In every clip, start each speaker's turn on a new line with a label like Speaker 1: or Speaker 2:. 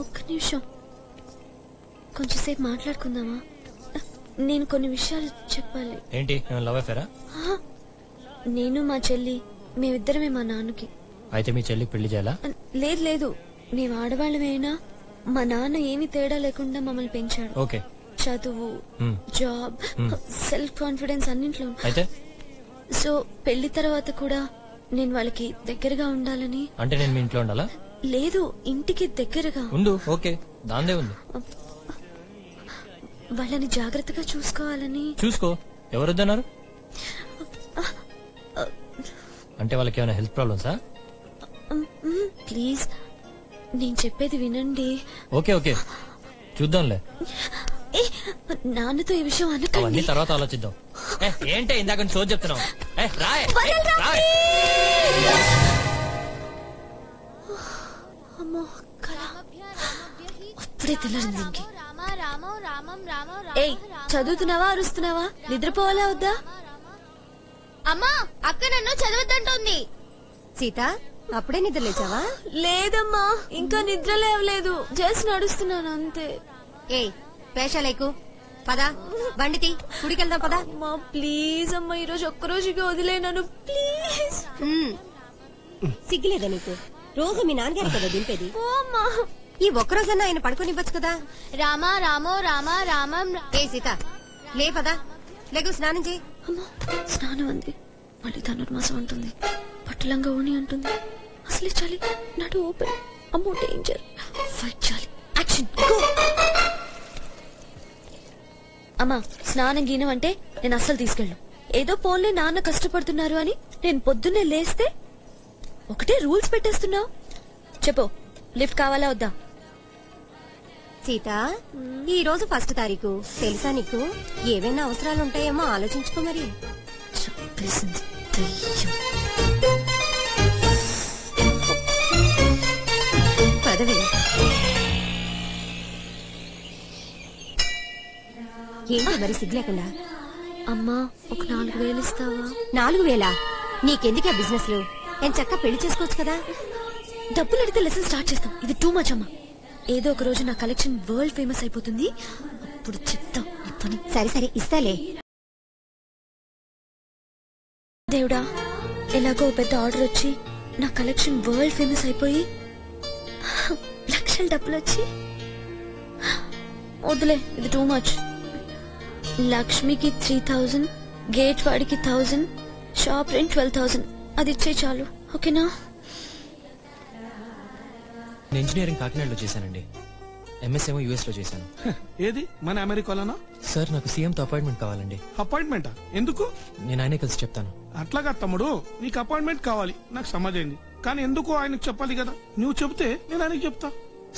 Speaker 1: ఒక్క నిమిషం, కొంచెంసేపు మాట్లాడుకుందామా? నేను కొన్ని విషయాలు చెప్పాలి.
Speaker 2: ఏంటి, లవ్ అఫేరా?
Speaker 1: నేను మా చెల్లి మేమిద్దరమే మా నాన్నకి.
Speaker 2: అయితే మీ చెల్లికి పెళ్లి చేయాలా?
Speaker 1: లేదు లేదు, మేము ఆడవాళ్ళమైనా మా నాన్న ఏమీ తేడా లేకుండా మమ్మల్ని పెంచాడు.
Speaker 2: ఓకే.
Speaker 1: చదువు, జాబ్, సెల్ఫ్ కాన్ఫిడెన్స్ అన్నింట్లో.
Speaker 2: అయితే
Speaker 1: సో పెళ్లి తర్వాత కూడా నేను వాళ్ళకి దగ్గరగా ఉండాలని.
Speaker 2: అంటే నేను మీ ఇంట్లో ఉండాలా?
Speaker 1: లేదు, ఇంటికి దగ్గరగా
Speaker 2: ఉండు. ఓకే, దాందే ఉంది.
Speaker 1: వాళ్ళని జాగ్రత్తగా చూసుకోవాలని.
Speaker 2: చూసుకో, ఎవరొద్దన్నారు? అంటే వాళ్ళకి ఏమైనా హెల్త్ ప్రాబ్లమ్సా?
Speaker 1: ప్లీజ్ నేను చెప్పేది వినండి.
Speaker 2: ఓకే ఓకే, చూద్దాంలే.
Speaker 1: నాన్నతో ఈ విషయం అనకండి.
Speaker 2: తర్వాత ఆలోచిద్దాం. ఏంటే ఇందాక సోది చెప్తున్నావు?
Speaker 1: అప్పుడే తెల్లారింది. ఏయ్, చదువుతున్నావా అరుస్తున్నావా? నిద్రపోవాలా వద్దా?
Speaker 3: అమ్మా, అక్క నన్ను చదవద్దంటోంది.
Speaker 4: సీత, అప్పుడే నిద్ర లేచావా?
Speaker 1: లేదమ్మా, ఇంకా నిద్ర లేవలేదు, జస్ట్ నడుస్తున్నాను అంతే.
Speaker 4: ఏయ్, పేషాలేకు పదా, బండితి గుడికెళ్దాం పదా.
Speaker 1: అమ్మా ప్లీజ్ అమ్మా, ఈరోజు ఒక్కరోజుకి వదిలేనాను ప్లీజ్.
Speaker 4: సిగ్గులేదా నీకు? రోజు మీ నాన్నగారు కదా దింపేది.
Speaker 1: అమ్మా,
Speaker 4: ఈ ఒక్కరోజన్నా ఆయన పడుకోనివ్వచ్చు కదా.
Speaker 3: రామా రామో రామా రామం.
Speaker 4: ఏ సీత, లే పదా, లేకు స్నానం చేయి.
Speaker 1: అమ్మా స్నానం అంది, మళ్ళీ ధనుర్మాసం అంటుంది, పట్టులంగా ఓణి అంటుంది. అసలే చాలి, నడు ఓపెన్. అమ్మో డేంజర్, ఫైట్ చాలి, యాక్షన్ గో. అమ్మా స్నానం గీనం అంటే నేను అస్సలు తీసుకెళ్ళను. ఏదో పోన్లే నాన్న కష్టపడుతున్నారు అని నేను పొద్దున్నే లేస్తే ఒకటే రూల్స్ పెట్టేస్తున్నావు. చెప్పు, లిఫ్ట్ కావాలా వద్దా?
Speaker 4: సీత, ఈ రోజు 1వ తారీఖు తెలుసా నీకు? ఏవైనా అవసరాలు ఉంటాయేమో ఆలోచించుకో మరి. పదవి ఏంటి మరి సిగ్గు లేకుండా?
Speaker 1: అమ్మా ఒక 4,000 ఇస్తావా?
Speaker 4: 4,000? నీకెందుకా బిజినెస్ లో? నేను చక్కగా పెళ్లి చేసుకోవచ్చు కదా.
Speaker 1: డబ్బులు అడిగితే లెసన్ స్టార్ట్ చేస్తాం, ఇది టూ మచ్ అమ్మా. ఏదో ఒక రోజు నా కలెక్షన్ వరల్డ్ ఫేమస్ అయిపోతుంది, అప్పుడు చెప్తాం ఈ పని.
Speaker 4: సరే సరే ఇస్తాలే.
Speaker 1: దేవుడా, ఎలాగో పెద్ద ఆర్డర్ వచ్చి నా కలెక్షన్ వరల్డ్ ఫేమస్ అయిపోయి లక్షల డబ్బులు వచ్చి, వద్దులే ఇది టూ మచ్. లక్ష్మికి 3,000, గేట్ వాడికి 1,000, షాప్ రెంట్ 12,000, అది ఇచ్చే చాలు. ఓకేనా?
Speaker 2: నేను ఇంజనీరింగ్ కాకినాడలో చేశానండి, ఎంఎస్ ఏమో యుఎస్ లో చేశాను.
Speaker 5: ఏది మన అమెరికాలోనా?
Speaker 2: సార్ నాకు సీఎం తో అపాయింట్మెంట్ కావాలండి.
Speaker 5: అపాయింట్మెంటా? ఎందుకు?
Speaker 2: నేను ఆయనే కలిసి చెప్తాను.
Speaker 5: అట్లాగా తమ్ముడు, నీకు అపాయింట్మెంట్ కావాలి నాకు సమాజైంది, కానీ ఎందుకు ఆయనకు చెప్పాలి కదా. నువ్వు చెప్తే నేను ఆయనకి చెప్తా.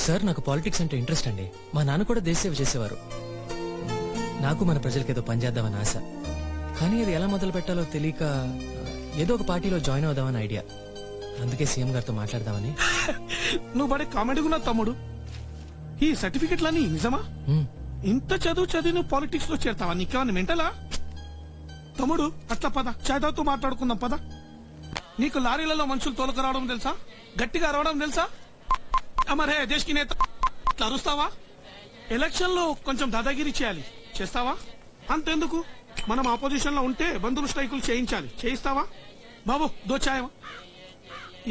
Speaker 2: సార్ నాకు పాలిటిక్స్ అంటే ఇంట్రెస్ట్ అండి. మా నాన్న కూడా దేశ సేవ చేసేవారు. నాకు మన ప్రజలకి ఏదో పనిచేద్దామని ఆశ, కానీ అది ఎలా మొదలు పెట్టాలో తెలియక ఏదో ఒక పార్టీలో జాయిన్ అవుదామని ఐడియా. అందుకే సీఎం గారితో మాట్లాడదామని.
Speaker 5: నువ్వు బడే కామెడీగా ఉన్నావు తమ్ముడు. ఈ సర్టిఫికెట్లన్నీ నిజమా? ఇంత చదివి నువ్వు పాలిటిక్స్ లో చేరతావా? నీకేమన్నా మెంటలా? తమ్ముడు అట్లా పద, చాయ్తో మాట్లాడుకుందాం పద. నీకు లారీలలో మనుషులు తోలుకురావడం తెలుసా? గట్టిగా అరవడం తెలుసా? అమరే దేశ్ కి నేత ఇట్లా అరుస్తావా? ఎలక్షన్ లో కొంచెం దాదాగిరి చేయాలి, చేస్తావా? అంతెందుకు, మనం ఆపోజిషన్ లో ఉంటే బంధువులు స్ట్రైకులు చేయించాలి, చేయిస్తావా? బాబు దోచాయమా?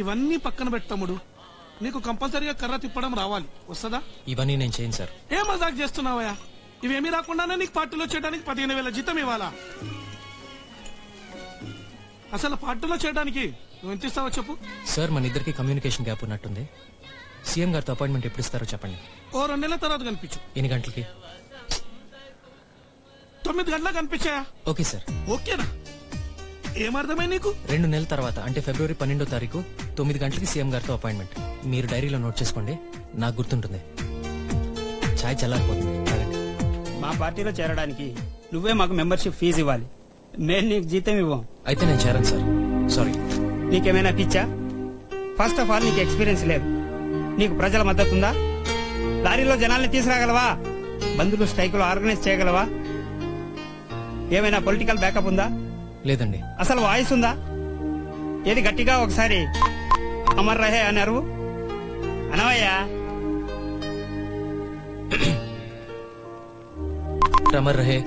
Speaker 5: ఇవన్నీ పక్కన పెట్టు తమ్ముడు, నీకు కంపల్సరీగా కర్ర తిప్పడం రావాలి, వస్తుందా?
Speaker 2: ఇవన్నీ నేను చేయను సార్.
Speaker 5: ఏం మజాక్ చేస్తున్నావయ్యా? ఇవేమీ రాకుండానే నీకు పార్టీలో చేయడానికి 15,000 జీతం ఇవ్వాలా? అసలు పార్టీలో చేయడానికి నువ్వు ఎంత ఇస్తావో చెప్పు.
Speaker 2: సార్ మన ఇద్దరికి కమ్యూనికేషన్ గ్యాప్ ఉన్నట్టుంది. సీఎం గారితో అపాయింట్మెంట్ ఎప్పుడు ఇస్తారో చెప్పండి.
Speaker 5: ఓ 2 నెలల తర్వాత కనిపించు.
Speaker 2: ఎన్ని గంటలకి?
Speaker 5: 9 గంటలకు కనిపించాయా?
Speaker 2: Okay sir.
Speaker 5: ఓకేనా? ఏమర్థమై నీకు?
Speaker 2: 2 నెలల తర్వాత అంటే ఫిబ్రవరి 12వ తారీఖు 9 గంటలకి సీఎం గారితో అపాయింట్మెంట్. మీరు డైరీలో నోట్ చేసుకోండి, నాకు గుర్తుంటుంది. ఛాయ్ చల్లారిపోతుంది.
Speaker 6: మా పార్టీలో చేరడానికి నువ్వే మాకు మెంబర్షిప్ ఫీజు ఇవ్వాలి, మేము నీకు జీతం ఇవ్వం.
Speaker 2: అయితే నేను చేరను సార్, సారీ.
Speaker 6: నీకేమైనా పిచ్చా? ఫస్ట్ ఆఫ్ ఆల్ నీకు ఎక్స్పీరియన్స్ లేదు. నీకు ప్రజల మద్దతు ఉందా? లారీలో జనాల్ని తీసుకురాగలవా? బంధువులు స్ట్రైకులు ఆర్గనైజ్ చేయగలవా? ఏమైనా పొలిటికల్ బ్యాకప్ ఉందా?
Speaker 2: లేదండి.
Speaker 6: అసలు వాయిస్ ఉందా? ఏది గట్టిగా ఒకసారి అమర్ రహే అని అరువు. అనవయ్యా,
Speaker 2: రమర్ రహే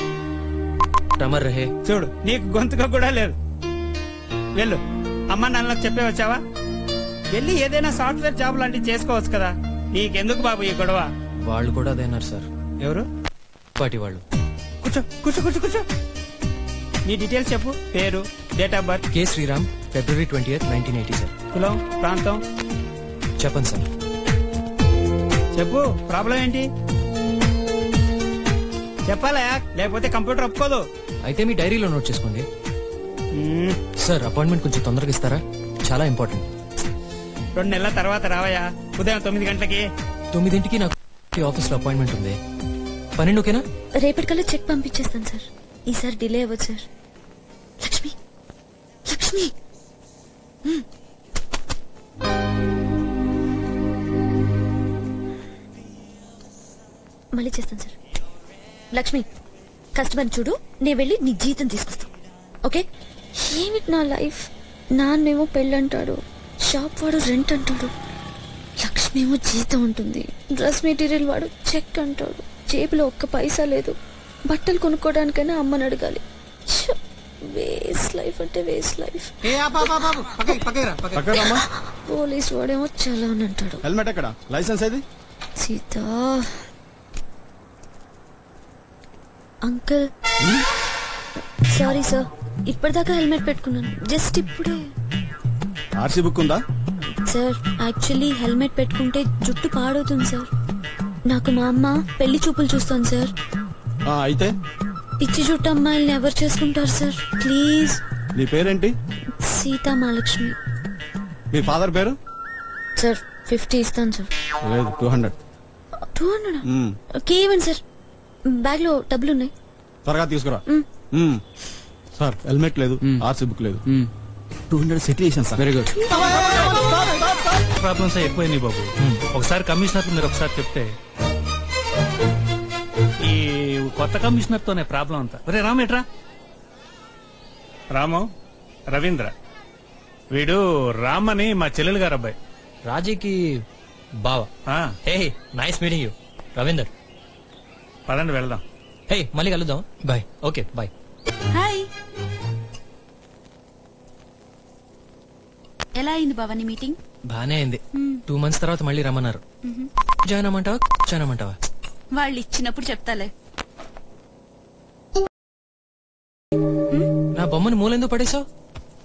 Speaker 2: రమర్ రహే.
Speaker 6: చూడు నీకు గొంతుగా కూడా లేదు. వెళ్ళు, అమ్మ నాన్నలకు చెప్పే వచ్చావా? వెళ్ళి ఏదైనా సాఫ్ట్వేర్ జాబ్ లాంటివి చేసుకోవచ్చు కదా. నీకెందుకు బాబు ఈ గొడవ?
Speaker 2: వాళ్ళు కూడా అదేన్నారు సార్.
Speaker 6: ఎవరు?
Speaker 2: పార్టీ వాళ్ళు.
Speaker 6: కూర్చో కూర్చో కూర్చో కూర్చో. నీ డీటెయిల్స్ చెప్పు. పేరు, date of birth.
Speaker 2: K Sriram, February 20th, 1980 sir.
Speaker 6: కులం, ప్రాంతం
Speaker 2: చెప్పండి సార్.
Speaker 6: చెప్పు. ప్రాబ్లం ఏంటి చెప్పాలా? లేకపోతే కంప్యూటర్ ఒప్పుకోదు.
Speaker 2: అయితే మీ డైరీలో నోట్ చేసుకోండి సార్. అపాయింట్మెంట్ కొంచెం తొందరగా ఇస్తారా? చాలా ఇంపార్టెంట్.
Speaker 6: 2 నెలల తర్వాత రావయ్యా. ఉదయం 9 గంటలకి.
Speaker 2: 9ంటికి నాకు ఆఫీస్ లో అపాయింట్మెంట్ ఉంది. 12 ఓకేనా?
Speaker 1: రేపటికల్లా చెక్ పంపించేస్తాను సార్. ఈసారి డిలే అవ్వదు సార్. లక్ష్మి లక్ష్మి మళ్ళీ చేస్తాను సార్. లక్ష్మి కస్టమర్ చూడు, నేను వెళ్ళి నీ జీతం తీసుకొస్తాను. ఓకే? ఏమిటి నా లైఫ్? నాన్నేమో పెళ్ళంటాడు, షాప్ వాడు రెంట్ అంటాడు, లక్ష్మి ఏమో జీతం ఉంటుంది, డ్రెస్ మెటీరియల్ వాడు చెక్ అంటాడు, జేబులో ఒక్క పైసా లేదు, బట్టలు కొనుక్కోవడానికైనా అమ్మని అడగాలి. వేస్ట్ లైఫ్ అంటే వేస్ట్ లైఫ్. పోలీస్ వాడేమో చలాన్ అంటాడు.
Speaker 7: హెల్మెట్ ఎక్కడ? లైసెన్స్ ఏది?
Speaker 1: సీత అంకుల్ సారీ సార్, ఇప్పటిదాకా హెల్మెట్ పెట్టుకున్నాను, జస్ట్ ఇప్పుడు.
Speaker 7: ఆర్సీ బుక్ ఉందా?
Speaker 1: సార్ యాక్చువల్లీ హెల్మెట్ పెట్టుకుంటే జుట్టు పాడవుతుంది సార్. నాకు మా అమ్మ పెళ్లి చూపులు చూస్తాను సార్.
Speaker 7: అయితే
Speaker 1: పిచ్చి జుట్టు అమ్మాయిల్ని ఎవరు చేసుకుంటారు సార్? ప్లీజ్.
Speaker 7: నీ పేరేంటి?
Speaker 1: సీతా మహాలక్ష్మి.
Speaker 7: మీ ఫాదర్ పేరు?
Speaker 1: సార్ 50 ఇస్తాను సార్.
Speaker 7: లేదు, 200.
Speaker 1: 200 ఓకే ఇవ్వండి సార్. బ్యాగ్ లో డబ్బులు ఉన్నాయి.
Speaker 7: త్వరగా తీసుకురా. సార్ హెల్మెట్ లేదు, ఆర్సీ బుక్ లేదు. 200 సెటిల్ చేశాను సార్.
Speaker 2: Very good.
Speaker 8: ప్రాబ్లమ్స్ ఎక్కువైనాయి బాబు. ఒకసారి కమిషనర్ మీరు ఒకసారి చెప్తే. ఈ కొత్త కమిషనర్ తోనే ప్రాబ్లం అంతా. ఒరే రామ్ ఎట్రా? రాము, రవీంద్ర. వీడు రామ్ అని మా చెల్లెలు గారు అబ్బాయి.
Speaker 2: రాజీకి బావా.
Speaker 8: Hey
Speaker 2: nice meeting you Ravinder.
Speaker 8: పదండి వెళ్దాం.
Speaker 2: హే మళ్ళీ కలుద్దాం. బాయ్. Okay bye.
Speaker 9: హాయ్. ఎలా అయింది బావని మీటింగ్?
Speaker 2: బానే అయింది. 2 months తర్వాత మళ్ళీ రమ్మన్నారు. జాయిన్ అమ్మంటావా? జాయిన్ అమ్మంటావా?
Speaker 9: వాళ్ళు ఇచ్చినప్పుడు చెప్తాలే.
Speaker 2: నా బొమ్మను మూలెందుకు పడేశావు?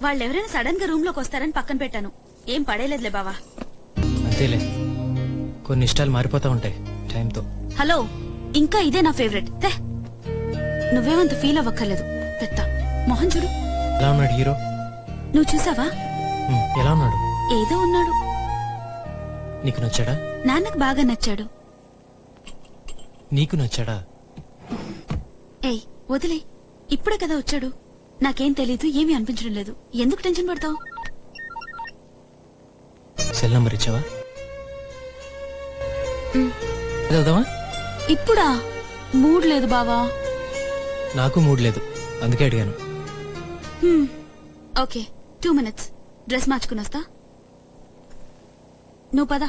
Speaker 9: వాళ్ళు ఎవరైనా సడన్ గా రూమ్ లోకి వస్తారని పక్కన పెట్టాను. ఏం పడేలేదులే బావా.
Speaker 2: అంతేలే, కొన్ని ఇష్టాలు మారిపోతా ఉంటాయి టైంతో.
Speaker 9: హలో, ఇంకా ఇదే నా ఫేవరెట్. నువ్వేమంత ఫీల్ అవ్వక్కర్లేదు. పెద్ద మొహం చూడు.
Speaker 2: ఎలా ఉన్నాడు హీరో?
Speaker 9: నువ్వు చూసావా?
Speaker 2: ఎలా ఉన్నాడు?
Speaker 9: ఏదో ఉన్నాడు.
Speaker 2: నీకు నచ్చాడా?
Speaker 9: నాన్నకు బాగా నచ్చాడు.
Speaker 2: నీకు నచ్చాడా?
Speaker 9: ఏయ్ వదిలే, ఇప్పుడే కదా వచ్చాడు. నాకేం తెలీదు, ఏమీ అనిపించడం లేదు. ఎందుకు టెన్షన్ పడతావు?
Speaker 2: సెల్ నంబర్ ఇచ్చావా? చదువుదామా?
Speaker 9: ఇప్పుడా? మూడ్ లేదు బావా.
Speaker 2: నాకు మూడ్ లేదు, అందుకే అడిగాను.
Speaker 9: Okay 2 minutes. డ్రెస్ మార్చుకుని వస్తా. నువ్వు పదా.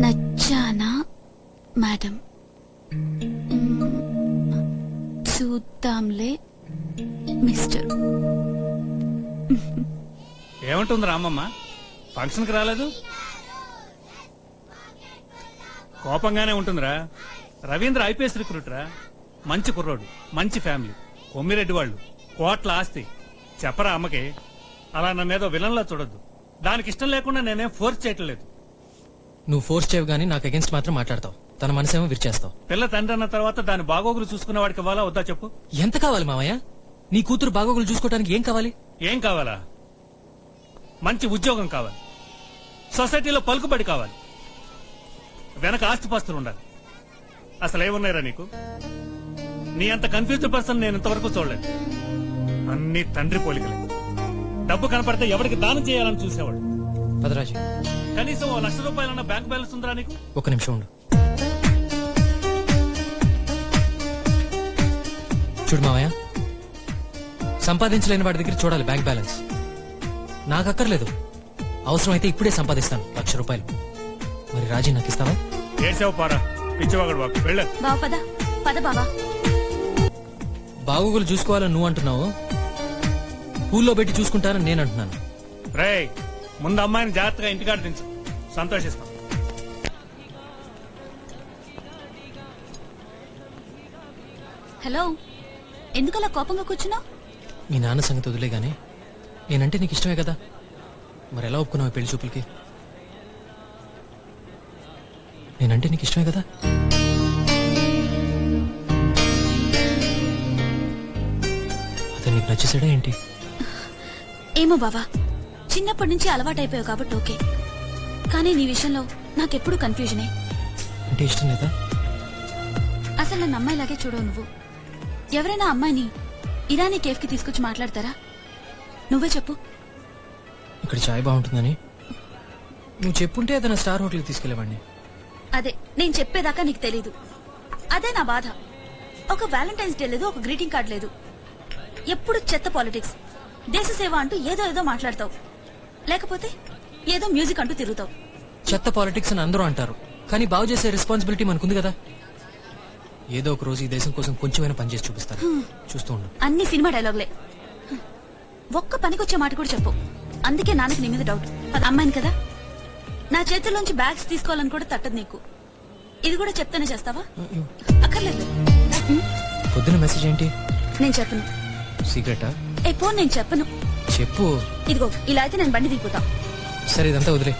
Speaker 9: నచ్చానా మేడం? చూద్దాంలే మిస్టర్.
Speaker 8: ఏమంటుంది రామమ్మ? ఫంక్షన్ కి రాలేదు? కోపంగానే ఉంటుందిరా. రవీంద్ర ఐపీఎస్ రిక్రూటరా, మంచి కుర్రోడు, మంచి ఫ్యామిలీ, కొమ్మిరెడ్డి వాళ్ళు, కోట్ల ఆస్తి. చెప్పరా అమ్మకి? అలా నన్నేదో విలన్లా చూడొద్దు. దానికి ఇష్టం లేకుండా నేనేం ఫోర్స్ చేయట్లేదు.
Speaker 2: నువ్వు ఫోర్స్ చేయవు గానీ నాకు అగేన్స్ట్ మాత్రం మాట్లాడతావు. తన మనసేమో విరిచేస్తావు.
Speaker 8: పిల్ల తండ్రి అన్న తర్వాత దాని బాగోగులు చూసుకునే వాడికి ఇవ్వాలా వద్దా చెప్పు?
Speaker 2: ఎంత కావాలి మామయ్య? నీ కూతురు బాగోగులు చూసుకోవడానికి ఏం కావాలి?
Speaker 8: ఏం కావాలా? మంచి ఉద్యోగం కావాలి, సొసైటీలో పలుకుబడి కావాలి, వెనక ఆస్తిపాస్తులు ఉండాలి. అసలు ఏమున్నాయిరా నీకు? నీ అంత కన్ఫ్యూజ్డ్ పర్సన్ నేను ఇంతవరకు చూడలేదు. అన్ని తండ్రి పోలికలే. డబ్బు కనపడితే ఎవరికి దానం చేయాలని చూసేవాడు.
Speaker 2: పదరాజు,
Speaker 8: కనీసం 1,00,000 రూపాయలన్న బ్యాంక్ బ్యాలెన్స్ ఉందిరా నీకు?
Speaker 2: ఒక నిమిషం ఉండు. చూడు మావయ్య, సంపాదించలేని వాడి దగ్గర చూడాలి బ్యాంక్ బ్యాలెన్స్. నాకు అక్కర్లేదు. అవసరమైతే ఇప్పుడే సంపాదిస్తాను 1,00,000 రూపాయలు. మరి రాజీ నాకు ఇస్తావా?
Speaker 8: ఏడ్చావు పారా, పిచ్చివాగడు బాబు, వెళ్ళు.
Speaker 9: బావ పద పద బావా.
Speaker 2: బాగోగులు చూసుకోవాలని నువ్వు అంటున్నావు, పూల్లో పెట్టి చూసుకుంటానని నేను అంటున్నాను.
Speaker 8: రేయ్, ముందు అమ్మాయిని జాగ్రత్తగా ఇంటికాడ దించు, సంతోషిస్తాం.
Speaker 9: హలో, ఎందుకలా కోపంగా కూర్చున్నావు?
Speaker 2: మీ నాన్న సంగతి వదిలే గానీ నేనంటే నీకు ఇష్టమే కదా, మరి ఎలా ఒప్పుకున్నావు పెళ్లి చూపులకి? నేనంటే నీకు ఇష్టమే కదా? అతను నీకు నచ్చేసాడా ఏంటి?
Speaker 9: ఏమో బావా, చిన్నప్పటి నుంచి అలవాటైపోయావు కాబట్టి ఓకే, కానీ నీ విషయంలో నాకెప్పుడు కన్ఫ్యూజనే.
Speaker 2: అంటే ఇష్టం లేదా?
Speaker 9: అసలు నన్ను అమ్మాయిలాగే చూడవు నువ్వు. ఎవరైనా అమ్మాయిని ఇరానీ కేఫ్ కి తీసుకొచ్చి మాట్లాడతారా? నువ్వే చెప్పు.
Speaker 2: ఇక్కడ చాయ్ బాగుంటుందని నువ్వు చెప్పుంటే అతను స్టార్ హోటల్కి తీసుకెళ్లేవాడిని.
Speaker 9: అదే నేను చెప్పేదాకా నీకు తెలీదు. అదే నా బాధ. ఒక వ్యాలంటైన్స్ డే లేదు, ఒక గ్రీటింగ్ కార్డ్ లేదు. ఎప్పుడు చెత్త పాలిటిక్స్, దేశ సేవ అంటూ ఏదో ఏదో మాట్లాడతావు, లేకపోతే ఏదో మ్యూజిక్ అంటూ తిరుగుతావు.
Speaker 2: చెత్త పాలిటిక్స్ అని అందరూ అంటారు, కానీ బాగు చేసే రెస్పాన్సిబిలిటీ మనకుంది కదా. ఏదో ఒక రోజు ఈ దేశం కోసం కొంచెమైనా పనిచేసి చూపిస్తారు. చూస్తూ ఉండు.
Speaker 9: అన్ని సినిమా డైలాగులే. ఒక్క పనికొచ్చే మాట కూడా చెప్పు. అందుకే నాన్నకి నీ మీద డౌట్. అమ్మాయిని కదా, నా చేతుల్లోంచి బ్యాగ్స్ తీసుకోవాలని కూడా తట్టదు నీకు. ఇది కూడా చెప్తానే చేస్తావా? అక్కర్లేదు.
Speaker 2: పొద్దున మెసేజ్ ఏంటి?
Speaker 9: నేను చెప్పను.
Speaker 2: సీక్రెటా?
Speaker 9: పో, నేను చెప్పను.
Speaker 2: చెప్పు.
Speaker 9: ఇదిగో ఇలా అయితే నేను బండి దిగిపోతా.
Speaker 2: సరే, ఇదంతా వదిలే.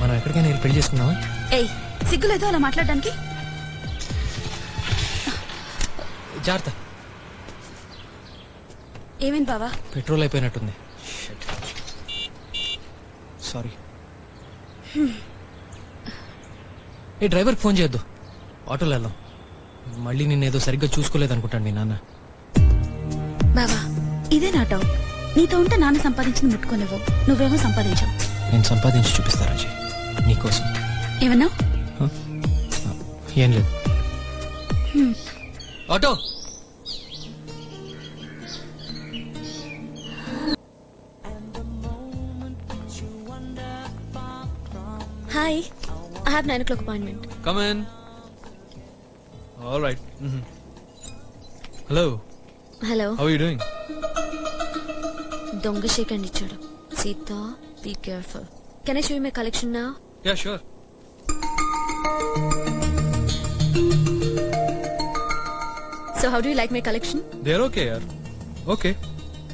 Speaker 2: మనం ఎక్కడికైనా వెళ్ళి పెళ్లి చేసుకుందామా?
Speaker 9: ఏయ్, సిగ్గులేదో అలా మాట్లాడడానికి?
Speaker 2: జాగ్రత్త.
Speaker 9: ఏమైంది బావా?
Speaker 2: పెట్రోల్ అయిపోయినట్టుంది. సారీ. ఏ డ్రైవర్కి ఫోన్ చేయొద్దు, ఆటోలో వెళ్దాం. మళ్ళీ నిన్నేదో సరిగ్గా చూసుకోలేదనుకుంటాను మీ నాన్న.
Speaker 9: బావా, ఇదే నా డౌట్. నీతో ఉంటే నాన్న సంపాదించింది ముట్టుకోనివ్వు, నువ్వేమో సంపాదించావు.
Speaker 2: నేను సంపాదించి చూపిస్తా రాజీ, నీకోసం.
Speaker 9: ఏమన్నా?
Speaker 2: ఏం లేదు. Auto.
Speaker 1: Hi, I have 9 o'clock appointment.
Speaker 2: Come in. All right. Hello.
Speaker 1: Hello.
Speaker 2: How are you doing?
Speaker 1: దొంగ షేక్ అండ్ ఇచ్చాడు. Sita, be careful. Can I show you my collection now?
Speaker 2: Yeah, sure.
Speaker 1: So how do you like my collection?
Speaker 10: They're okay, yaar. Okay.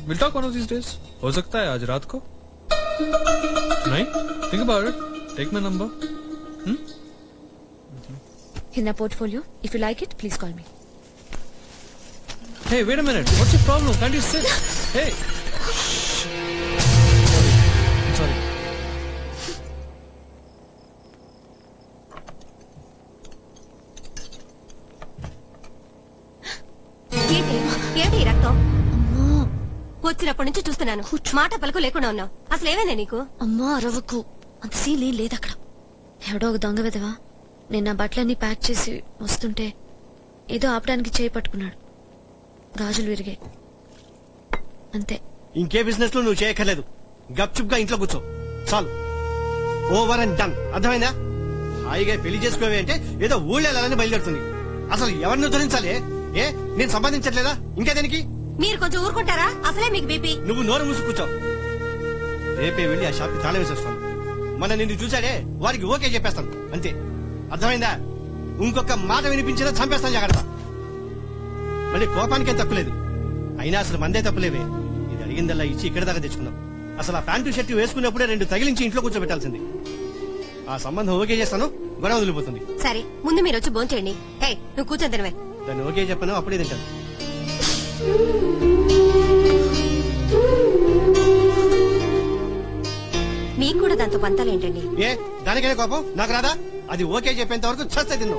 Speaker 10: We'll talk one of these days. हो सकता है आज रात को. नहीं? Think about it. Take my number.
Speaker 1: In a portfolio. If you like it, please call me.
Speaker 10: Hey, wait a minute. What's your problem? Can't you sit? Hey. Sorry.
Speaker 4: ఏంటి ఈ రక్తం? వచ్చినప్పటి నుంచి చూస్తున్నాను, మాట పలుకు లేకుండా ఉన్నావు. అసలు ఏమైనా నీకు?
Speaker 1: అమ్మా అరవకు, అంత సీన్ ఏం లేదు అక్కడ. ఎవడో ఒక దొంగ విధవా నేను నా బట్టలన్నీ ప్యాక్ చేసి వస్తుంటే ఏదో ఆపడానికి చేయి పట్టుకున్నాడు. గాజులు విరిగాయి, అంతే.
Speaker 11: ఇంకే బిజినెస్ లో నువ్వు చేయక్కర్లేదు. గప్చుప్ గా ఇంట్లో కూర్చో చాలు. Over and done. అర్థమైందా? హాయిగా పెళ్లి చేసుకోవే అంటే ఏదో ఊళ్ళో వెళ్ళాలని బయలుదేరుతుంది. అసలు ఎవరిని ఉద్ధరించాలి? ఏ నేను సంపాదించట్లేదా? ఇంకా దానికి
Speaker 4: మీరు కొంచెం ఊరుకుంటారా? అసలే మీకు బీపీ.
Speaker 11: నువ్వు నోరు మూసి కూర్చో. రేపే వెళ్ళి ఆ షాప్ కి తాళం వేసేస్తాను. మన నిన్ను చూసాడే వారికి ఓకే చెప్పేస్తాను, అంతే. అర్థమైందా? ఇంకొక మాట వినిపించినా చంపేస్తాను, జాగ్రత్త. మళ్ళీ కోపానికేం తప్పులేదు. అయినా అసలు మందే తప్పులేవే. ఇది అడిగిందల్లా ఇచ్చి ఇక్కడ దాకా తెచ్చుకున్నాం. అసలు ఆ ప్యాంటు షర్ట్ వేసుకున్నప్పుడే 2 తగిలించి ఇంట్లో కూర్చోబెట్టాల్సింది. ఆ సంబంధం ఓకే చేస్తాను, గొడవ వదిలిపోతుంది.
Speaker 4: సరే, ముందు మీరు వచ్చి భోంచేయండి. హే, నువ్వు కూర్చొని తినవే.
Speaker 11: దాన్ని ఓకే చెప్పను, అప్పుడే తింటాను.
Speaker 4: మీకు కూడా దాంతో పంతాలేంటండి?
Speaker 11: ఏ దానికైనా కోపం నాకు రాదా? అది ఓకే చెప్పేంత వరకు చస్తే తిన్ను.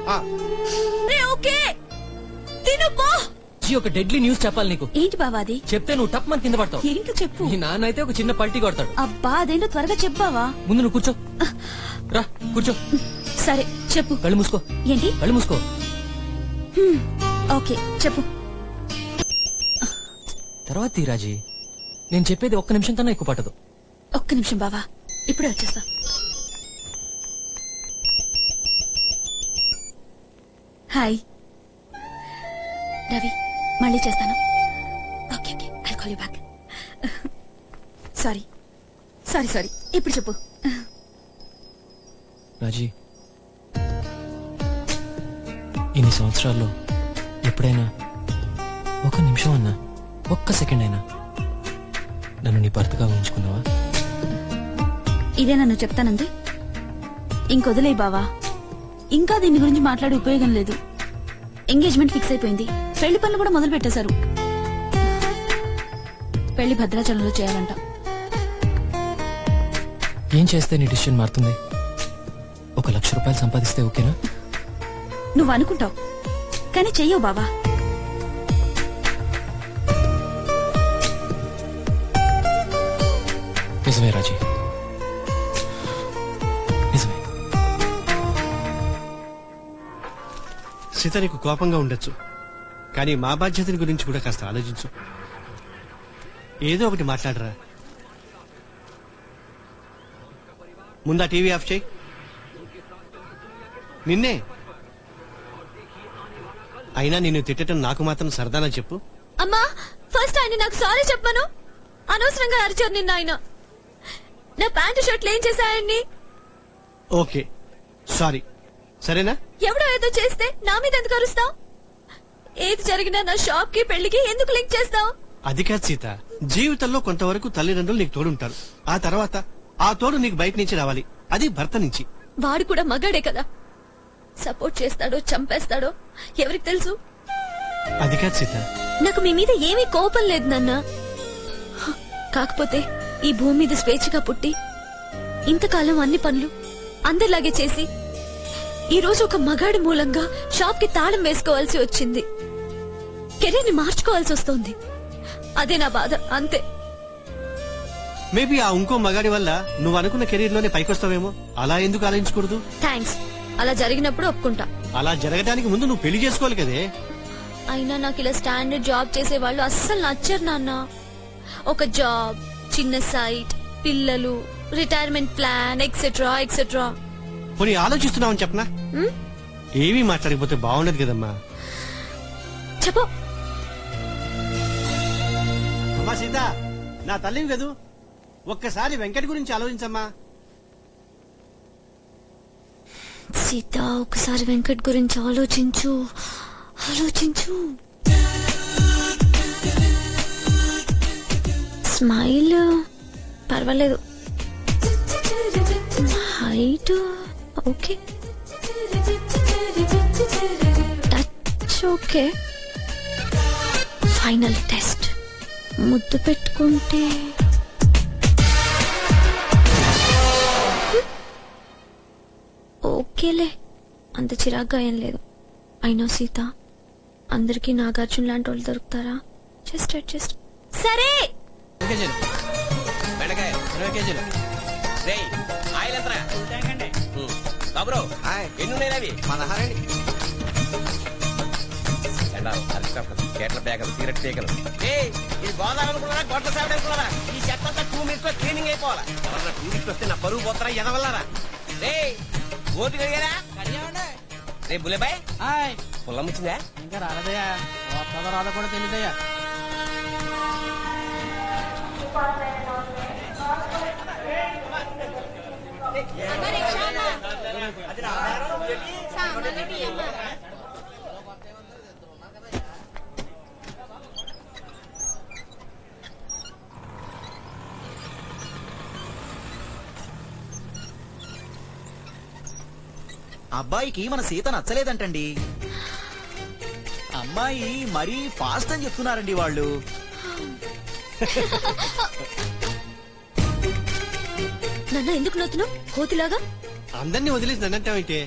Speaker 2: ఒక డెడ్లీ న్యూస్ చెప్పాలి నీకు.
Speaker 9: ఏంటి బావా అది?
Speaker 2: చెప్తే నువ్వు టప్ మన కింద పడతావు.
Speaker 9: ఏంటో చెప్పు.
Speaker 2: నీ నాన్న అయితే ఒక చిన్న పల్టీ కొడతాడు.
Speaker 9: అబ్బా, అదేంటో త్వరగా చెప్పావా?
Speaker 2: ముందు నువ్వు కూర్చో. రా కూర్చో.
Speaker 9: సరే చెప్పు.
Speaker 2: కళ్ళు మూసుకో.
Speaker 9: ఏంటి?
Speaker 2: కళ్ళు మూసుకో.
Speaker 9: ఓకే చెప్పు.
Speaker 2: తర్వాత రాజీ, నేను చెప్పేది 1 నిమిషం కన్నా ఎక్కువ పట్టదు.
Speaker 9: ఒక్క నిమిషం బావా, ఇప్పుడే వచ్చేస్తా. హాయ్ రవి, మళ్ళీ చేస్తాను. Okay okay, I call you back. Sorry sorry sorry, ఇప్పుడు చెప్పు.
Speaker 2: రాజీ, ఇన్ని సంవత్సరాల్లో ఎప్పుడైనా ఒక నిమిషం అన్నా, ఒక్క సెకండ్ అయినా నన్ను నీ భర్తగా ఊహించుకున్నావా?
Speaker 9: ఇదే నన్ను చెప్తానంది. ఇంకొదిలే బావా, ఇంకా దీని గురించి మాట్లాడే ఉపయోగం లేదు. ఎంగేజ్మెంట్ ఫిక్స్ అయిపోయింది, పెళ్లి పనులు కూడా మొదలు పెట్టేశారు. పెళ్లి భద్రాచలంలో చేయాలంట.
Speaker 2: ఏం చేస్తే నీ డిసిషన్ మారుతుంది? 1 లక్ష రూపాయలు సంపాదిస్తే ఓకేనా?
Speaker 9: నువ్వు అనుకుంటావు, కానీ చెయ్యవు బావా.
Speaker 2: నిజమే రాజీ, నిజమే.
Speaker 11: సీత, నీకు కోపంగా ఉండొచ్చు, కానీ మా బాధ్యతని గురించి కూడా కాస్త ఆలోచించు. ఏదో ఒకటి మాట్లాడరా. ముందా టీవీ ఆఫ్ చేయి. నిన్నే అయినా నిన్ను తిట్టడం నాకు మాత్రం సరదానా చెప్పు?
Speaker 1: అమ్మా, ఫస్ట్ ఆయన నాకు సారీ చెప్పాను. అనవసరంగా అరిచారు నిన్న ఆయన. నా ప్యాంటు షర్ట్లు ఏం చేశాయని.
Speaker 11: Okay, sorry. సరేనా?
Speaker 1: ఎవడో ఏదో చేస్తే నా మీద ఎందుకు అరుస్తావు? ఏది జరిగినా నా షాప్ కి పెళ్లికి ఎందుకు లింక్ చేస్తావు?
Speaker 11: అది కాదు సీత, జీవితంలో కొంతవరకు తల్లిదండ్రులు నీకు తోడుంటారు. ఆ తర్వాత ఆ తోడు నీకు బయట నుంచి రావాలి, అది భర్త నుంచి.
Speaker 1: వాడు కూడా మగాడే కదా, సపోర్ట్ చేస్తాడో చంపేస్తాడో ఎవరికి తెలుసు?
Speaker 11: అది కాదు సీత.
Speaker 1: నాకు మీ మీద ఏమీ కోపం లేదు నాన్న. కాకపోతే ఈ భూమి మీద స్వేచ్ఛగా పుట్టి ఇంతకాలం అన్ని పనులు అందరిలాగే చేసి ఈ రోజు ఒక మగాడి మూలంగా షాప్ కి తాళం వేసుకోవాల్సి వచ్చింది. కెరీర్ ని మార్చుకోవాల్సి వస్తోంది. అదే నా బాధ, అంతే.
Speaker 11: మేబీ ఆ ఇంకో మగాడి వల్ల నువ్వు అనుకున్న కెరీర్ లోనే పైకొస్తావేమో. అలా ఎందుకు ఆలోచించకూడదు?
Speaker 1: థ్యాంక్స్. అలా జరిగినప్పుడు ఒప్పుకుంటా.
Speaker 11: అలా జరగడానికి ముందు నువ్వు పెళ్లి చేసుకోవాలి కదే.
Speaker 1: అయినా నాకు ఇలా స్టాండర్డ్ జాబ్ చేసే వాళ్ళు అస్సలు నచ్చరు నాన్న. ఒక జాబ్, చిన్న సైట్, పిల్లలు, రిటైర్మెంట్ ప్లాన్ ఎక్సెట్రా ఎక్సెట్రా.
Speaker 11: పోనీ ఆలోచిస్తున్నావని చెప్పనా? ఏమీ మాట్లాడకపోతే బాగుండదు కదమ్మా.
Speaker 1: చెప్పు.
Speaker 11: అమ్మా సీత, నా తల్లివి కదూ, ఒక్కసారి వెంకట్ గురించి ఆలోచించమ్మా.
Speaker 1: సీత, ఒకసారి వెంకట్ గురించి ఆలోచించు, ఆలోచించు. స్మైల్ పర్వాలేదు, height okay, touch okay. Final test, ముద్దు పెట్టుకుంటే ఓకేలే, అంత చిరాగ్గా ఏం లేదు. అయినా సీత, అందరికీ నాగార్జున లాంటి వాళ్ళు దొరుకుతారా? Just adjust. సరే.
Speaker 12: బెండకాయ 20 కేజీలు. రేయ్, ఆయిల్ ఎంతరా? బాబురావు, ఎన్ని ఉన్నాయి అవి? 16. కేట్ల పేకలు, సిగరెట్ పేకలు. ఇది గోదావనుకున్నారా, గొడ్ల సేవడు అనుకున్నారా? ఈ చెత్త 2 minutes లో క్లీనింగ్ అయిపోవాలా? ఎవరన్నా టూరిస్ట్ వస్తే నా పరువు పోతారా ఎదవల్లారా? రే, ఓటు కడిగారా? రే బులేబాయ్, పుల్లం వచ్చిందా?
Speaker 6: ఇంకా రాలేదయ్యా, రాదా కూడా తెలియదయ్యా.
Speaker 13: అబ్బాయికి మన సీత నచ్చలేదంటండి. అమ్మాయి మరీ ఫాస్ట్ అని చెప్తున్నారండి వాళ్ళు.
Speaker 1: నాన్న, ఎందుకు నవ్వుతున్నావు కోతిలాగా?
Speaker 11: అందరినీ వదిలేసి నన్నంటావంటే?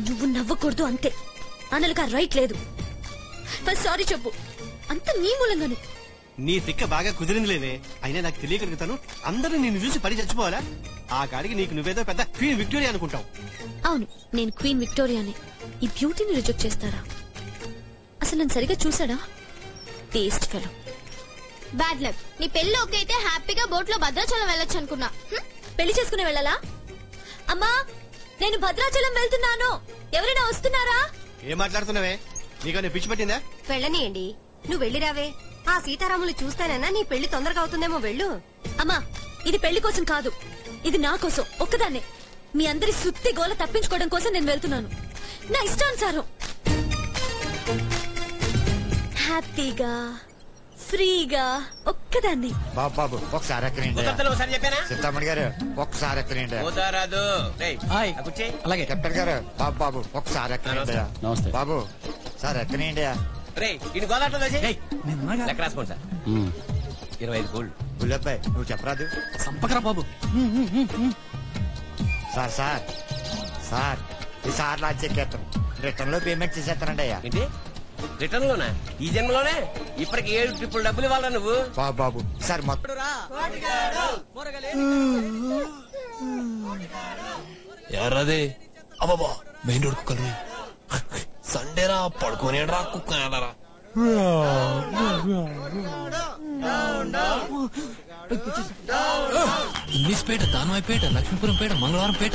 Speaker 1: నువ్వు నవ్వకూడదు అంతే. అన్నలకు రైట్ లేదు. ఫస్ట్ సారీ చెప్పు. అంత నీ మూలంగానే.
Speaker 11: నీ తిక్క బాగా కుదిరింది లేదే. అయినా నాకు తెలియగలుగుతాను, అందరూ నిన్ను చూసి పడి చచ్చిపోవాలా? ఆ కాడికి నీకు నువ్వేదో పెద్ద క్వీన్ విక్టోరియా అనుకుంటావు.
Speaker 1: అవును, నేను క్వీన్ విక్టోరియానే. ఈ బ్యూటీని రిజెక్ట్ చేస్తారా? అసలు నన్ను సరిగా చూసాడా? Taste fellow.
Speaker 3: Bad luck. నీ పెళ్లి ఓకే అయితే హ్యాపీగా బోట్ లో భద్రాచలం వెళ్ళొచ్చు అనుకున్నా.
Speaker 1: పెళ్లి చేసుకుని వెళ్ళాలా? అమ్మా నేను భద్రాచలం వెళ్తున్నాను, ఎవరైనా వస్తున్నారా?
Speaker 11: ఏం మాట్లాడుతున్నావే? నీకన్నా పిచ్చి పట్టిందా?
Speaker 4: వెళ్ళనియండి, నువ్వు వెళ్ళిరావే. ఆ సీతారాములు చూస్తానన్నా నీ పెళ్లి తొందరగా అవుతుందేమో. వెళ్ళు.
Speaker 1: అమ్మా ఇది పెళ్లి కోసం కాదు, ఇది నా కోసం ఒక్కదాన్నే. మీ అందరి సుత్తి గోల తప్పించుకోవడం కోసం నేను వెళ్తున్నాను. నా ఇష్టానుసారం హ్యాపీగా ఫ్రీగా ఒక్కదాన్ని.
Speaker 14: బాబు ఒకసారి ఎక్కనండి.
Speaker 12: ఒకసారి చెప్పానా
Speaker 14: సీతామణి గారు ఒకసారి ఎక్కనండి.
Speaker 12: కుదరదు.
Speaker 14: అలాగే కెప్టెన్ గారు. బాబు ఒకసారి ఎక్కనండి.
Speaker 7: నమస్తే
Speaker 14: బాబు సార్ ఎక్కనండి.
Speaker 12: ఇది గోదాట్లో లెక్క రాసుకోండి సార్. 25 గోల్డ్.
Speaker 14: గుల్లబ్బాయి నువ్వు చెప్పరాదు.
Speaker 2: సంపకరా బాబు.
Speaker 14: సార్ సార్ సార్ ఈ సార్ లాంచ్ ఎక్కేస్తాను. రిటర్న్ లో పేమెంట్ చేసేస్తానండి అయ్యా.
Speaker 12: ఏంటి రిటర్న్ లోనా? ఈ జన్మలోనే ఇప్పటికి 7 ట్రిపుల్ డబ్బులు ఇవ్వాలా నువ్వు?
Speaker 14: బాబు సార్ మొత్తం
Speaker 15: యారదే అబాబా మెయిన్ రోడ్ కుక్కలు సండే రా పడుకోనే రా కుక్క ఇంగ్లీష్పేట, దానవాయిపేట, లక్ష్మీపురంపేట, మంగళవారంపేట,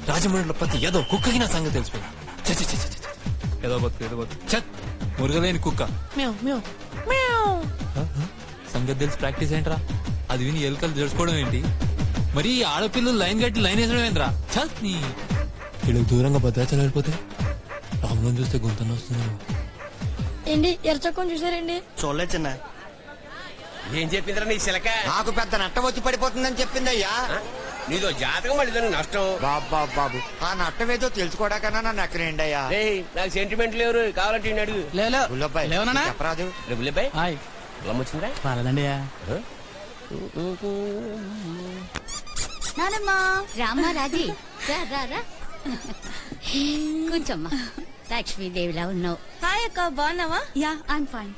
Speaker 15: రాజమండ్రిలో ప్రతి ఏదో కుక్కకి నా సంగతి తెలిసిపోయింది. ఏదో బతుకు చత్ మురగలేని కుక్క సంగతి తెలిసి ప్రాక్టీస్ ఏంట్రా? అది విని ఎలుకలు తెలుసుకోవడం ఏంటి? మరి ఆడపిల్లలు లైన్ కట్టి లైన్ వేసడం ఏంట్రా? చత్ నీ వీళ్ళకి దూరంగా భద్రాచలం వెళ్ళిపోతే రాములను చూస్తే గుంతన వస్తుంది.
Speaker 3: ఏంటి ఎర్చకొని చూసారండి?
Speaker 11: చూడలేదు చిన్న.
Speaker 12: ఏం చెప్పిందిరా నీ చిలక?
Speaker 14: నాకు పెద్ద నట్టం వచ్చి పడిపోతుందని చెప్పింది అయ్యా.
Speaker 12: నీదో జాతకం మళ్ళీ నష్టం.
Speaker 14: బాబు ఆ నట్టం ఏదో తెలుసుకోవడాకన్నా నన్ను ఎక్కనండి అయ్యా.
Speaker 12: నాకు సెంటిమెంట్ లేరు, కావాలంటే అడుగు.
Speaker 14: గుల్లబ్బాయి చెప్పరాదు.
Speaker 12: గుల్లబ్బాయి వచ్చిందా?
Speaker 2: పర్లేదండి.
Speaker 4: నానమ్మా రామ్మా రాజీ రా కొంచెమ్మా. లక్ష్మీదేవిలా ఉన్నావు.
Speaker 9: హాయ్ అక్క, బాగున్నావా? Yeah I'm fine.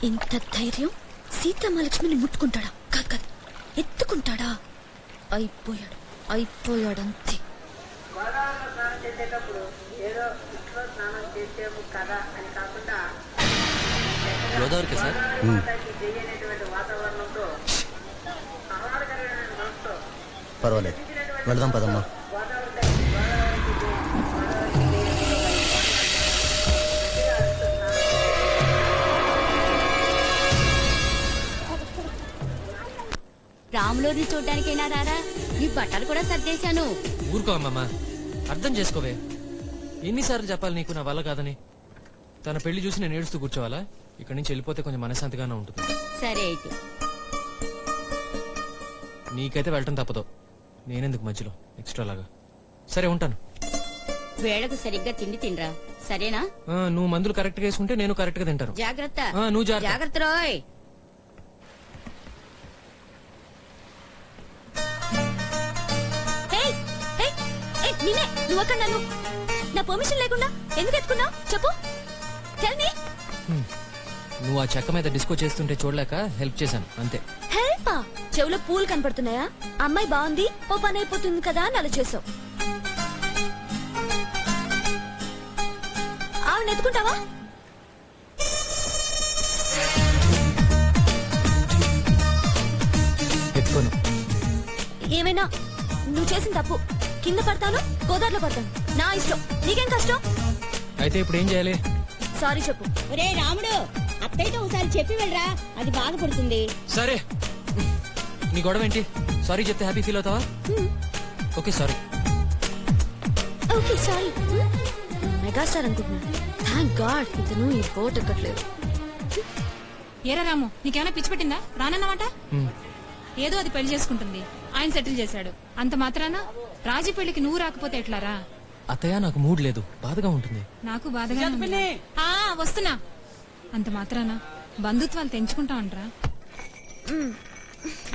Speaker 1: ఇంత ధైర్యం సీతామహాలక్ష్మిని ముట్టుకుంటాడా? కాదు ఎత్తుకుంటాడా? అయిపోయాడంతే.
Speaker 2: గోదావరికి సార్
Speaker 11: పర్వాలేదు, వెళదాం పదమ్మా.
Speaker 4: రాములోని చూడ్డానికైనా రారా? నీ బట్టలు కూడా సర్దేశాను.
Speaker 2: ఊరుకో అమ్మమ్మ, అర్థం చేసుకోవే. ఎన్నిసార్లు చెప్పాలి నీకు నా వల్ల కాదని? తన పెళ్లి చూసి నేను ఏడుస్తూ కూర్చోవాలా? ఇక్కడి నుంచి వెళ్ళిపోతే కొంచెం మనశ్శాంతిగానే ఉంటుంది.
Speaker 4: సరే అయితే
Speaker 2: నీకైతే వెళ్ళటం తప్పదు, నేనెందుకు మధ్యలో ఎక్స్ట్రా లాగా. సరే ఉంటాను.
Speaker 4: వేళకు సరిగ్గా తిండి తినరా, సరేనా?
Speaker 2: నువ్వు మందులు కరెక్ట్ గా వేసుకుంటే నేను కరెక్ట్ గా తింటాను.
Speaker 4: జాగ్రత్త.
Speaker 2: నువ్వు
Speaker 4: జాగ్రత్త రోయ్.
Speaker 1: నువ్వు అక్కడ నన్ను నా పర్మిషన్ లేకుండా ఎందుకు ఎత్తుకున్నావు చెప్పు. Tell me.
Speaker 2: నువ్వు ఆ చెక్క మీద డిస్కో చేస్తుంటే చూడలేక హెల్ప్ చేశాను అంతే.
Speaker 1: హెల్పా? చెవులో పూలు కనపడుతున్నాయా? అమ్మాయి బాగుంది, ఓ పని అయిపోతుంది కదా అని అలా చేసావు. ఆవిడ ఎత్తుకుంటావా?
Speaker 2: ఎత్తుకోను.
Speaker 1: ఏమైనా నువ్వు చేసిన తప్పు. కింద పడతాను, గోదావరిలో పడతాను, నా ఇష్టం. నీకేం కష్టం?
Speaker 2: అయితే ఇప్పుడు ఏం చేయాలి?
Speaker 1: సారీ చెప్పు.
Speaker 4: ఒరే రాముడు, అత్తయ్యతో ఒకసారి చెప్పి వెళ్ళరా, అది బాధపడుతుంది.
Speaker 2: సరే, నీ గొడవ ఏంటి? సారీ చెప్తే హ్యాపీ ఫీల్ అవుతావా? Okay sorry.
Speaker 1: Okay sorry. Megastar అనుకుంటున్నా. థ్యాంక్ గాడ్ ఇతను ఈ బోట్ ఎక్కట్లేదు.
Speaker 16: ఏరా రాము, నీకేమైనా పిచ్చి పెట్టిందా? రానన్నమాట. ఏదో అది పెళ్లి చేసుకుంటుంది, ఆయన సెటిల్ చేశాడు. అంత మాత్రాన రాజీ పెళ్లికి నువ్వు రాకపోతే ఎట్లారా?
Speaker 2: అత్తయ్య నాకు మూడ్ లేదు, బాధగా ఉంటుంది.
Speaker 16: నాకు బాధగా వస్తున్నా. అంత మాత్రాన బంధుత్వాలు తెంచుకుంటా ఉంటారా?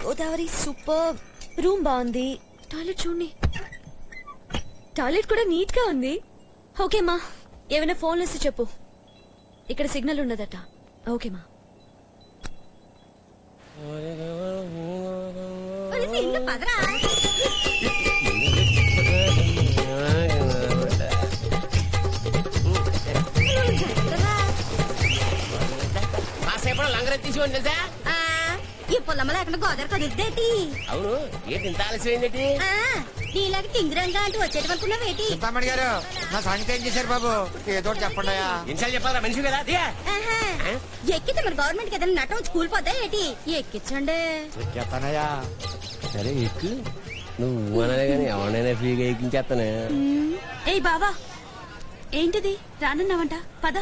Speaker 1: గోదావరి సూపర్. రూమ్ బాగుంది. టాయిలెట్ చూడండి, టాయిలెట్ కూడా నీట్ గా ఉంది. ఓకే మా, ఏమైనా ఫోన్ చేసి చెప్పు. ఇక్కడ సిగ్నల్ ఉండదట. ఓకే మా.
Speaker 12: కాసేపు లంగర తీసుకోండి తెలుసా?
Speaker 4: ఈ పొలమ్మ లేకుండా గోదావరి కదుద్దేటి?
Speaker 12: అవును, ఏంటి ఇంత ఆలస్యమైందేటి?
Speaker 4: నీలాగా టింగిరంగా అంటూ వచ్చేటనుకున్నావేటి?
Speaker 14: చింతామణి గారు నా సంగతి ఏం చేశారు బాబు? ఏదో చెప్పండి.
Speaker 12: ఎన్నిసార్లు చెప్పాలా మనిషి కదా?
Speaker 4: ఎక్కితే మరి గవర్నమెంట్ ఏదైనా నటం వచ్చి కూలిపోతా ఏటి? ఎక్కించండి.
Speaker 14: ఎక్కేస్తానయ్యా.
Speaker 12: సరే ఎక్కు. నువ్వు అనలే గాని ఎవరైనా ఫ్రీగా ఎక్కించేస్తానే.
Speaker 9: ఏయ్ బావా, ఏంటిది రానన్నావంట? పద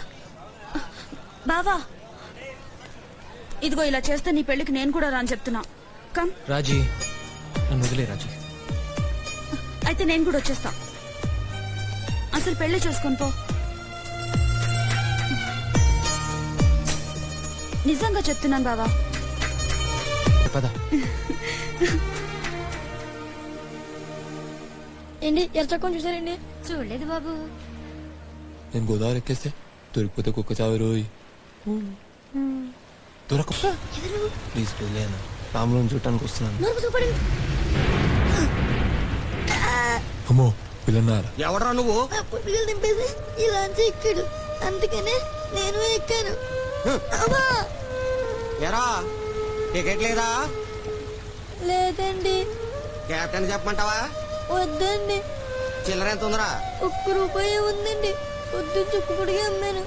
Speaker 9: బావా. ఇదిగో ఇలా చేస్తే నీ పెళ్లికి నేను కూడా రాని చెప్తున్నా. కమ్
Speaker 2: రాజీ, నన్ను వదిలే రాజీ.
Speaker 9: అయితే నేను కూడా వచ్చేస్తా. అసలు పెళ్లి చేసుకొని పో. నిజంగా చెప్తున్నాను బావా.
Speaker 2: పద.
Speaker 1: ఏంటి ఎర్చకొని చూసారండి?
Speaker 4: చూడలేదు బాబు.
Speaker 15: నేను గోదావరి ఎక్కేస్తే దొరికిపోతే కుక్క చావు రోయ్. దొరక ప్లీజ్ వదిలేనా, రాములను చూడటానికి వస్తున్నాను. అమ్మో పిల్లన్నారా?
Speaker 11: ఎవడరా నువ్వు?
Speaker 1: పిల్లలు దింపేసి ఇలా ఎక్కాడు, అందుకనే నేను ఎక్కాను.
Speaker 11: ఎరా టికెట్ లేదా?
Speaker 1: లేదండి.
Speaker 11: కెప్టెన్ చెప్పమంటావా?
Speaker 1: వద్దండి.
Speaker 11: చిల్లర ఎంత ఉందరా?
Speaker 1: ₹1 ఉందండి. వద్దు, చుక్కుపుడిగా అమ్మాను.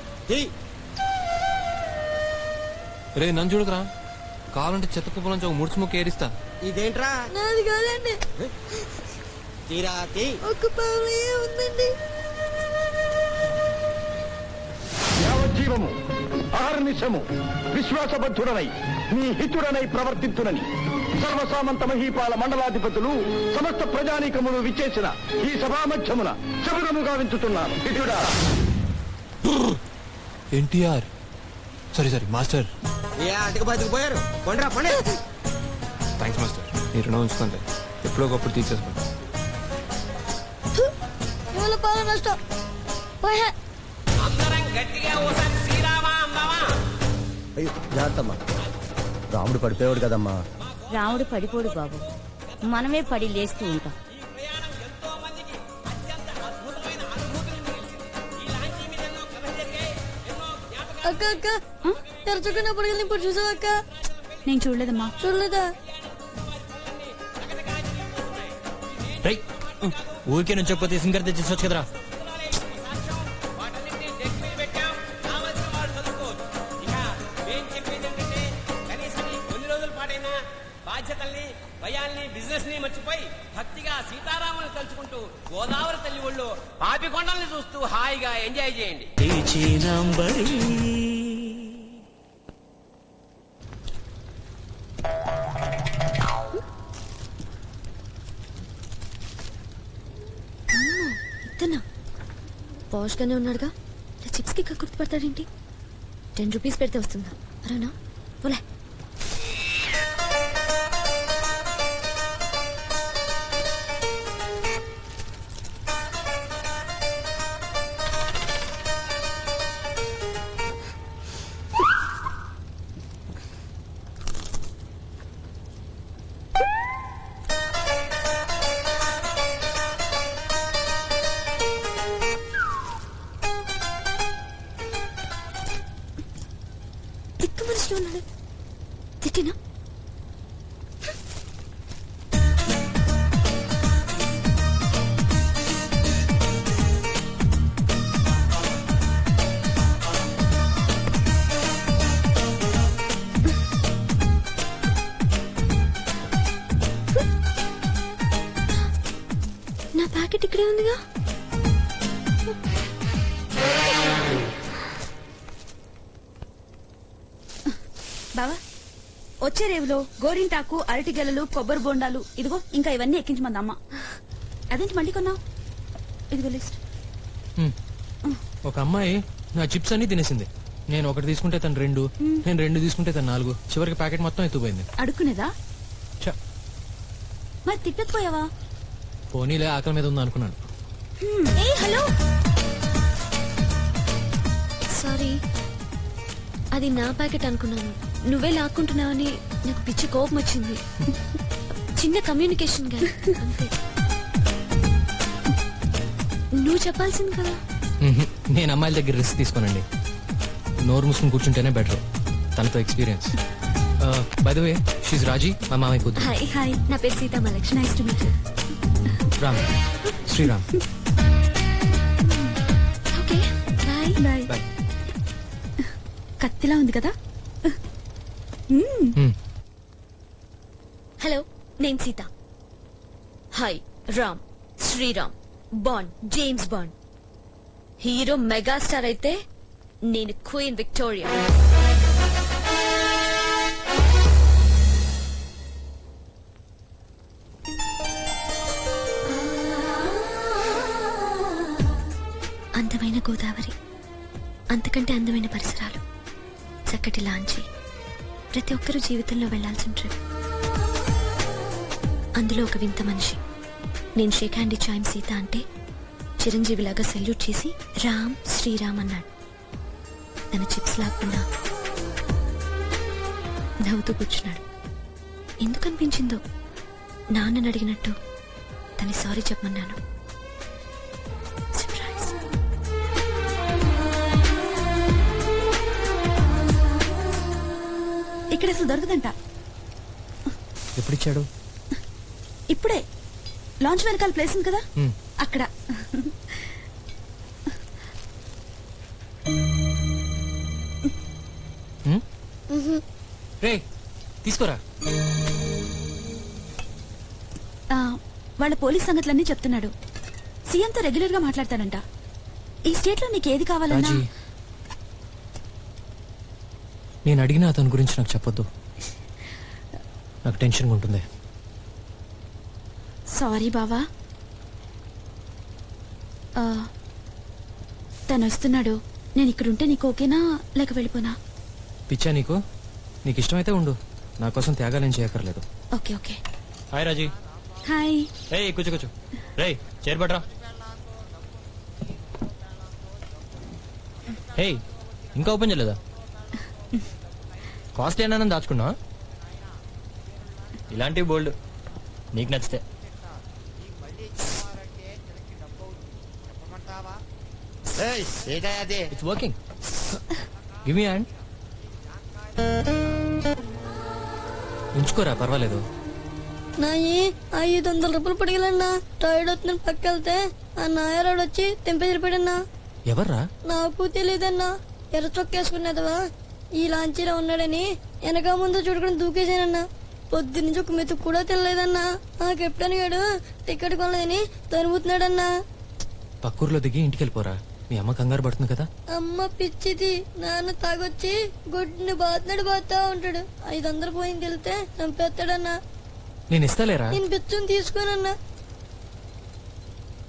Speaker 15: రే నన్ను చూడకరా, కావాలంటే చెత్త కుప్పల నుంచి ఒక ముడుచు ముక్క ఏరిస్తా.
Speaker 11: ఇదేంట్రా?
Speaker 1: నాది కాదండి.
Speaker 11: తీరాతి
Speaker 1: ₹1 ఉందండి.
Speaker 17: యావజ్జీవము అహర్నిశము విశ్వాసబద్ధుడనై నీ హితుడనై ప్రవర్తించునని సర్వసామంత మహీపాల మండలాధిపతులు సమస్త ప్రజానీకములు విచ్చేసిన ఈ సభామధ్యమున శబరముగా వించుతున్నాను. హితుడా
Speaker 15: ఎన్టీఆర్. సరే సరే మాస్టర్.
Speaker 11: ఏ ఆటకు బతికిపోయారు? కొండ్రా పండి.
Speaker 15: Thanks master. నీ రుణం ఉంచుకుంటే ఎప్పుడో ఒకప్పుడు తీర్చేసుకోండి.
Speaker 1: ఇవాళ పాల నష్టం.
Speaker 12: అందరం గట్టిగా ఓసారి శ్రీరామా అమ్మావా.
Speaker 11: అయ్యో జాగ్రత్తమ్మా, రాముడు పడిపోయాడు కదమ్మా.
Speaker 4: రాముడు పడిపోడు బాబు, మనమే పడి లేస్తూ ఉంటాం.
Speaker 1: అక్క అక్క తెరచుకున్నప్పుడు ఇప్పుడు చూసావు అక్క?
Speaker 9: నేను చూడలేదమ్మా.
Speaker 1: చూడలేదా?
Speaker 2: ఊరికే నుంచి చెప్పితే సింగర్ తెచ్చేసొచ్చు కదరా.
Speaker 12: బాధ్యతల్ని భయాల్ని బిజినెస్ ని మర్చిపోయి భక్తిగా సీతారాముని తలుచుకుంటూ గోదావరి తల్లి ఒళ్ళు పాపికొండల్ని చూస్తూ హాయిగా ఎంజాయ్ చేయండి.
Speaker 1: ఇతనా పాష్ గానే ఉన్నాడుగా, చిప్స్ కి గుర్తుపడతాడేంటి? ₹10 పెడితే వస్తుందా? అరేనా పోలే. తిట్టినా నా ప్యాకెట్ ఇక్కడే ఉందిగా.
Speaker 9: బావా, వచ్చే రేవులో గోరింటాకు, అరటి గెలలు, కొబ్బరి బొండాలు, ఇదిగో ఇంకా ఇవన్నీ ఎక్కించమంది అమ్మ. అదేంటి మళ్ళీ కొన్నావు? ఇదిగో లిస్ట్.
Speaker 2: ఒక అమ్మాయి నా చిప్స్ అన్ని తినేసింది. నేను ఒకటి తీసుకుంటే తను 2, నేను 2 తీసుకుంటే తను 4, చివరికి ప్యాకెట్ మొత్తం ఎత్తుపోయింది.
Speaker 9: అడుక్కునేదా?
Speaker 2: ఛ,
Speaker 9: మరి తిట్టకపోయావా?
Speaker 2: పోనీలే, ఆకలి మీద ఉంది అనుకున్నాను.
Speaker 1: హలో, సారీ, అది నా ప్యాకెట్ అనుకున్నాను. నువ్వే లాక్కుంటున్నావని నాకు పిచ్చి కోపం వచ్చింది. చిన్న కమ్యూనికేషన్ గా అంతే. నువ్వు చెప్పాల్సింది కదా.
Speaker 2: నేను అమ్మాయిల దగ్గర రిస్క్ తీసుకోనండి. నోరు మూసుకుని కూర్చుంటేనే బెటర్. తనతో experience. By the way, she's Raji, మా మామయ్య కూతురు.
Speaker 1: హాయ్ హాయ్, నా పేరు Sita Mahalakshmi. Nice to meet you.
Speaker 2: Ram, Sriram.
Speaker 1: Okay, bye bye.
Speaker 2: Bye.
Speaker 9: కత్తిలా ఉంది కదా.
Speaker 1: హలో, నేను Sita. Hi, Ram, Sriram, Bond, James Bond. Hero megastar అయితే నేను క్వీన్ విక్టోరియా. అందమైన గోదావరి, అంతకంటే అందమైన పరిసరాలు, చక్కటి లాంచి, ప్రతి ఒక్కరూ జీవితంలో వెళ్లాల్సిన ట్రిప్. అందులో ఒక వింత మనిషి. నేను షేక్ హ్యాండ్ ఇచ్చి ఆయన సీత అంటే చిరంజీవిలాగా సెల్యూట్ చేసి రామ్ శ్రీరామ్ అన్నాడు. తన చిప్స్ లాక్కుండా నవ్వుతూ కూర్చున్నాడు. ఎందుకు అనిపించిందో నాన్నని అడిగినట్టు తన సారీ చెప్పమన్నాను. సర్ప్రైజ్.
Speaker 9: ఇక్కడ అసలు దొరకదంట.
Speaker 2: ఎప్పుడిచ్చాడు?
Speaker 9: ఇప్పుడే. లాంచ్ వెనకాల ప్లేస్ ఉంది కదా, అక్కడ.
Speaker 2: రే, తీసుకోరా.
Speaker 9: వాళ్ళ పోలీస్ సంగతులన్నీ చెప్తున్నాడు. సీఎంతో రెగ్యులర్ గా మాట్లాడతాడంట. ఈ స్టేట్ లో నీకు ఏది కావాలన్నా.
Speaker 2: రాజీ, నేను అడిగిన అతని గురించి నాకు చెప్పొద్దు. నాకు టెన్షన్గా ఉంటుంది.
Speaker 9: సారీ బావా. తను వస్తున్నాడు. నేను ఇక్కడుంటే నీకు ఓకేనా, లేక వెళ్ళిపోనా?
Speaker 2: పిచ్చా నీకు? నీకు ఇష్టమైతే ఉండు, నా కోసం త్యాగాలేం చేయక్కర్లేదు.
Speaker 9: Okay okay.
Speaker 2: హాయ్ రాజీ.
Speaker 9: హాయ్.
Speaker 2: ఏయ్, కూర్చో కూర్చో. రే, చైర్ పడరా. హే, ఇంకా ఓపెన్ చేయలేదా? కాస్ట్ ఏమైనా దాచుకున్నా? ఇలాంటివి బోల్డ్ నీకు నచ్చితే. It's working. Give me hand. ఉంచుకోరా, పర్వాలేదు.
Speaker 18: నాయి 500 రూపాయలు పడిగలన్నా. టైర్డ్ అవుతుందని పక్కెళ్తే ఆ నాయరాడు వచ్చి తెంపేసిపోయాడన్నా.
Speaker 2: ఎవర్రా?
Speaker 18: నాకు తెలియదన్నా. ఎర్ర చొక్కేసుకున్నదవా ఈ లాంచీలో ఉన్నాడని వెనక ముందు చూడకుండా దూకేసానన్నా. పొద్దున్నుంచి ఒక మెతుకు కూడా తినలేదన్నా. ఆ కెప్టెన్ గాడు టికెట్ కొనలేదని తరుముతున్నాడన్నా.
Speaker 2: పక్కూర్లో దిగి ఇంటికి వెళ్ళిపోరా, మీ అమ్మ కంగారు పడుతుంది కదా.
Speaker 18: అమ్మ పిచ్చిది. నాన్న తాగొచ్చి గుడ్ని బాతా ఉంటాడు. 500 పోయింది వెళ్తే చంపేస్తాడన్నా.
Speaker 2: నేను ఇస్తాలేరా?
Speaker 18: నేను బిచ్చుని తీసుకోనన్నా.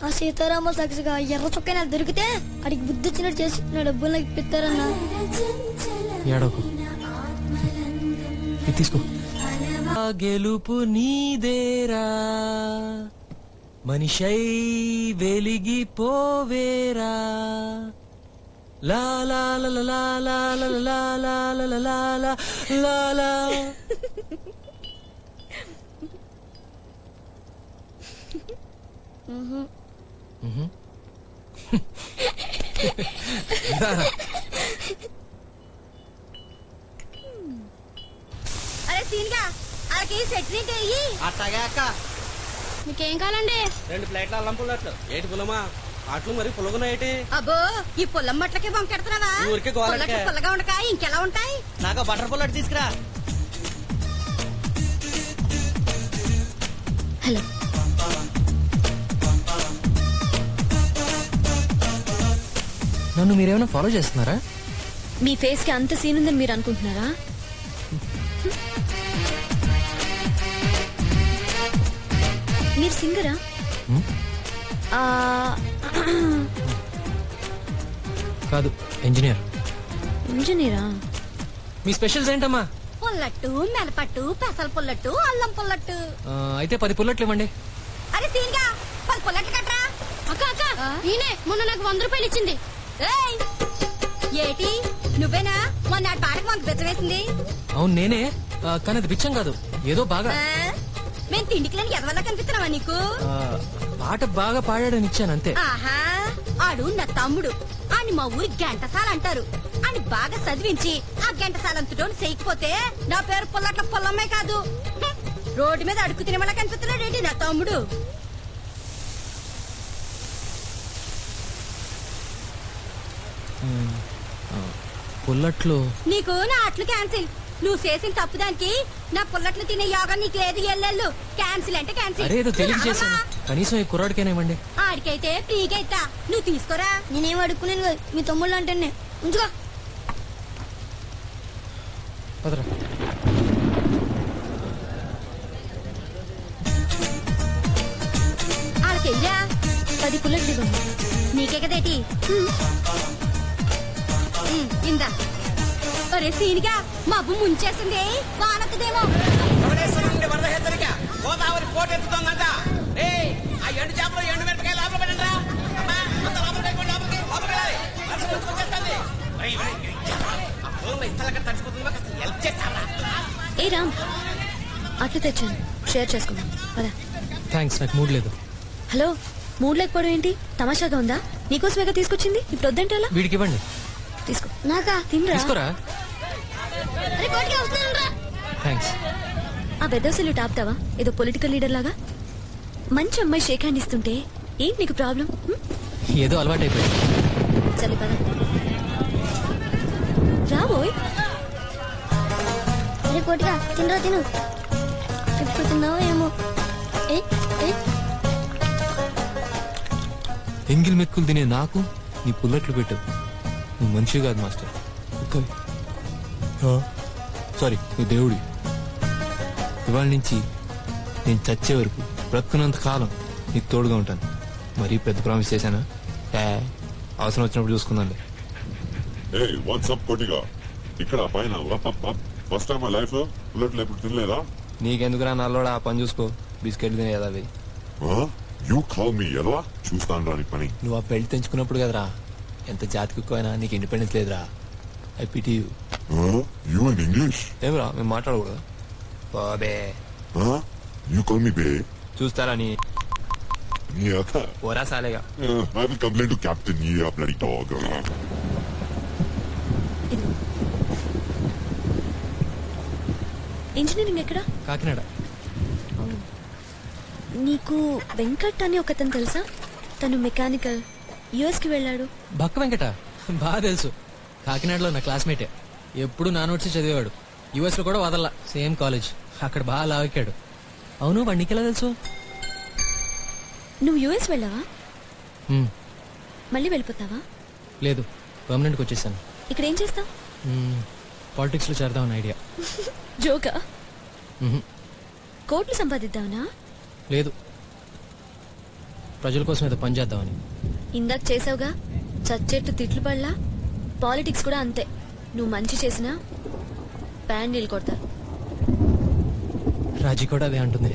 Speaker 18: ఆ సీతారామ సాక్షిగా ఎర్ర చొక్కైనా దొరికితే అడిగి బుద్ధి వచ్చినట్టు చేసి నా డబ్బులు నాకు ఇప్పిస్తారన్నా.
Speaker 2: ఏడోకు, ఇది తీసుకో. గెలుపు నీదేరా, మనిషై వెలిగిపోవేరా. లా లా లా లా లా లా లా లా లా లా లా లా లా.
Speaker 3: అరే సీన్గా అలాగే సెట్రింగ్ అయ్యి.
Speaker 11: అట్టాగే అక్క.
Speaker 3: మీకేం కావాలండి?
Speaker 11: 2 ప్లేట్ల అల్లం పుల్లట్లు. ఏటి పుల్లమా? అట్లు మరి పుల్లగున్నా ఏంటి?
Speaker 3: అబ్బో, ఈ పుల్లం మట్లకి బొంకెడుతున్నావా?
Speaker 11: ఊరికే గోలకే.
Speaker 3: పుల్లగా ఉండకా ఇంకెలా ఉంటాయి?
Speaker 11: నాకు బటర్ పుల్లట్ తీసుకురా.
Speaker 1: హలో,
Speaker 2: నన్ను మీరేమైనా ఫాలో చేస్తున్నారా?
Speaker 1: మీ ఫేస్ కి అంత సీన్ ఉందని మీరు అనుకుంటున్నారా? మీరు సింగరా?
Speaker 2: కాదు, ఇంజనీర్.
Speaker 1: ఇంజనీరా?
Speaker 2: మీ స్పెషల్స్ ఏంటమ్మా?
Speaker 4: పుల్లట్టు, మెలపట్టు, పెసల పుల్లట్టు, అల్లం పుల్లట్టు.
Speaker 2: అయితే 10 పుల్లట్లు ఇవ్వండి.
Speaker 4: అరే సీన్గా 10 పుల్లట్లు కట్రా.
Speaker 3: అక్క అక్క ఈయనే మొన్న నాకు 100 రూపాయలు ఇచ్చింది.
Speaker 4: ఏయ్, ఏటి నువ్వేనా మొన్న పాటకు మాకు బెచ్చవేసింది?
Speaker 2: అవును నేనే, కానీ అది బిచ్చం కాదు, ఏదో బాగా
Speaker 4: మేము తిండికి లేని ఎదవల్లా కనిపిస్తున్నావా నీకు?
Speaker 2: పాట బాగా పాడాడని ఇచ్చాను అంతే.
Speaker 4: ఆహా, ఆడు నా తమ్ముడు. అని మా ఊరి గంటసాల అంటారు. అని బాగా చదివించి ఆ గంటసాలంతటోని చేయకపోతే నా పేరు పుల్లట్ల పొల్లమ్మే కాదు. రోడ్డు మీద అడుగు తినమలా కనిపిస్తున్నాడేంటి నా తమ్ముడు?
Speaker 2: పుల్లట్లు
Speaker 4: నీకు నా అట్లు క్యాన్సిల్. నువ్వు చేసిన తప్పుదానికి నా పుల్లట్లు తినే యోగం నీకు లేదు. ఎల్లెళ్ళు క్యాన్సిల్ అంటే క్యాన్సిల్.
Speaker 2: అరే ఏదో తెలియజేశాను, కనీసం ఈ కుర్రాడికైనా ఇవ్వండి.
Speaker 4: ఆడికైతే ఫ్రీగా ఇస్తా, నువ్వు తీసుకోరా.
Speaker 18: నేనేం అడుక్కునేది కాదు, మీ తమ్ముళ్ళు అంటే ఉంచుకో.
Speaker 2: వదరా.
Speaker 4: ఆడికెయ్యరా.
Speaker 1: 10 పుల్లట్లు ఇవ్వండి.
Speaker 4: నీకే కదేటి ఇందా. ఒరే సీనిగా మబ్బు ముంచేసింది, వానొక్కదేమో.
Speaker 12: వరద హెచ్చరిక, గోదావరి పోటెత్తుతోందంట. ఆ ఎండు చేపలు ఎండు మిరపకాయ లోపల పెట్టండి.
Speaker 1: ఏ రామ్, అట్లు తెచ్చాను, షేర్ చేసుకుందాం పదా.
Speaker 2: థ్యాంక్స్, నాకు మూడ్ లేదు.
Speaker 1: హలో, మూడ్ లేకపోవడం ఏంటి? తమాషాగా ఉందా? నీకోసమేగా తీసుకొచ్చింది, ఇప్పుడు వద్దంటే అలా.
Speaker 2: వీడికి ఇవ్వండి.
Speaker 1: తీసుకో. నాకా? తినరా?
Speaker 2: తీసుకోరా. థ్యాంక్స్.
Speaker 1: ఆ బెదవసలు టాపుతావా ఏదో పొలిటికల్ లీడర్ లాగా? మంచి అమ్మాయి షేక్ హ్యాండ్ ఇస్తుంటే ఏంటి నీకు ప్రాబ్లం?
Speaker 2: ఏదో అలవాటైపోయింది.
Speaker 1: సరే పద రాబోయ్.
Speaker 18: అరే కొట్టిగా తినరా, తిను. ఎప్పుడు తిన్నావో ఏమో.
Speaker 15: ఎంగిల్ మెతుకులు తినే నాకు నీ పుల్లట్లు పెట్టు. నువ్వు మనిషి కాదు మాస్టర్, సారీ నువ్వు దేవుడి. ఇవాళ నుంచి నేను చచ్చే వరకు బ్రతుకున్నంత కాలం నీకు తోడుగా ఉంటాను. మరీ పెద్ద ప్రామిస్ చేశానా? అవసరం వచ్చినప్పుడు చూసుకుందాంలే.
Speaker 19: ఇక్కడ పైన ఫస్ట్ టైం లైఫ్ లో బుల్లెట్లు ఎప్పుడు తినలేదా?
Speaker 15: నీకెందుకురా నల్లోడా, ఆ పని చూసుకో. బిస్కెట్లు తినేదా అవి.
Speaker 19: యూ కాల్ మీ ఎలా చూస్తాను రాని పని.
Speaker 15: నువ్వు ఆ పెళ్లి తెంచుకున్నప్పుడు కదరా ఎంత జాతి కుక్కైనా నీకు ఇండిపెండెన్స్ లేదురా. I pity you.
Speaker 19: You in English
Speaker 15: ఏమరా మేము మాట్లాడకూడదా? బాబే
Speaker 19: యూ కాల్ మీ బే.
Speaker 15: చూస్తారా నీ పోరా సాలేగా.
Speaker 19: I will complain to Captain Nia, bloody dog.
Speaker 1: Engineering ఎక్కడ?
Speaker 2: కాకినాడ.
Speaker 1: నీకు వెంకట్ అని ఒకతను తెలుసా? తను మెకానికల్, యుఎస్ కి వెళ్ళాడు.
Speaker 2: బక్క వెంకట బాగా తెలుసు, కాకినాడలో నా క్లాస్మేటే. ఎప్పుడు నా నోట్స్ చదివేవాడు. యుఎస్ లో కూడా వదల్లా, సేమ్ కాలేజ్. అక్కడ బాగా లావెక్కాడు. అవును, వాడు నీకెలా తెలుసు?
Speaker 1: నువ్వు యుఎస్ వెళ్ళావా? మళ్ళీ వెళ్ళిపోతావా?
Speaker 2: లేదు, పర్మనెంట్కి వచ్చేసాను.
Speaker 1: ఇక్కడ ఏం చేస్తావు?
Speaker 2: పాలిటిక్స్ లో చేద్దామని ఐడియా.
Speaker 1: జోకా? కోట్లు సంపాదిద్దామనా?
Speaker 2: లేదు, ప్రజల కోసం ఏదో పని చేద్దామని.
Speaker 1: ఇందాక చేసావుగా చచ్చేట్టు తిట్లు పడలా. పాలిటిక్స్ కూడా అంతే, నువ్వు మంచి చేసినా ప్యాండీలు కొడతారు.
Speaker 2: రాజీ కూడా అదే అంటుంది.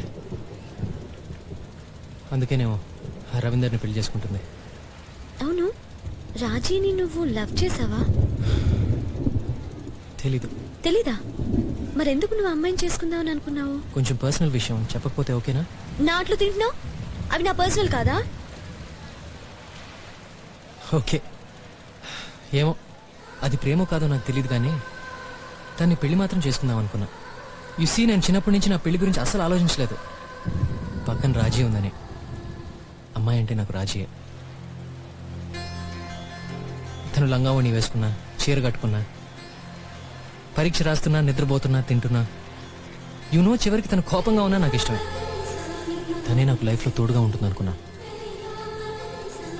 Speaker 2: అందుకేనేమో ఆ రవీందర్ని పెళ్లి చేసుకుంటుంది.
Speaker 1: అవును, రాజీని నువ్వు లవ్ చేసావా?
Speaker 2: తెలీదు.
Speaker 1: తెలీదా? మరెందుకు నువ్వు అమ్మాయిని చేసుకుందామని అనుకున్నావు?
Speaker 2: కొంచెం పర్సనల్ విషయం, చెప్పకపోతే ఓకేనా?
Speaker 1: నా అట్లు తింటున్నావు, అవి నా పర్సనల్ కాదా?
Speaker 2: ఓకే, ఏమో అది ప్రేమో కాదో నాకు తెలియదు, కానీ దాన్ని పెళ్లి మాత్రం చేసుకుందాం అనుకున్నా. యుసీ, నేను చిన్నప్పటి నుంచి నా పెళ్లి గురించి అస్సలు ఆలోచించలేదు. పక్కన రాజీ ఉందని. అమ్మాయి అంటే నాకు రాజీయే. తను లంగావణి వేసుకున్నా, చీర కట్టుకున్నా, పరీక్ష రాస్తున్నా, నిద్రపోతున్నా, తింటున్నా, యూనో చివరికి తను కోపంగా ఉన్నా నాకు ఇష్టమే. తనే నాకు లైఫ్ లో తోడుగా ఉంటుంది అనుకున్నా.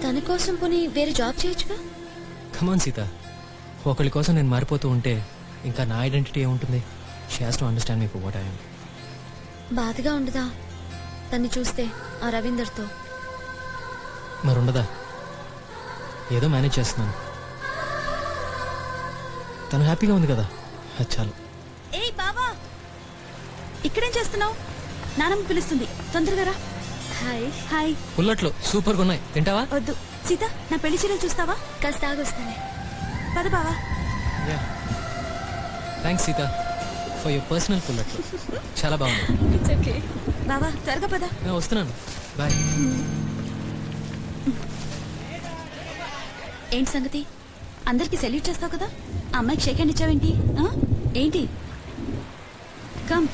Speaker 1: తన కోసం పోనీ వేరే జాబ్ చేయొచ్చుగా?
Speaker 2: కమాన్ సీత, ఒకళ్ళ కోసం నేను మారిపోతూ ఉంటే ఇంకా నా ఐడెంటిటీ ఏముంటుంది? She has to understand me for what I am.
Speaker 1: బాధగా ఉండదా తన్ని చూస్తే ఆ రవీందర్తో?
Speaker 2: మరుండదా? ఏదో మేనేజ్ చేస్తున్నాను. తను హ్యాపీగా ఉంది కదా, అది చాలు.
Speaker 9: ఏయ్ బావా, ఇక్కడేం చేస్తున్నావు? నానమ్మ పిలుస్తుంది, తొందరగా రా.
Speaker 1: హాయ్.
Speaker 9: హాయ్.
Speaker 2: పుల్లట్లు సూపర్ గా ఉన్నాయి, తింటావా?
Speaker 9: వద్దు. సీత, నా పెళ్లి చీరలు చూస్తావా?
Speaker 1: కాస్త ఆగొస్తానే.
Speaker 9: పద బావా.
Speaker 2: Thanks Sita for your personal పుల్లట్లు, చాలా బాగుంది.
Speaker 9: బావా త్వరగా పద.
Speaker 2: వస్తున్నాను, బాయ్.
Speaker 9: ఏంటి సంగతి? అందరికి సెల్యూట్ చేస్తావు కదా, అమ్మాయికి షేక్ హ్యాండ్ ఇచ్చావేంటి? ఏంటి? కమ్.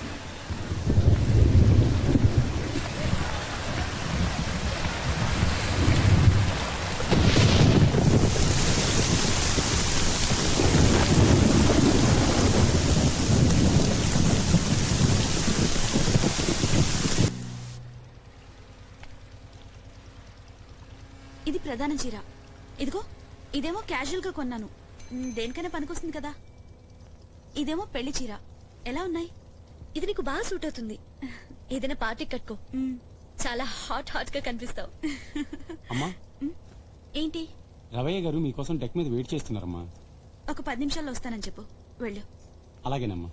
Speaker 9: ఇది ప్రధాన చీర, ఇదిగో ఇదేమో క్యాజువల్ గా కొన్నాను, దేనికైనా పనికొస్తుంది కదా. ఇదేమో పెళ్లి చీర. ఎలా ఉన్నాయి?
Speaker 1: ఇది నీకు బాగా సూట్ అవుతుంది, ఏదైనా పార్టీ కట్టుకో, చాలా హాట్ హాట్ గా కనిపిస్తావు.
Speaker 20: అమ్మా,
Speaker 9: ఏంటి?
Speaker 20: రవయ్య గారు మీకోసం డెక్ మీద వెయిట్ చేస్తున్నారమ్మా.
Speaker 9: ఒక 10 నిమిషాల్లో వస్తానని చెప్పు, వెళ్ళు.
Speaker 20: అలాగేనమ్మా.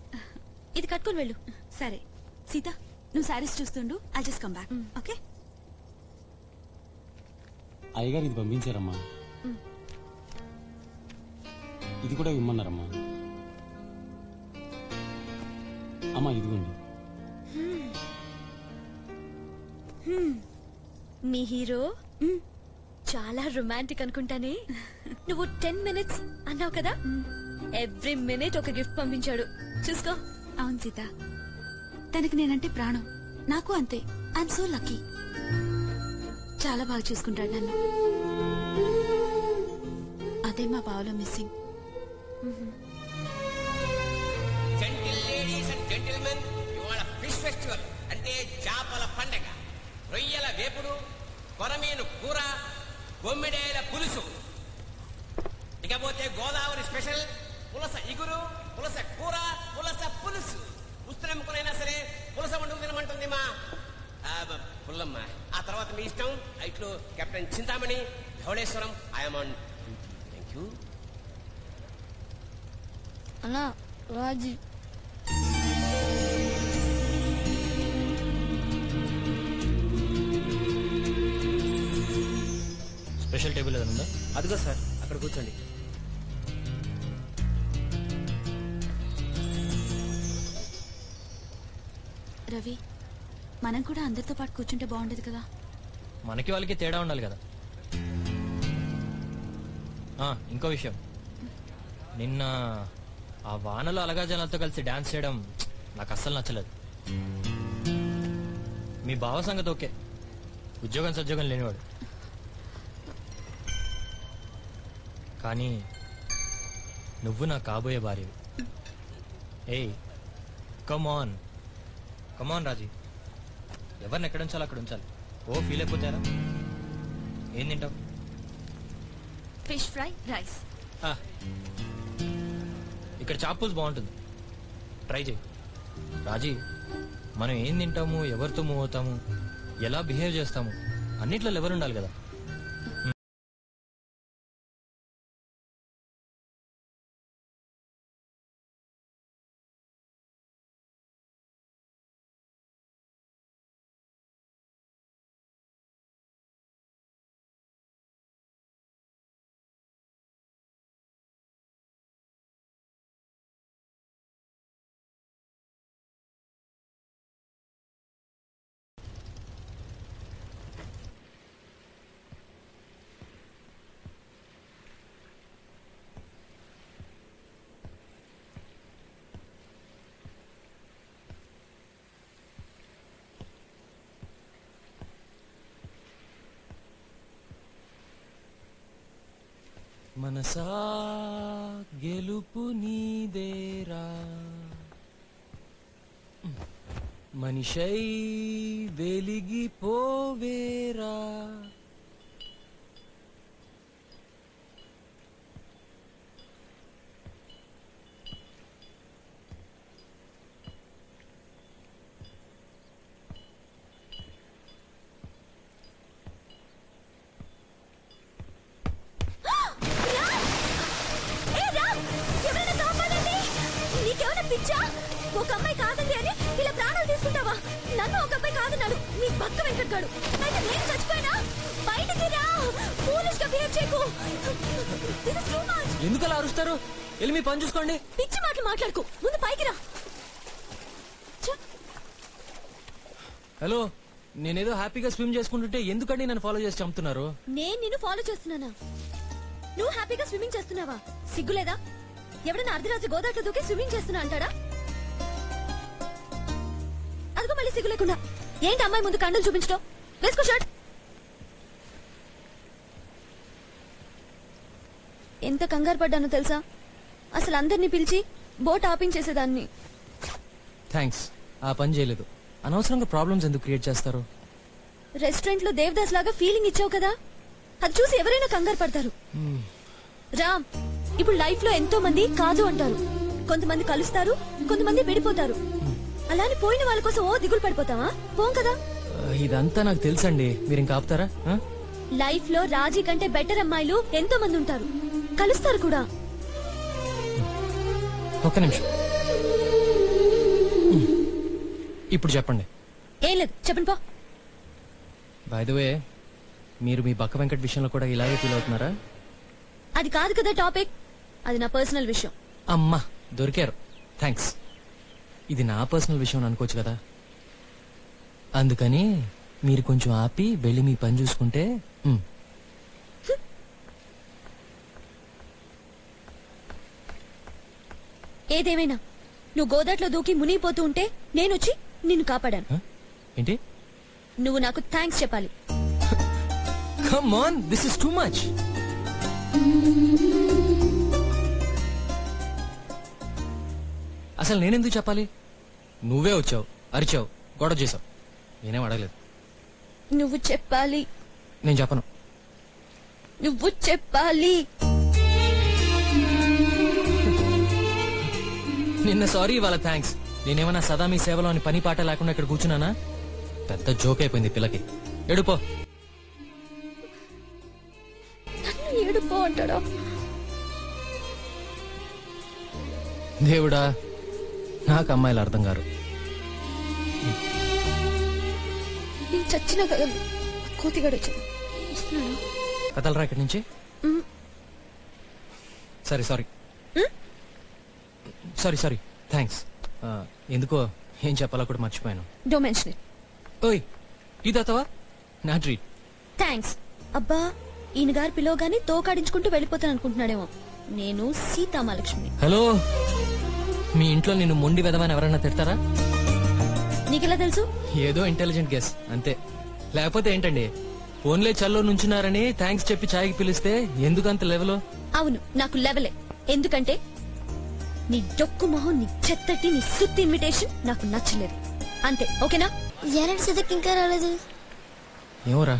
Speaker 1: ఇది కట్టుకొని వెళ్ళు.
Speaker 9: సరే సీత, నువ్వు శారీస్ చూస్తుండు, I just come back. Okay?
Speaker 20: అయ్యగారు ఇది పంపించారమ్మా. ఇది కూడా ఇమ్మన్నారమ్మా. అమ్మా ఇదిగోండి.
Speaker 1: మీ హీరో చాలా రొమాంటిక్ అనుకుంటానే. నువ్వు 10 minutes అన్నావు కదా, ఎవ్రీ మినిట్ ఒక గిఫ్ట్ పంపించాడు, చూసుకో.
Speaker 9: అవును సీత, తనకి నేనంటే ప్రాణం, నాకు అంతే. I'm so lucky. చాలా బాగా చూసుకుంటాడు నన్ను. అదే మా బావలో missing.
Speaker 12: Gentle ladies and gentlemen, ఇవాళ ఫిష్ ఫెస్టివల్ అంటే చేపల పండగ. రొయ్యల వేపుడు, కొరమీను కూర, బొమ్మిడేల పులుసు, ఇకపోతే గోదావరి స్పెషల్ పులస ఇగురు, పులస కూర, పులస పులుసు. పుస్తనమ్ముకునైనా సరే పులస వండుకు తినమంటుంది మా పుల్లమ్మ. ఆ తర్వాత మీ ఇష్టం. ఇట్లు captain Chintamani, Dhavaleswaram. I'm on. Thank you
Speaker 18: అన్నా. రాజీ
Speaker 2: స్పెషల్ టేబుల్ ఏదైనా ఉందా?
Speaker 11: అదిగో సార్, అక్కడ కూర్చోండి.
Speaker 9: రవి, మనం కూడా అందరితో పాటు కూర్చుంటే బాగుండేది కదా.
Speaker 2: మనకి వాళ్ళకి తేడా ఉండాలి కదా. ఇంకో విషయం, నిన్న ఆ వానలో అలగా జనాలతో కలిసి డాన్స్ చేయడం నాకు అస్సలు నచ్చలేదు. మీ బావ సంగతి ఓకే, ఉద్యోగం సద్యోగం లేనివాడు, కానీ నువ్వు నా కాబోయే భార్య. ఏయ్ కమాన్ కమాన్ రాజీ, ఎవరిని ఎక్కడ ఉంచాలో అక్కడ ఉంచాలి. ఓ ఫీల్ అయిపోతారా? ఏం తింటావు?
Speaker 9: Fish fry, rice.
Speaker 2: ఇక్కడ చాపూస్ బాగుంటుంది, ట్రై చేయి. రాజీ, మనం ఏం తింటాము, ఎవరితో మూవ్ అవుతాము, ఎలా బిహేవ్ చేస్తాము, అన్నిట్లో ఎవరు ఉండాలి కదా. మనసా గెలుపు నీదేరా, మనిషై వెలిగిపోవేరా.
Speaker 1: ఎవరైనా కాదండి అని ఇలా ప్రాణాలు తీసుకుంటావా? నన్ను ఒక అబ్బాయి కాదన్నాడు నీ పక్క వెంకట్గాడు. అయితే నేను చచ్చిపోయినా బయటికి రా. ఫూలిష్ గా బిహేవ్ చేయకు. This is too much.
Speaker 2: ఎందుకు అలా అరుస్తారు? వెళ్ళి మీ పని చూసుకోండి.
Speaker 1: పిచ్చి మాటలు మాట్లాడుకో, ముందు పైకి రా.
Speaker 2: హలో, నేనేదో హ్యాపీగా స్విమ్ చేసుకుంటుంటే ఎందుకండి నన్ను ఫాలో చేసి చంపుతున్నారు?
Speaker 1: నేను నిన్ను ఫాలో చేస్తున్నానా? నువ్వు హ్యాపీగా స్విమ్మింగ్ చేస్తున్నావా? సిగ్గులేదా? ఎవడన్నా అర్ధరాత్రి గోదాట్లో దూకి స్విమ్మింగ్ చేస్తున్నా అంటాడా? అదిగో మళ్ళీ సిగ్గు లేకుండా ఏంటి అమ్మాయి ముందు కండలు చూపించడం? వేసుకో షర్ట్. ఎంత కంగారు పడ్డానో తెలుసా? అసలు అందరినీ పిలిచి బోట్ ఆపించేసేదాన్ని.
Speaker 2: థ్యాంక్స్, ఆ పని చేయలేదు. అనవసరంగా ప్రాబ్లమ్స్ ఎందుకు క్రియేట్ చేస్తారు?
Speaker 1: రెస్టారెంట్ లో దేవదాస్ లాగా ఫీలింగ్ ఇచ్చావు కదా, అది చూసి ఎవరైనా కంగారు పడతారు. రామ్, ఇప్పుడు లైఫ్ లో ఎంతో మంది కాదు అంటారు. కొంతమంది కలుస్తారు, కొంతమంది విడిపోతారు. అలానే పోయిన వాళ్ళ కోసం ఓ దిగులు పడిపోతావా? పోం కదా.
Speaker 2: ఇదంతా నాకు తెలుసండి, మీరు ఇంకా ఆపుతారా?
Speaker 1: లైఫ్ లో రాజీ కంటే బెటర్ అమ్మాయిలు ఎంతో మంది ఉంటారు, కలుస్తారు కూడా.
Speaker 2: ఒక్క నిమిషం, ఇప్పుడు చెప్పండి.
Speaker 1: ఏం లేదు, చెప్పండి పో.
Speaker 2: బై ద వే, మీరు మీ బక్క వెంకట్ విషయంలో కూడా ఇలాగే ఫీల్ అవుతున్నారా?
Speaker 1: అది కాదు కదా టాపిక్, అది నా పర్సనల్ విషయం.
Speaker 2: అమ్మా దొరికారు, థ్యాంక్స్. ఇది నా పర్సనల్ విషయం అనుకోవచ్చు కదా, అందుకని మీరు కొంచెం ఆపి వెళ్ళి మీ పని చూసుకుంటే.
Speaker 1: ఏదేమైనా నువ్వు గోదాట్లో దూకి మునిగిపోతూ ఉంటే నేనొచ్చి నిన్ను కాపాడాను.
Speaker 2: ఏంటి?
Speaker 1: నువ్వు నాకు థ్యాంక్స్ చెప్పాలి.
Speaker 2: Come on, this is too much. అసలు నేనెందుకు చెప్పాలి? నువ్వే వచ్చావు, అరిచావు, గొడవ చేసావు, నేనేం అడగలేదు.
Speaker 1: నువ్వు చెప్పాలి.
Speaker 2: నేను చెప్పను.
Speaker 1: నువ్వు చెప్పాలి.
Speaker 2: నిన్న సారీ, ఇవాళ థ్యాంక్స్. నేనేమన్నా సదా మీ సేవలో అని పని పాట లేకుండా ఇక్కడ కూర్చున్నానా? పెద్ద జోక్ అయిపోయింది పిల్లకి. ఎడుపో.
Speaker 1: ఏడుపో అంటాడా?
Speaker 2: దేవుడా, నాకు అమ్మాయిలు అర్థం కారు.
Speaker 1: నేను చచ్చిన కదా కోతిగాడు వచ్చాడు.
Speaker 2: కదలరా ఇక్కడి నుంచి. Sorry sorry sorry sorry thanks. ఎందుకో ఏం చెప్పాలో కూడా మర్చిపోయాను.
Speaker 1: Don't mention it.
Speaker 2: ఓయ్, ఇదతవా నా ట్రీట్.
Speaker 1: థ్యాంక్స్. అబ్బా, ఈయన గారు పిలవగానే తోకాడించుకుంటూ వెళ్ళిపోతాను అనుకుంటున్నాడేమో. నేను సీతామహాలక్ష్మి.
Speaker 2: హలో, మీ ఇంట్లో నేను మొండి వెదవని ఎవరన్నా తిడతారా?
Speaker 1: నీకెలా తెలుసు?
Speaker 2: ఏదో ఇంటెలిజెంట్ గెస్ అంతే. లేకపోతే ఏంటండి, ఫోన్లే చల్లో నుంచున్నారని థ్యాంక్స్ చెప్పి ఛాయ్కి పిలిస్తే ఎందుకంత లెవెల్?
Speaker 1: అవును, నాకు లెవెలే. ఎందుకంటే నీ డొక్కు మొహం, నీ చెత్తటి, నీ సుత్తి ఇన్విటేషన్ నాకు నచ్చలేదు. అంతే, ఓకేనా?
Speaker 18: ఇంకా రాలేదు.
Speaker 15: ఏమోరా,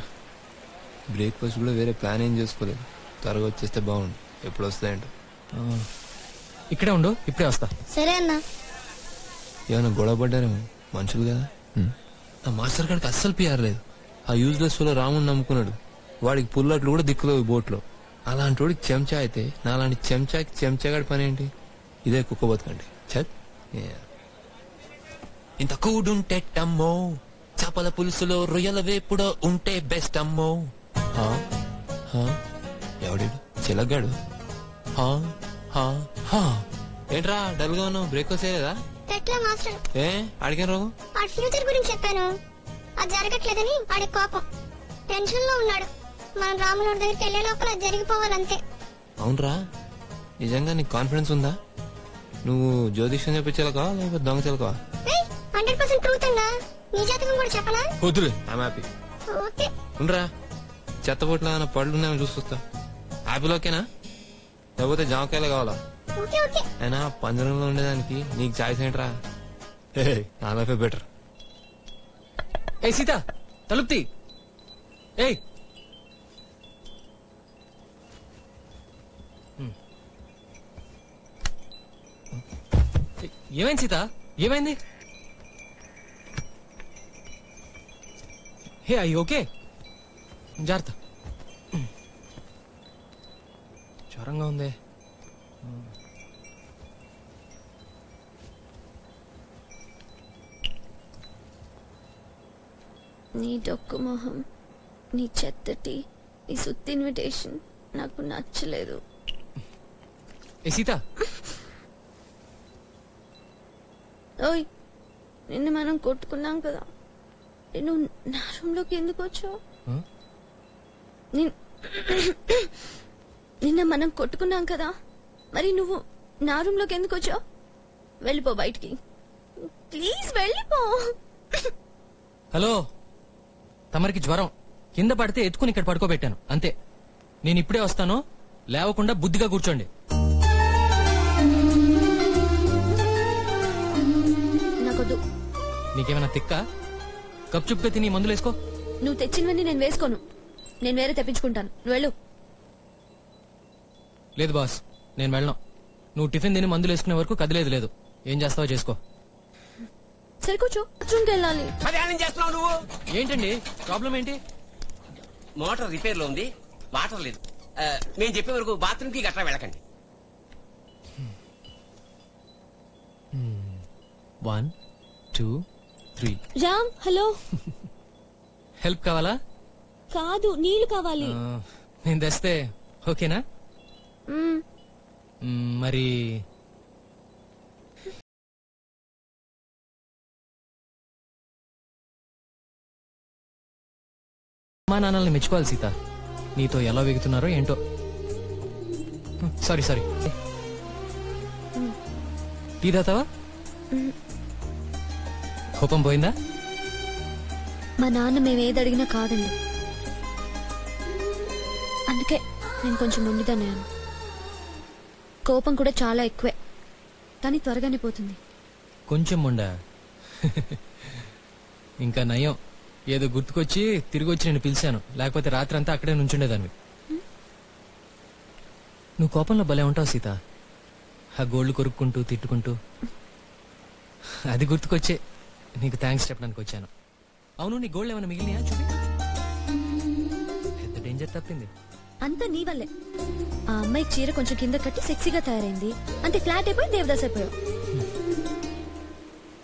Speaker 15: బ్రేక్ఫాస్ట్ కూడా వేరే ప్లాన్ ఏం చేసుకోలేదు. త్వరగా వచ్చేస్తే బాగుండు. ఎప్పుడు వస్తాయంట?
Speaker 2: ఇక్కడే ఉండు, ఇప్పుడే వస్తా.
Speaker 18: సరే అన్నా.
Speaker 15: ఏమైనా గొడవ పడ్డారేమో, మనుషులు కదా. ఆ మాస్టర్ గారికి అస్సలు పిఆర్లేదు. ఆ యూజ్లెస్ లో రాముని నమ్ముకున్నాడు. వాడికి పుల్లట్లు కూడా దిక్కులేవు బోట్లో. అలాంటి వాడికి చెంచా అయితే నాలాంటి చెంచాకి చెంచాగాడి పని ఏంటి? ఇదే కుక్క బతుకండి. చత్ ఇంత కూడుంటే టమ్మో, చేపల పులుసులో రొయ్యల వేపుడో ఉంటే బెస్ట్ అమ్మో. ఎవడు చిలగ్గాడు? ఏంట్రా డల్ గా ఉన్నావు? బ్రేక్ఫాస్ట్ చేయలేదా? ఏ అడిగాను రోగం?
Speaker 21: వాడి ఫ్యూచర్ గురించి చెప్పాను, అది జరగట్లేదని వాడి కోపం. టెన్షన్ లో ఉన్నాడు. మనం రాముల దగ్గరికి వెళ్లే లోపల అది జరిగిపోవాలంతే.
Speaker 15: అవునరా, నిజంగా నీకు కాన్ఫిడెన్స్ ఉందా? నువ్వు జ్యోతిష్యం చెప్పించాలకా లేకపోతే దొంగ చిలకవా?
Speaker 21: 100% ట్రూత్ అన్నా. నీ జాతకం కూడా చెప్పనా?
Speaker 15: వద్దులే, ఐమ్ హ్యాపీ.
Speaker 21: ఓకే.
Speaker 15: ఉండరా, చెత్తపొట్ల ఏమైనా పళ్ళు ఉన్నాయని చూసొస్తా. యాపిల్ ఓకేనా? లేకపోతే జామకాయలు కావాలా? అయినా పంజరంలో ఉండేదానికి నీకు చాయిస్ ఏంట్రా? నా లైఫే బెటర్.
Speaker 2: ఏ సీత, తలుపుతి. ఏయ్, ఏమైంది సీత? ఏమైంది? హే, అయ్యి ఓకే? జాగ్రత్త. జ్వరంగా ఉంది.
Speaker 1: నీ డొక్కు మొహం, నీ చెత్తటి, నీ సుత్తి ఇన్విటేషన్ నాకు నచ్చలేదు.
Speaker 2: ఏ సీత,
Speaker 1: ఓయ్ నిన్న మనం కొట్టుకున్నాం కదా, నేను నా రూమ్ లోకి ఎందుకు వచ్చావు? నిన్న మనం కొట్టుకున్నాం కదా, మరి నువ్వు నా రూమ్ లోకి ఎందుకు వచ్చావు? వెళ్ళిపో బయటికి, ప్లీజ్ వెళ్ళిపో.
Speaker 2: హలో, తమరికి జ్వరం, కింద పడితే ఎత్తుకుని ఇక్కడ పడుకోబెట్టాను అంతే. నేను ఇప్పుడే వస్తాను, లేవకుండా బుద్ధిగా కూర్చోండి.
Speaker 1: నాకొద్దు.
Speaker 2: నీకేమైనా తిక్క? కప్చుప్గా తిని మందులు వేసుకో.
Speaker 1: నువ్వు తెచ్చినవన్నీ నేను వేసుకోను, నేను వేరే తెప్పించుకుంటాను. నువ్వు వెళ్ళు.
Speaker 2: లేదు బాస్, నేను వెళ్ళను. నువ్వు టిఫిన్ తిని మందులు వేసుకునే వరకు కదిలేదు లేదు. ఏం చేస్తావో చేసుకో.
Speaker 1: సరే కూర్చో, రూమ్కి వెళ్ళాలి.
Speaker 12: మధ్యాహ్నం చేస్తున్నావు నువ్వు?
Speaker 2: ఏంటండి ప్రాబ్లం ఏంటి?
Speaker 12: మోటార్ రిపేర్ లో ఉంది, వాటర్ లేదు. నేను చెప్పే వరకు బాత్రూమ్ కి గట్రా వెళ్ళకండి.
Speaker 2: 1 2 3.
Speaker 1: రామ్, హలో.
Speaker 2: హెల్ప్ కావాలా?
Speaker 1: కాదు, నీళ్లు కావాలి.
Speaker 2: నేను తెస్తే ఓకేనా? మరి అమ్మా నాన్నల్ని మెచ్చుకోవాలి సీత. నీతో ఎలా వెగుతున్నారో ఏంటో. సారీ టీ తాతావా? కోపం పోయిందా?
Speaker 1: మా నాన్న మేమేది అడిగినా కాదండి, అందుకే నేను కొంచెం మొండిదాన్నాను. కోపం కూడా చాలా ఎక్కువే, కానీ త్వరగానే పోతుంది.
Speaker 2: కొంచెం ఉండా. ఇంకా నయం, ఏదో గుర్తుకొచ్చి తిరిగి వచ్చి నేను పిలిచాను, లేకపోతే రాత్రి అంతా అక్కడే నుంచుండేదాన్ని. నువ్వు కోపంలో భలే ఉంటావు సీత, ఆ గోళ్లు కొరుక్కుంటూ తిట్టుకుంటూ. అది గుర్తుకొచ్చే నీకు థ్యాంక్స్ చెప్పడానికి వచ్చాను. అవును, నీ గోల్డ్ ఏమైనా మిగిలినాయా? చూపి. పెద్ద డేంజర్ తప్పింది.
Speaker 1: అంతా నీ వల్లే. ఆ అమ్మాయి చీర కొంచెం కింద కట్టి సెక్సీగా తయారైంది, అంతే ఫ్లాట్ అయిపోయి దేవదాస్ అయిపోయావు.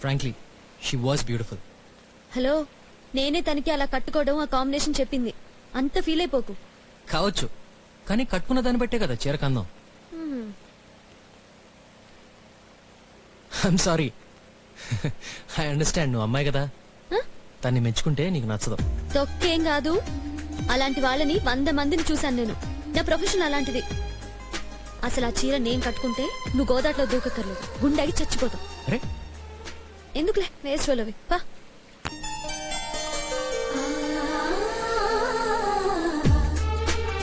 Speaker 2: Frankly she was beautiful.
Speaker 1: Hello, నేనే తనకి అలా కట్టుకోవడం ఆ కాంబినేషన్ చెప్పింది, అంత ఫీల్ అయిపోకు.
Speaker 2: కావచ్చు, కానీ కట్టుకున్న దాన్ని బట్టే కదా చీర కందం. I'm sorry. ఐ అండర్స్టాండ్, నువ్వు అమ్మాయి కదా, తన్ని మెచ్చుకుంటే నీకు నచ్చదు.
Speaker 1: తొక్కేం కాదు, అలాంటి వాళ్ళని 100 మందిని చూశాను నేను. నా ప్రొఫెషన్ అలాంటిది. అసలు ఆ చీర నేను కట్టుకుంటే నువ్వు గోదాట్లో దూకక్కర్లేదు, గుండెకి చచ్చిపోతావు. ఎందుకులే వేస్ట్ వాళ్ళవి. పా.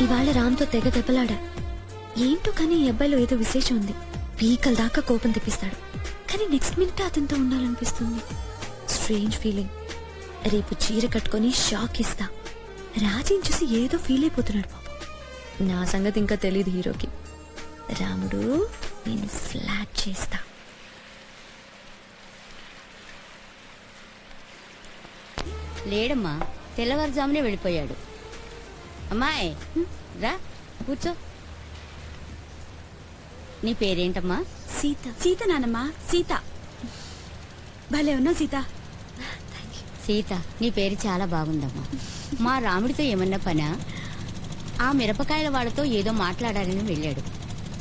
Speaker 1: ఇవాళ రామ్తో తెగ దెబ్బలాడా. ఏంటో కానీ ఈ అబ్బాయిలో ఏదో విశేషం ఉంది. పీకల దాకా కోపం తెప్పిస్తాడు, కానీ నెక్స్ట్ మినిట్ అతనితో ఉండాలనిపిస్తుంది. Strange feeling. రేపు చీర కట్టుకొని షాక్ ఇస్తా. రాజీని చూసి ఏదో ఫీల్ అయిపోతున్నాడు పాపం. నా సంగతి ఇంకా తెలియదు హీరోకి. రాముడు, నేను ఫ్లాట్ చేస్తా.
Speaker 4: లేడమ్మా, తెల్లవారుజామునే వెళ్ళిపోయాడు. అమ్మాయి రా కూర్చో. నీ పేరేంటమ్మా?
Speaker 9: సీత. సీత నానమ్మా, సీత. భలే ఉన్నావు సీత.
Speaker 4: సీత, నీ పేరు చాలా బాగుందమ్మా. మా రాముడితో ఏమన్నా పనా? ఆ మిరపకాయల వాళ్ళతో ఏదో మాట్లాడాలని వెళ్ళాడు.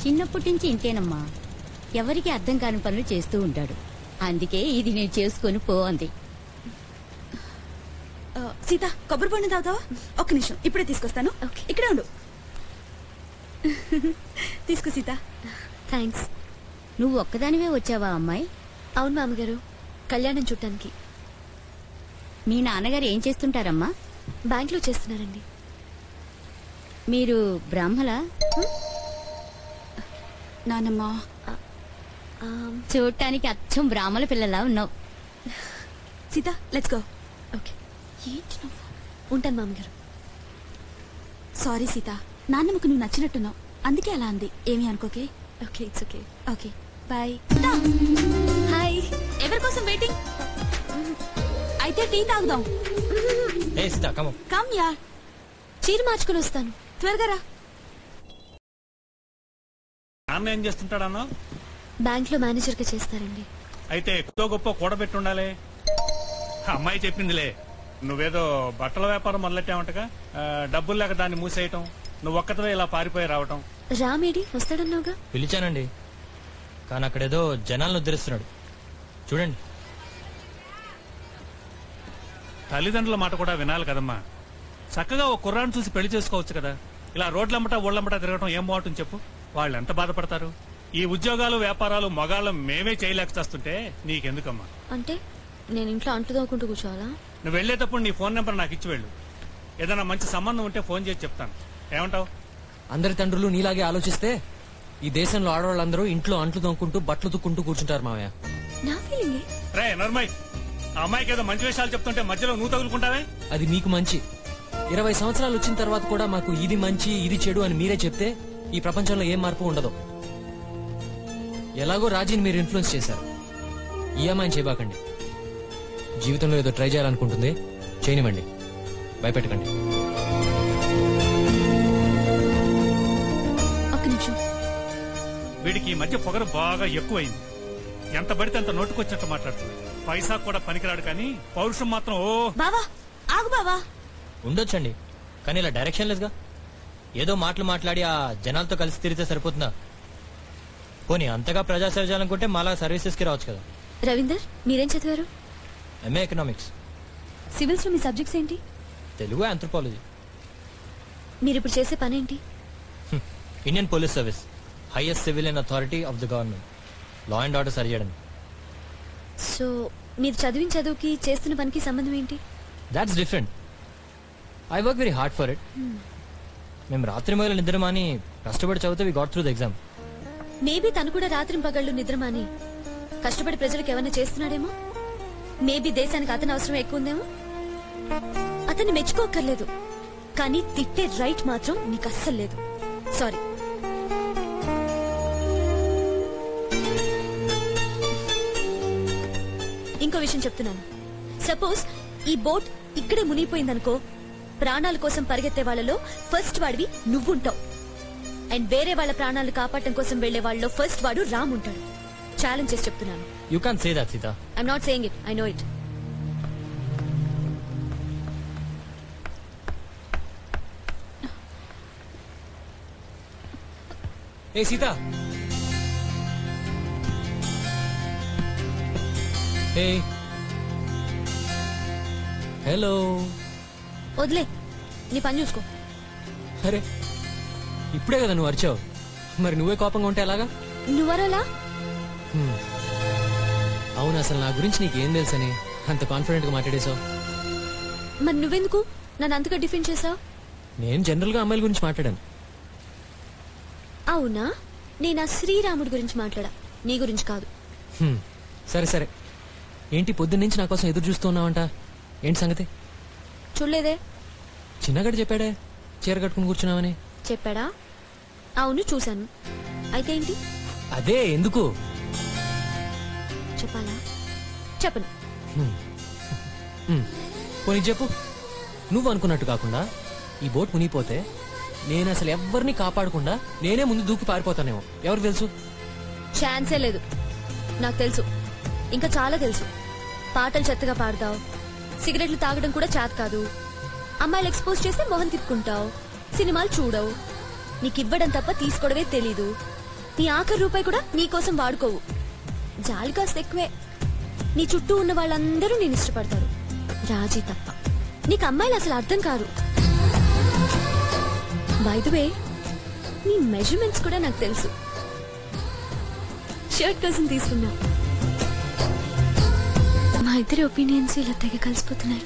Speaker 4: చిన్నప్పటి నుంచి ఇంతేనమ్మా, ఎవరికి అర్థం కాని పనులు చేస్తూ ఉంటాడు. అందుకే ఇది నేను చేసుకుని పో అంది.
Speaker 9: సీత, కొబ్బరి బొండం తాగుతావా? ఒక్క నిమిషం, ఇప్పుడే తీసుకొస్తాను. ఇక్కడే ఉండు. తీసుకో సీత.
Speaker 1: థ్యాంక్స్.
Speaker 4: నువ్వు ఒక్కదానివే వచ్చావా అమ్మాయి?
Speaker 1: అవును మామగారు, కళ్యాణం చుట్టానికి.
Speaker 4: మీ నాన్నగారు ఏం చేస్తుంటారమ్మా?
Speaker 1: బ్యాంక్ లో చేస్తున్నారండి.
Speaker 4: మీరు బ్రాహ్మలా?
Speaker 9: నానమ్మా,
Speaker 4: చూడటానికి అచ్చం బ్రాహ్మణ పిల్లలా ఉన్నావు.
Speaker 9: Sita, let's go.
Speaker 1: ఓకే. ఏంటి నువ్వు? ఉంటాను మామగారు.
Speaker 9: సారీ సీత, నాన్నమ్మకు నువ్వు నచ్చినట్టున్నావు, అందుకే అలా అంది. ఏమీ అనుకోకే.
Speaker 1: Okay, it's okay.
Speaker 9: Okay, bye.
Speaker 1: Hi.
Speaker 9: ఎవరి కోసం వెయిటింగ్? అయితే టీ తాగుదాం. కమ్ యార్.
Speaker 1: చీర మార్చుకుని వస్తాను,
Speaker 9: త్వరగా రా.
Speaker 8: నాన్న ఏం చేస్తుంటాడన్నా?
Speaker 1: బ్యాంక్ లో మేనేజర్ గా చేస్తారండి.
Speaker 8: అయితే ఎక్కువ గొప్ప కూడబెట్టి ఉండాలి. అమ్మాయి చెప్పిందిలే, నువ్వేదో బట్టల వ్యాపారం మొదలెట్టావంటగా, డబ్బులు లేక దాన్ని మూసేయటం, నువ్వు ఒక్కతవే ఇలా పారిపోయి రావటం.
Speaker 1: రామేడి వస్తాడన్నావుగా?
Speaker 2: పిలిచానండి, కానీ అక్కడేదో జనాలను ఉద్ధరిస్తున్నాడు. చూడండి.
Speaker 8: తల్లిదండ్రుల మాట కూడా వినాలి కదమ్మా. చక్కగా ఓ కుర్రాన్ని చూసి పెళ్లి చేసుకోవచ్చు కదా. ఇలా రోడ్లమ్మటా ఊళ్ళమ్మటా తిరగటం ఏం బాగుంటుంది చెప్పు? వాళ్ళు ఎంత బాధపడతారు? ఈ ఉద్యోగాలు వ్యాపారాలు మగాళ్ళం మేమే చేయలేక చేస్తుంటే నీకెందుకమ్మా?
Speaker 1: అంటే నేను ఇంట్లో అంటు తోకుంటూ కూర్చోవాలా?
Speaker 8: నువ్వు వెళ్లేటప్పుడు నీ ఫోన్ నెంబర్ నాకు ఇచ్చి వెళ్ళు. ఏదైనా మంచి సంబంధం ఉంటే ఫోన్ చేసి చెప్తాను. ఏమంటావు?
Speaker 2: అందరి తండ్రులు నీలాగే ఆలోచిస్తే ఈ దేశంలో ఆడవాళ్ళందరూ ఇంట్లో అంట్లు తోముకుంటూ బట్టలు తుక్కుంటూ కూర్చుంటారు మావయ్య.
Speaker 1: నా ఫీలింగే.
Speaker 8: రే నర్మయ్, ఆ అమ్మాయికి ఏదో మంచి విషయాలు చెప్తుంటే మధ్యలో నువ్వు తగులుకుంటావే?
Speaker 2: అది మీకు మంచి. 20 సంవత్సరాలు వచ్చిన తర్వాత కూడా మాకు ఇది మంచి ఇది చెడు అని మీరే చెప్తే ఈ ప్రపంచంలో ఏం మార్పు ఉండదు. ఎలాగో రాజీని మీరు ఇన్ఫ్లుయెన్స్ చేశారు. ఈ అమ్మాయిని చేయబాకండి. జీవితంలో ఏదో ట్రై చేయాలనుకుంటుంది, చేయనివ్వండి, భయపెట్టకండి.
Speaker 1: ఒక్క నిమిషం.
Speaker 8: వీడికి ఈ మధ్య పొగరు బాగా ఎక్కువైంది. ఎంత పడితే అంత నోటుకొచ్చినట్టు మాట్లాడుతుంది. పైసా కూడా పనికిరాడు, కానీ పౌరుషం మాత్రం ఓ.
Speaker 9: బావా ఆగు బావా.
Speaker 2: ఉండొచ్చండి, కానీ ఇలా డైరెక్షన్ లెస్గా ఏదో మాటలు మాట్లాడి ఆ జనాలతో కలిసి తిరిగితే సరిపోతుందా? పోనీ అంతగా ప్రజాసేవ చేయాలనుకుంటే మాలా సర్వీసెస్ కి రావచ్చు కదా.
Speaker 1: రవీందర్, మీరేం చదివారు?
Speaker 2: MA economics.
Speaker 1: సివిల్స్ లో మీ సబ్జెక్ట్స్ ఏంటి?
Speaker 2: తెలుగు, ఆంథ్రోపాలజీ.
Speaker 1: మీరు ఇప్పుడు చేసే పని ఏంటి?
Speaker 2: Indian police service, highest civilian authority of the government. Law and order సరిచేయడం.
Speaker 1: సో మీరు చదివిన చదువుకి చేస్తున్న పనికి సంబంధం ఏంటి?
Speaker 2: That's different. I work very hard for it. మేము రాత్రి మొదలు నిద్రమాని కష్టపడి చదివితే we got through the exam.
Speaker 1: Maybe తను కూడా రాత్రి పగళ్ళు నిద్రమాని కష్టపడి ప్రజలకు ఏమైనా చేస్తున్నాడేమో. మేబీ దేశానికి అతని అవసరం ఎక్కువ ఉందేమో. అతన్ని మెచ్చుకోక్కర్లేదు, కానీ తిట్టే రైట్ మాత్రం నీకు అస్సలు లేదు. సారీ. ఇంకో విషయం చెప్తున్నాను. సపోజ్ ఈ బోట్ ఇక్కడే మునిగిపోయిందనుకో, ప్రాణాల కోసం పరిగెత్తే వాళ్ళలో ఫస్ట్ వాడివి నువ్వుంటావు. అండ్ వేరే వాళ్ళ ప్రాణాలు కాపాడటం కోసం వెళ్లే వాళ్ళలో ఫస్ట్ వాడు రామ్ ఉంటాడు. ఛాలెంజ్ చేసి చెప్తున్నాను.
Speaker 2: You can't say that Sita.
Speaker 1: I'm not saying it, I know it.
Speaker 2: A Sita. Hey hello.
Speaker 1: వదిలే, నీ పని చూసుకో.
Speaker 2: అరే ఇప్పుడే కదా నువ్వు అరిచావు, మరి నువ్వే కోపంగా ఉంటే ఎలాగా?
Speaker 1: నువ్వరలా?
Speaker 2: అవును, అసలు నా గురించి నీకేం తెలుసని అంత కాన్ఫిడెంట్ గా మాట్లాడేశావు?
Speaker 1: మరి నువ్వెందుకు నన్ను అంతగా డిఫెండ్ చేసావు?
Speaker 2: నేను జనరల్ గా అమ్మాయిల గురించి మాట్లాడాను.
Speaker 1: అవునా? నేను ఆ శ్రీరాముడి గురించి మాట్లాడా, నీ గురించి కాదు.
Speaker 2: సరే సరే, ఏంటి పొద్దున్నుంచి నా కోసం ఎదురు చూస్తూ ఉన్నావంట? ఏంటి సంగతి?
Speaker 1: చూడలేదే.
Speaker 2: చిన్నగడి చెప్పాడే చీర కట్టుకుని కూర్చున్నావని.
Speaker 1: చెప్పాడా? అవును చూశాను. అయితే ఏంటి?
Speaker 2: అదే ఎందుకు
Speaker 1: చెప్పాలా? చెప్పను.
Speaker 2: పోనీ చెప్పు. నువ్వు అనుకున్నట్టు కాకుండా ఈ బోట్ మునిగిపోతే నేను అసలు ఎవరిని కాపాడకుండా నేనే ముందు దూకి పారిపోతానేమో. ఎవరు తెలుసు?
Speaker 1: ఛాన్సే లేదు. నాకు తెలుసు, ఇంకా చాలా తెలుసు. పాటలు చెత్తగా పాడతావు, సిగరెట్లు తాగడం కూడా చేత కాదు, అమ్మాయిలు ఎక్స్పోజ్ చేస్తే మొహం తిప్పుకుంటావు, సినిమాలు చూడవు, నీకివ్వడం తప్ప తీసుకోవడమే తెలీదు, నీ ఆఖరి రూపాయి కూడా నీకోసం వాడుకోవు, జాలి కాస్త ఎక్కువే. నీ చుట్టూ ఉన్న వాళ్ళందరూ నేను ఇష్టపడతారు, రాజీ తప్ప. నీకు అమ్మాయిలు అసలు అర్థం కాదు. బై ద వే, నీ మెజర్మెంట్స్ కూడా నాకు తెలుసు. షర్ట్ కోసం తీసుకున్నా. మా ఇద్దరి ఒపీనియన్స్ ఇలా తెగ కలిసిపోతున్నాయి.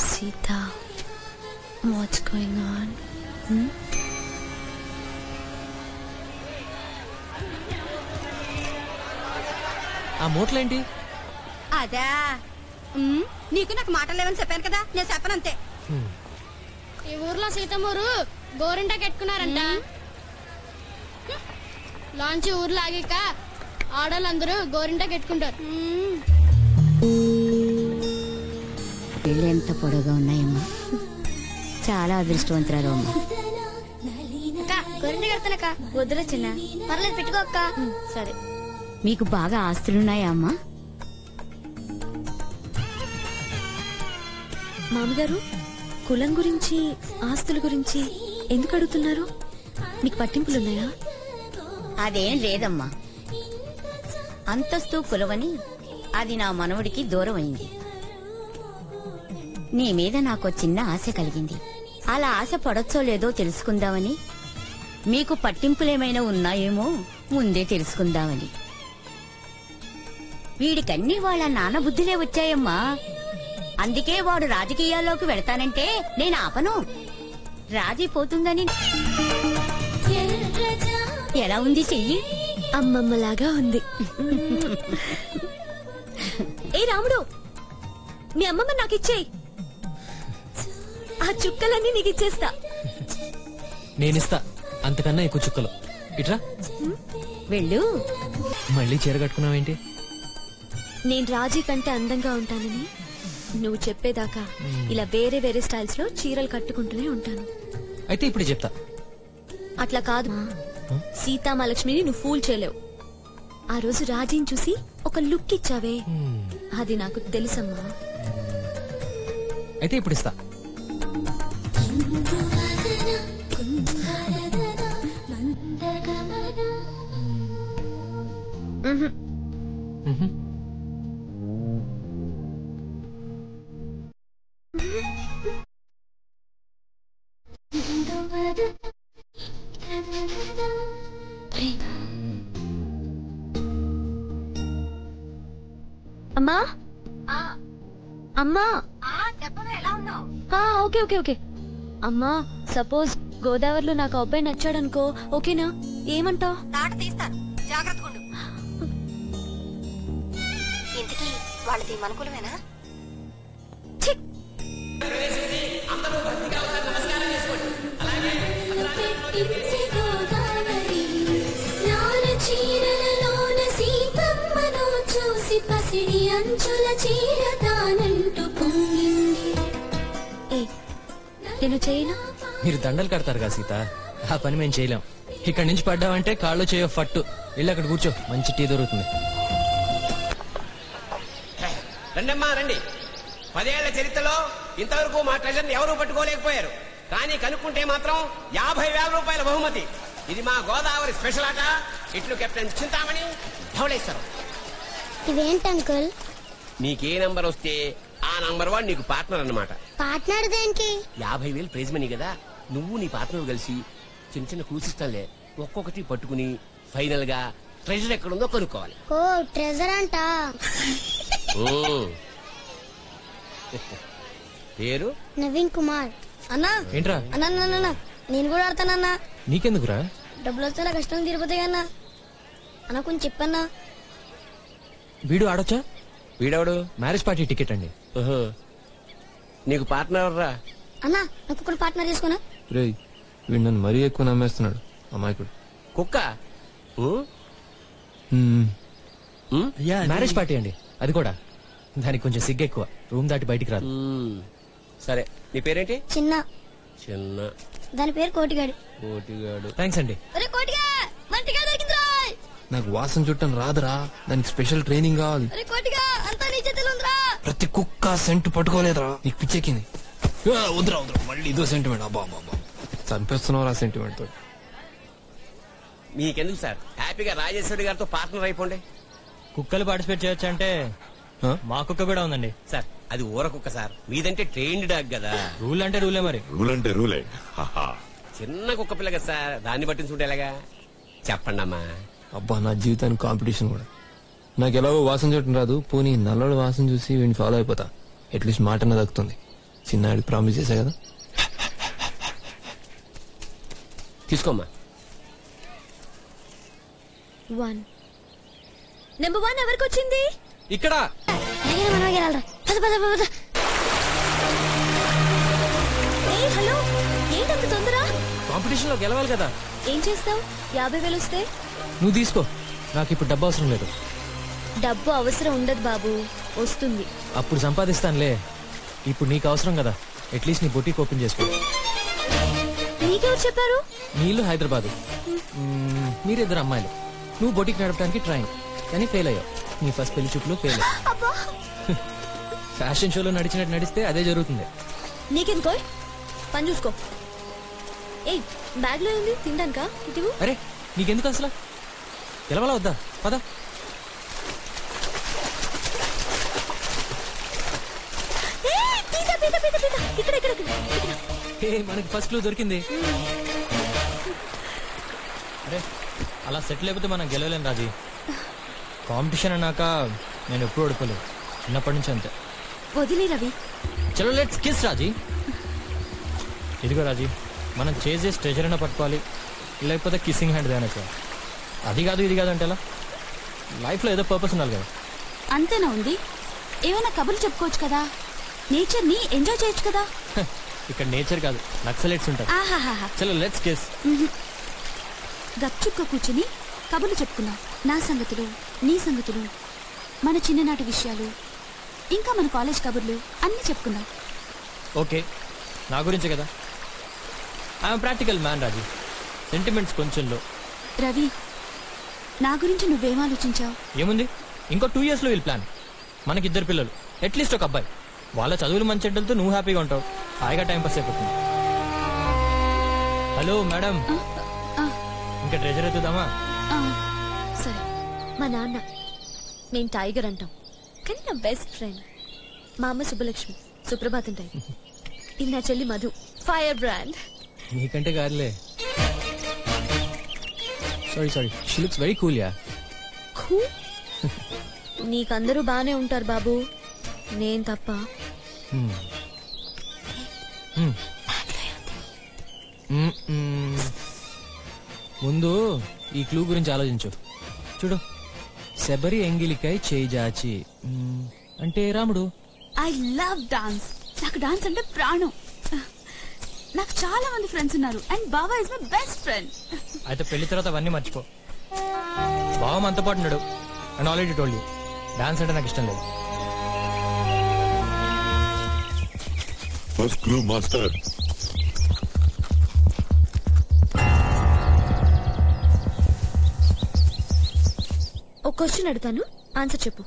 Speaker 1: Sita, what's going on?
Speaker 2: ఆ మూటలేంటి?
Speaker 4: అదా నీకు నాకు మాట లేవని చెప్పాను కదా, నేను చెప్పనంతే.
Speaker 3: ఈ ఊర్లో సీతమ్మూరు గోరింటా కట్టుకున్నారంట. లాంచ్ ఊర్లో ఆగాక ఆడవాళ్ళందరూ గోరింటా కట్టుకుంటారు.
Speaker 5: పెళ్ళి ఎంత పొడవుగా ఉన్నాయమ్మా, చాలా అదృష్టవంతురాలు అమ్మా.
Speaker 21: గోరింటా కడతానక్క. వద్దురా చిన్న, పర్లేదు పెట్టుకో అక్క.
Speaker 1: సరే.
Speaker 5: మీకు బాగా ఆస్తులున్నాయా అమ్మా?
Speaker 1: మామగారు కులం గురించి ఆస్తుల గురించి ఎందుకు అడుగుతున్నారు? మీకు పట్టింపులున్నాయా?
Speaker 5: అదేం లేదమ్మా. అంతస్తు కులవని అది నా మనవడికి దూరం అయింది. నీ మీద నాకు చిన్న ఆశ కలిగింది. అలా ఆశ పడొచ్చో లేదో తెలుసుకుందామని, మీకు పట్టింపులేమైనా ఉన్నాయేమో ముందే తెలుసుకుందామని. వీడికన్నీ వాళ్ళ నాన్న బుద్ధిలే వచ్చాయమ్మా. అందుకే వాడు రాజకీయాల్లోకి వెళతానంటే నేను ఆపను. రాజీ పోతుందని. ఎలా ఉంది చెయ్యి?
Speaker 1: అమ్మమ్మలాగా ఉంది. ఏ రాముడు, మీ అమ్మమ్మ నాకు ఇచ్చేయి. ఆ చుక్కలన్నీ నీకు ఇచ్చేస్తా.
Speaker 2: నేనిస్తా అంతకన్నా ఎక్కువ చుక్కలు. ఇట్రా.
Speaker 5: వెళ్ళు.
Speaker 2: మళ్ళీ చీర కట్టుకున్నావేంటి?
Speaker 1: నేను రాజీ కంటే అందంగా ఉంటానని నువ్వు చెప్పేదాకా ఇలా వేరే వేరే స్టైల్స్ లో చీరలు కట్టుకుంటూనే ఉంటాను.
Speaker 2: అయితే ఇప్పుడు చెప్తా.
Speaker 1: అట్లా కాదు, సీతామహాలక్ష్మిని నువ్వు ఫూల్ చేయలేవు. ఆ రోజు రాజీని చూసి ఒక లుక్ ఇచ్చావే, అది నాకు తెలుసమ్మా.
Speaker 2: అయితే ఇప్పుడు ఇస్తా.
Speaker 1: అమ్మా అమ్మా, ఓకే ఓకే ఓకే. అమ్మా, సపోజ్ గోదావరిలో నాకు అబ్బాయి నచ్చాడనుకో, ఓకేనా? ఏమంటావు?
Speaker 4: తాట తీస్తాను, జాగ్రత్తగా ఉండు. ఇంతకీ వాళ్ళది మన కులమేనా?
Speaker 1: నేను చేయను.
Speaker 2: మీరు దండలు కడతారు కదా సీత, ఆ పని మేము చేయలేం. ఇక్కడి నుంచి పడ్డావంటే కాళ్ళు చేయో ఫట్టు. వెళ్ళి అక్కడ కూర్చో, మంచి టీ దొరుకుతుంది.
Speaker 12: రండమ్మా రండి. 10 ఏళ్ల చరిత్రలో ఇంతవరకు మా ట్రెజర్ని ఎవరూ పట్టుకోలేకపోయారు. కానీ కనుక్కుంటే మాత్రం 50,000 రూపాయల బహుమతి. ఇది మా గోదావరి స్పెషల్ ఆట. ఇట్లు కెప్టెన్ చింతామణి, ధవళేశ్వరం.
Speaker 21: ఇదేంటి అంకుల్?
Speaker 12: నీకే నంబర్ వస్తే ఆ నంబర్ వాడు నీకు పార్ట్నర్ అన్నమాట.
Speaker 21: పార్ట్నర్ దేనికి?
Speaker 12: 50,000 ప్రైజ్ మనీ కదా. నువ్వు నీ పార్ట్నర్ కలిసి చిన్న చిన్న క్లూస్ ఇస్తానులే, ఒక్కొక్కటి పట్టుకుని ఫైనల్ గా ట్రెజర్ ఎక్కడుందో కనుక్కోవాలి.
Speaker 21: ఓ ట్రెజర్ అంట.
Speaker 12: పేరు
Speaker 21: నవీన్ కుమార్.
Speaker 18: అన్నా
Speaker 2: ఏంట్రా?
Speaker 18: అన్నా నేను కూడా ఆడతానన్నా.
Speaker 2: నీకెందుకురా?
Speaker 18: డబ్బులు వస్తే నా కష్టం తీరిపోతాయి అన్నా. అన్న కొంచెం చెప్పన్నా.
Speaker 2: వీడు ఆడొచ్చా?
Speaker 12: వీడెవడు?
Speaker 2: మ్యారేజ్ పార్టీ టికెట్ అండి.
Speaker 12: నీకు పార్ట్నర్ రా?
Speaker 18: అన్నా నాకు కూడా పార్ట్నర్ చేసుకున్నా.
Speaker 15: రేయ్, వీడు నన్ను మరీ ఎక్కువ నమ్మేస్తున్నాడు అమాయకుడు.
Speaker 12: కుక్క
Speaker 2: మ్యారేజ్ పార్టీ అండి, అది కూడా. దానికి కొంచెం సిగ్గు ఎక్కువ, రూమ్ దాటి బయటికి రాదు.
Speaker 12: సరే, నీ పేరేంటి?
Speaker 18: చిన్న.
Speaker 12: చిన్న.
Speaker 18: దాని పేరు కోటిగాడు.
Speaker 12: కోటిగాడు.
Speaker 2: థ్యాంక్స్ అండి.
Speaker 18: కోటిగా మంటిగా దొరికిందిరా.
Speaker 15: నాకు వాసన చుట్టం రాదురా, దానికి స్పెషల్ ట్రైనింగ్ కావాలి.
Speaker 18: కోటిగా అంతా నీ చేతిలో ఉందిరా.
Speaker 15: ప్రతి కుక్క సెంట్ పట్టుకోలేదురా, నీకు పిచ్చెక్కింది. వద్దురా మళ్ళీ ఇదో సెంటిమెంట్. అబ్బా చంపేస్తున్నావురా సెంటిమెంట్ తో.
Speaker 12: మీకెందుకు సార్, హ్యాపీగా రాజేశ్వరి గారితో పార్ట్నర్ అయిపోండి.
Speaker 2: కుక్కలు పార్టిసిపేట్ చేయొచ్చు అంటే మా కుక్క కూడా ఉందండి
Speaker 12: సార్. అది ఊర కుక్క సార్, మీదంటే ట్రైన్డ్ డాగ్ కదా.
Speaker 2: రూల్ అంటే రూలే మరి.
Speaker 19: రూల్ అంటే రూలే.
Speaker 12: చిన్న కుక్క పిల్ల కదా సార్, దాన్ని పట్టించుకుంటే ఎలాగా? చెప్పండి అమ్మా.
Speaker 15: అబ్బా, నా జీవితానికి కాంపిటీషన్ కూడా. నాకు ఎలాగో వాసన చూడటం రాదు, పోనీ నల్లడు వాసన చూసి వీడిని ఫాలో అయిపోతా. అట్లీస్ట్ మాటన దక్కుతుంది. చిన్నాడికి ప్రామిస్ చేశా కదా.
Speaker 12: తీసుకోమ్మా.
Speaker 1: 1 నెంబర్ 1 ఎవరికి వచ్చింది?
Speaker 2: ఇక్కడ.
Speaker 1: హలో, ఏంటంత తొందర?
Speaker 2: కాంపిటీషన్ లో గెలవాలి కదా.
Speaker 1: ఏం చేస్తావు? 50,000 వస్తే
Speaker 2: నువ్వు తీసుకో, నాకు ఇప్పుడు డబ్బు అవసరం లేదు.
Speaker 1: డబ్బు అవసరం ఉండదు బాబు, వస్తుంది.
Speaker 2: అప్పుడు సంపాదిస్తానులే. ఇప్పుడు నీకు అవసరం కదా, అట్లీస్ట్ నీ బొటీక్ ఓపెన్ చేసుకో.
Speaker 1: నీకెవరు చెప్పారు?
Speaker 2: నీళ్ళు హైదరాబాద్, మీరిద్దరు అమ్మాయిలు. నువ్వు బొటీక్ నడపడానికి ట్రైన్, కానీ ఫెయిల్ అయ్యావు. నీ ఫస్ట్ పెళ్లి చూపులో ఫెయిల్ అయ్యావు. ఫ్యాషన్ షోలో నడిచినట్టు నడిస్తే అదే జరుగుతుంది.
Speaker 1: నీకెందుకో పని చూసుకో. ఏ బ్యాగ్ లో ఉంది తినడానికా? ఇటు
Speaker 2: అరే నీకెందుకు అసలు గెలవాలా వద్దా? పద. మనకి ఫస్ట్ క్లూ దొరికింది. అరే అలా సెటిల్ అయిపోతే మనం గెలవలేం రాజీ. కాంపిటీషన్ అన్నాక నేను ఎప్పుడు ఓడిపోలేదు, చిన్నప్పటి నుంచి అంతే.
Speaker 1: వదిలే రవి.
Speaker 2: చలో లెట్స్ కిస్ రాజీ. ఇదిగో రాజీ, మనం చేసే స్ట్రెచర్ అయినా పట్టుకోవాలి, లేకపోతే కిస్సింగ్ హ్యాండ్ దేనచ్చు. అది కాదు ఇది కాదు అంటే ఎలా? లైఫ్ లో ఏదో పర్పస్ ఉండాలి కదా.
Speaker 9: అంతేనా ఉంది? ఏమైనా కబుర్లు చెప్పుకోవచ్చు కదా, నేచర్ ని ఎంజాయ్ చేయొచ్చు కదా.
Speaker 2: ఇక్కడ నేచర్ కాదు, నక్సలైట్స్ ఉంటారు. చలో లెట్స్ కిస్.
Speaker 9: గప్చుక్క కూర్చుని కబుర్లు చెప్పుకుందాం. నా సంగతులు, నీ సంగతులు, మన చిన్ననాటి విషయాలు, ఇంకా మన కాలేజ్ కబుర్లు అన్ని చెప్పుకుందాం.
Speaker 2: ఓకే, నా గురించే కదా. I'm practical man Raji, sentiments కొంచెం లో.
Speaker 9: రవి, నా గురించి నువ్వేం ఆలోచించావు?
Speaker 2: ఏముంది, ఇంకో 2 years లో వీళ్ళు ప్లాన్. మనకిద్దరు పిల్లలు, అట్లీస్ట్ ఒక అబ్బాయి. వాళ్ళ చదువులు మంచి చెడ్డలతో నువ్వు హ్యాపీగా ఉంటావు, హాయిగా టైం పాస్ అయిపోతుంది. హలో మేడం, ఇంకా ట్రెజర్ ఎత్తుదామా?
Speaker 1: సరే. మా నాన్న నేను టైగర్ అంటాం, కానీ నా బెస్ట్ ఫ్రెండ్. మా అమ్మ సుబ్బలక్ష్మి, సుప్రభాతం టైం. ఇది నా చెల్లి మధు, ఫైర్ బ్రాండ్.
Speaker 2: నీకంటే కాదులే. Sorry she looks very cool. Yeah
Speaker 1: cool? నీకందరూ బానే ఉంటారు బాబు, నేను తప్ప.
Speaker 2: ముందు ఈ క్లూ గురించి ఆలోచించు. చూడు, శబరి ఎంగిలికై చేయి జాచి అంటే రాముడు.
Speaker 9: I love dance. నాకు డాన్స్ అంటే ప్రాణం. నాకు చాలా మంది ఫ్రెండ్స్ ఉన్నారు అండ్ బావా ఇస్ మై బెస్ట్ ఫ్రెండ్.
Speaker 2: అయితే పెళ్లి తర్వాత అవన్నీ మర్చిపో. బావ మనతో పాటు ఉన్నాడు and already told you, dance అంటే నాకు ఇష్టం లేదు.
Speaker 19: First clue master.
Speaker 1: ఒక క్వశ్చన్ అడుగుతాను, ఆన్సర్ చెప్పు.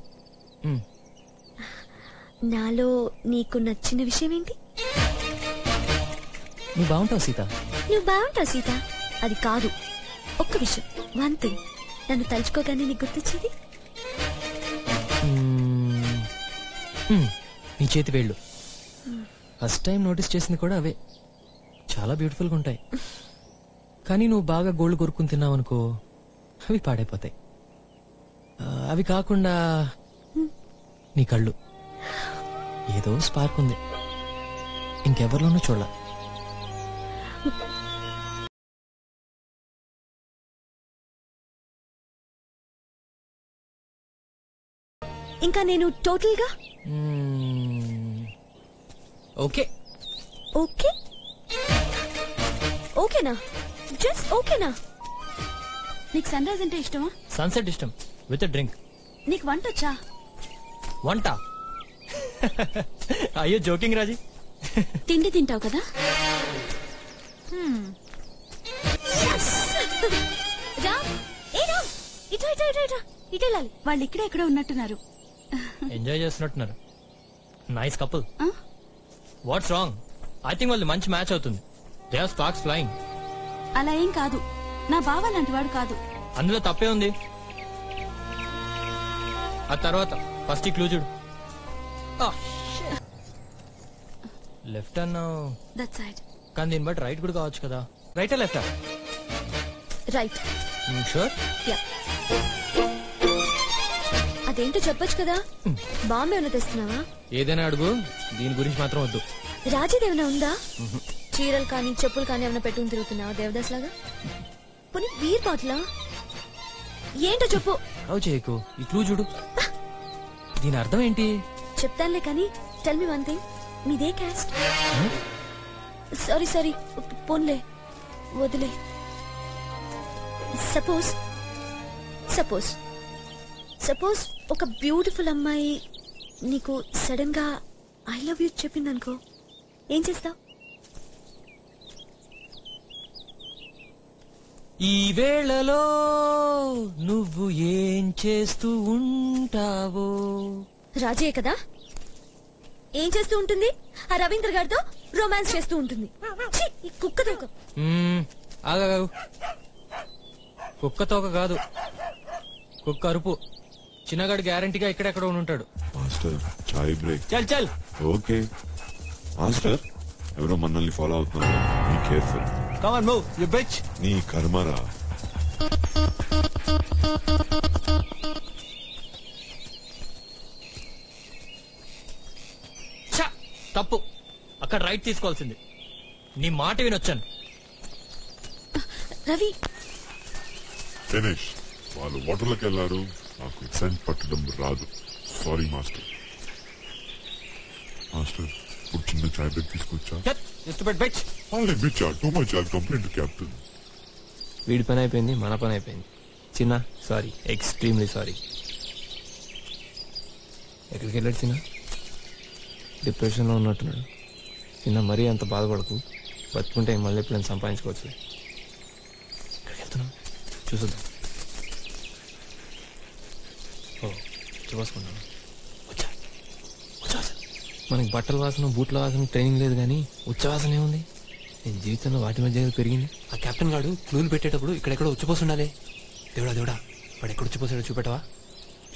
Speaker 1: నాలో నీకు నచ్చిన విషయం ఏంటి?
Speaker 2: నువ్వు బాగుంటావు సీత.
Speaker 1: నువ్వు బాగుంటావు సీత, అది కాదు. ఒక్క విషయం, వన్ థింగ్, నన్ను తలుచుకోగానే నీకు గుర్తొచ్చేది.
Speaker 2: నీ చేతి వేళ్ళు. ఫస్ట్ టైం నోటీస్ చేసింది కూడా అవే. చాలా బ్యూటిఫుల్ గా ఉంటాయి. కానీ నువ్వు బాగా గోల్డ్ కొరుక్కుని తిన్నావు అనుకో, అవి పాడైపోతాయి. అవి కాకుండా నీ కళ్ళు, ఏదో స్పార్క్ ఉంది, ఇంకెవరిలోనూ చూడ.
Speaker 1: ఇంకా నేను టోటల్ గా
Speaker 2: ఓకే.
Speaker 1: ఓకే ఓకేనా? జస్ట్ ఓకేనా?
Speaker 9: నీకు సన్ రైజ్ అంటే ఇష్టమా?
Speaker 2: సన్సెట్ ఇష్టం, విత్ డ్రింక్.
Speaker 9: నీకు వంట వచ్చా?
Speaker 2: వంట? అయ్యో జోకింగ్ రాజీ.
Speaker 9: తిండి తింటావు కదా.
Speaker 1: ఇటు వెళ్ళాలి.
Speaker 9: వాళ్ళు ఇక్కడే ఎక్కడో ఉన్నట్టున్నారు.
Speaker 2: ఎంజాయ్ చేస్తున్నట్టున్నారు. Nice couple. What's wrong? I think వాళ్ళు మంచి మ్యాచ్ అవుతుంది. They are sparks flying.
Speaker 9: అలా ఏం కాదు, నా బావ లాంటి వాడు కాదు.
Speaker 2: అందులో తప్పే ఉంది. ఆ తర్వాత ఫస్ట్ ఈ క్లూ చూడు. లెఫ్ట్ అన్నావు,
Speaker 9: దట్ సైడ్.
Speaker 2: కానీ దీన్ని బట్టి రైట్ కూడా కావచ్చు కదా. రైటా లెఫ్టా?
Speaker 1: రైట్.
Speaker 2: షూర్?
Speaker 1: యా. అదేంటో చెప్పొచ్చు కదా. బాంబే ఏమైనా తెస్తున్నావా?
Speaker 2: ఏదైనా అడుగు, దీని గురించి మాత్రం వద్దు.
Speaker 1: రాజీది ఏమైనా ఉందా? చీరలు కానీ చెప్పులు కానీ ఏమైనా పెట్టుకుని తిరుగుతున్నావా దేవదాస్ లాగా? పోనీ బీర్ బాటిలా? ఏంటో చెప్పు.
Speaker 2: రావు చేయకు, ఈ క్లూ చూడు. దీని అర్థం ఏంటి?
Speaker 1: చెప్తానులే కానీ టెల్ మీ వన్ థింగ్, మీదే క్యాస్ట్? సారీ పోన్లే, వదిలే. సపోజ్ సపోజ్ సపోజ్ ఒక బ్యూటిఫుల్ అమ్మాయి నీకు సడన్ గా ఐ లవ్ యూ చెప్పిందనుకో, ఏం చేస్తావు?
Speaker 2: ఈ వేళలో నువ్వు ఏం చేస్తూ ఉంటావో?
Speaker 1: రాజే కదా. ఏం చేస్తూ ఉంటుంది? ఆ రవీంద్ర గారితో రొమాన్స్ చేస్తూ ఉంటుంది. ఛీ, ఈ కుక్క తోక.
Speaker 2: ఆగాగు. కుక్క తోక కాదు, కుక్క అరుపు. చిన్నగాడు గ్యారంటీగా ఇక్కడెక్కడ ఉంటాడు.
Speaker 19: Master chai break.
Speaker 2: చల్ చల్.
Speaker 19: ఓకే మాస్టర్, ఎవరో మనల్ని ఫాలో అవుతున్నారు. Be careful.
Speaker 13: Come on move you bitch.
Speaker 19: నీ కర్మరా.
Speaker 2: తప్పు, అక్కడ రైట్ తీసుకోవాల్సింది. నీ మాట వినొచ్చాను.
Speaker 1: రవి
Speaker 19: ఫినిష్. వాళ్ళు వాటర్లోకి వెళ్ళారు. నాకు ఎక్సెంట్ పట్టడం రాదు. Sorry master. మాస్టర్ ఇప్పుడు చిన్న చాయ్ బ్రేక్ తీసుకొచ్చా. Too much complaint captain.
Speaker 15: వీడి పని అయిపోయింది, మన పని అయిపోయింది. చిన్న సారీ, ఎక్స్ట్రీమ్లీ సారీ. ఎక్కడికి వెళ్ళాడు చిన్న? డిప్రెషన్లో ఉన్నట్టున్నాడు. చిన్న మరీ అంత బాధపడకు, బతుకుంటే మళ్ళీ ఎప్పుడైనా సంపాదించుకోవచ్చు. ఎక్కడికి వెళ్తున్నావు చూసొద్దాం. ఓ చూసుకున్నాను. వచ్చా ఉచ్ఛవాసన. మనకి బట్టల వాసన, బూట్ల వాసన ట్రైనింగ్ లేదు, కానీ ఉచ్ఛవాసన ఏముంది? నేను జీవితంలో వాటి మధ్య పెరిగింది. ఆ కెప్టెన్ గాడు క్లూలు పెట్టేటప్పుడు ఇక్కడెక్కడో ఉచ్చిపోతుండాలి. దేవుడా వాడు ఎక్కడ ఉచ్చిపోసాడో చూపెట్టవా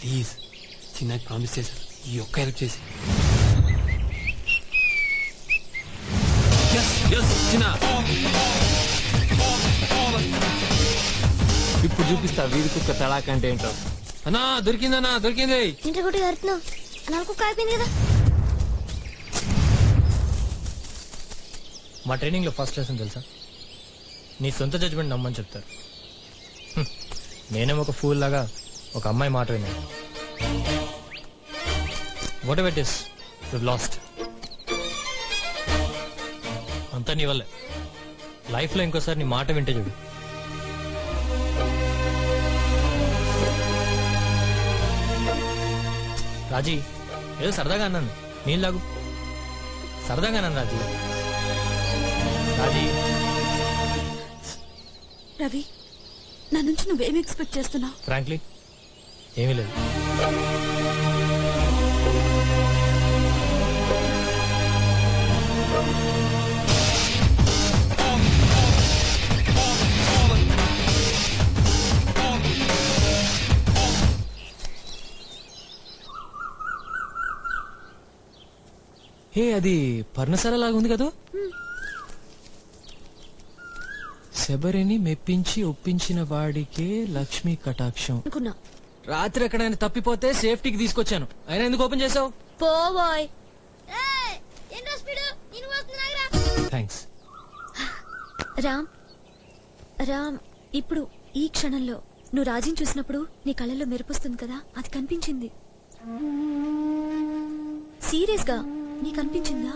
Speaker 15: ప్లీజ్? చిన్నకి ప్రామిస్ చేశారు, ఈ ఒక్క హెల్ప్ చేసి. ఇప్పుడు చూపిస్తా వీధి కుక్క తడాక అంటే ఏంటో. అన్నా దొరికిందన్నా, దొరికింది.
Speaker 21: ఇంటి గుడి కడుతున్నావు, నాకు కాయిపోయింది కదా.
Speaker 2: మా ట్రైనింగ్ లో ఫస్ట్ లెసన్ తెలుసా? నీ సొంత జడ్జ్మెంట్ నమ్మని చెప్తారు. నేనేమో ఒక ఫూల్ లాగా ఒక అమ్మాయి మాట విన్నాను. Whatever it is, we lost. అంతా నీ వల్లే. లైఫ్ లో ఇంకోసారి నీ మాట వింటే చూడు. రాజీ, ఏదో సరదాగా అన్నాను, నీళ్ళు లాగు. సరదాగా అన్నాను రాజీ. రాజీ.
Speaker 9: రవి, నా నుంచి నువ్వేమి ఎక్స్పెక్ట్ చేస్తున్నావు?
Speaker 2: ఫ్రాంక్లీ ఏమీ లేదు. హే, అది పర్ణశాల లాగా ఉంది కదా. శబరిని మెప్పించి ఒప్పించిన వాడికే లక్ష్మీ కటాక్షం. రాత్రి ఎక్కడైనా తప్పిపోతే సేఫ్టీకి తీసుకొచ్చాను, అయినా ఎందుకు ఓపెన్ చేసావు?
Speaker 1: పోవాయ్.
Speaker 2: థ్యాంక్స్.
Speaker 1: రామ్, ఇప్పుడు ఈ క్షణంలో నువ్వు రాజీని చూసినప్పుడు నీ కళ్ళల్లో మెరుపుస్తుంది కదా, అది కనిపించింది. సీరియస్ గా నీకు అనిపించిందా?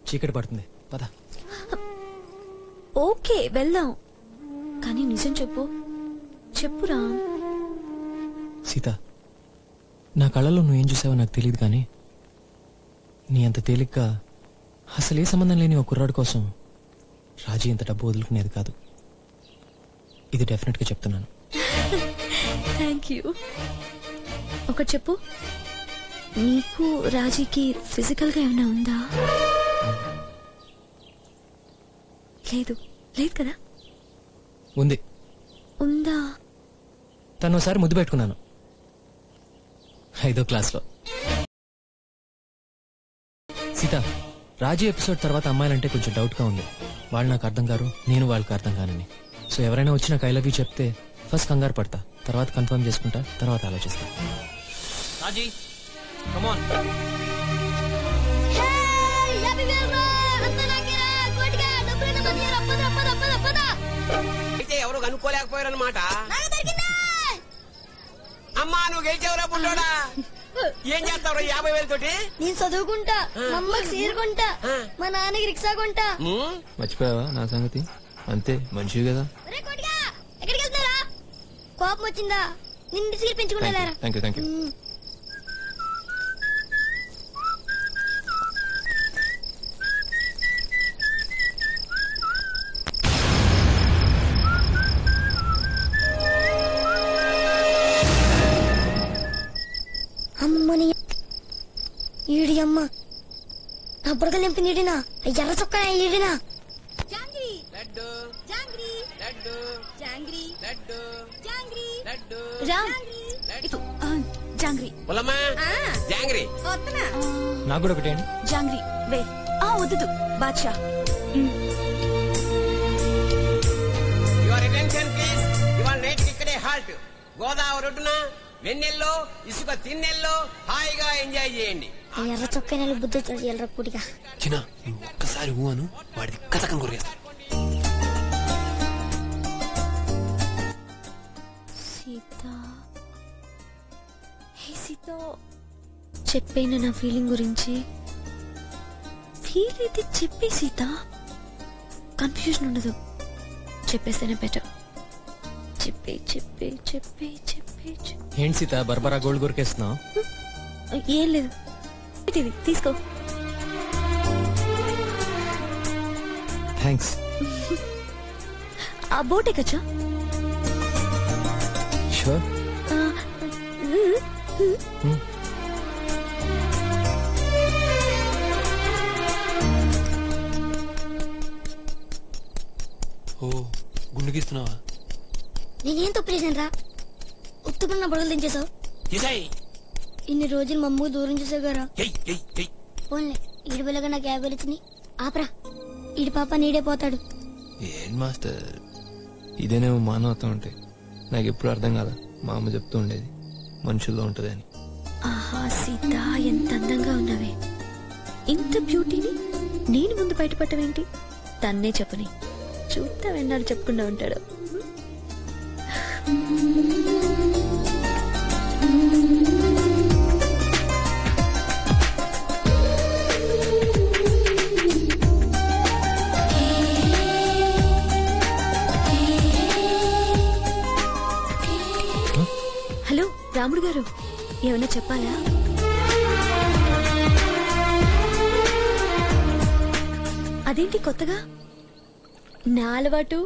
Speaker 2: చీకటి పడుతుంది, పద.
Speaker 1: ఓకే వెళ్దాం, కానీ నిజం చెప్పు రామ్.
Speaker 2: సీత, నా కళ్ళలో నువ్వేం చూసావో నాకు తెలియదు, కానీ నీ అంత తేలిగ్గా అసలు ఏ సంబంధం లేని ఒక కుర్రాడు కోసం రాజీ ఇంత డబ్బు వదులుకునేది కాదు. ఇది డెఫినెట్ గా చెప్తున్నాను.
Speaker 1: Thank you. ఒకటి చెప్పు, నీకు రాజీకి ఫిజికల్ గా ఏమైనా ఉందా? లేదు కదా?
Speaker 2: ఉంది.
Speaker 1: ఉందా?
Speaker 2: తను ఒకసారి ముద్దు పెట్టుకున్నాను 5వ క్లాస్లో. సీత, రాజీ ఎపిసోడ్ తర్వాత అమ్మాయిలంటే కొంచెం డౌట్ గా ఉంది. వాళ్ళు నాకు అర్థం కారు, నేను వాళ్ళకి అర్థం కానని. సో ఎవరైనా వచ్చి నాకు ఐ లవ్ యూ చెప్తే ఫస్ట్ కంగారు పడతా, తర్వాత కన్ఫర్మ్ చేసుకుంటా, తర్వాత ఆలోచిస్తా. రాజీ, కమ్ ఆన్.
Speaker 12: అయితే ఎవరు కనుక్కోలేకపోయారనమాట. అమ్మా నువ్వు గెలిచేవరా పుల్లోడా? ఏం చేస్తావు 50,000 తోటి?
Speaker 18: నేను చదువుకుంటా, మా అమ్మకి సీర కొంటా, మా నాన్నకి రిక్షా కొంటా.
Speaker 15: మర్చిపోయావా నా సంగతి? అంతే, మంచివి కదా.
Speaker 18: ఎక్కడికి వెళ్తున్నారా? కోపం వచ్చిందా? నిన్ను సీర పెంచుకుంటారా?
Speaker 15: Thank you.
Speaker 18: అమ్మని ఈడి అమ్మ నా బుడగలు నింపింది ఈడినా ఎర్ర చొక్క ఈడినా
Speaker 4: జాంగ్రీ జాంగ్రీ జాంగ్రీ జాంగ్రీ
Speaker 9: రామ్ ఇటు జాంగ్రీ
Speaker 12: పుల్లమ్మా జాంగ్రీ
Speaker 4: వస్తున్నా
Speaker 2: నాకు కూడా ఒకటి
Speaker 9: జాంగ్రీ వే వద్దు బాద్షా
Speaker 12: యువర్ అటెన్షన్ ప్లీజ్ ఇవాళ నైట్ ఇక్కడే హాల్ట్ గోదావరి ఒడ్డున వెన్నెల్లో ఇసుక తిన్నెల్లో హాయిగా ఎంజాయ్ చేయండి.
Speaker 18: ఎర్ర చొక్క నెల బుద్ధి ఎర్ర పూడిగా
Speaker 15: చిన్న ఒక్కసారి ఊహను వాడిది కథకం కొరిగేస్తా.
Speaker 1: సీత చెప్పేను నా ఫీలింగ్ గురించి. ఫీల్ అయితే చెప్పే సీత, కన్ఫ్యూజన్ ఉండదు. చెప్పేస్తేనే బెటర్. చెప్పే చెప్పే చెప్పే చెప్పే
Speaker 2: ఏంటి సీత బర్బరా గోల్డ్ కొరికేస్తున్నావు?
Speaker 1: ఏం లేదు, ఇది తీసుకో.
Speaker 2: థ్యాంక్స్.
Speaker 1: ఆ బోట్ ఎక్కచ్చా?
Speaker 2: షూర్.
Speaker 15: ఓ గుండెకిస్తున్నావా?
Speaker 18: నేనేం తప్పు చేశాను రా? ఉత్తుకున్న బుడగలు దించేసావు. ఇన్ని రోజులు మా అమ్మ దూరం చేసావు గారా. పోన్లే ఈడి పిల్లగా నాకు 50 వచ్చింది. ఆపరా, ఈడి పాప నీడే పోతాడు.
Speaker 15: ఏం మాస్టర్ ఇదేనేమో మానవత్వం అంటే నాకు ఎప్పుడు అర్థం కాదా. మా అమ్మ చెప్తూ ఉండేది మనుషుల్లో ఉంటది అని.
Speaker 1: ఆహా సీత, ఎంత అందంగా ఉన్నావే. ఇంత బ్యూటీని నేను ముందు బయటపడటమేంటి? తన్నే చెప్పని చూస్తా వెన్నాడు చెప్పుకుండా ఉంటాడు. హలో రాముడు గారు, ఏమైనా చెప్పాలా? అదేంటి కొత్తగా? నా అలవాటు.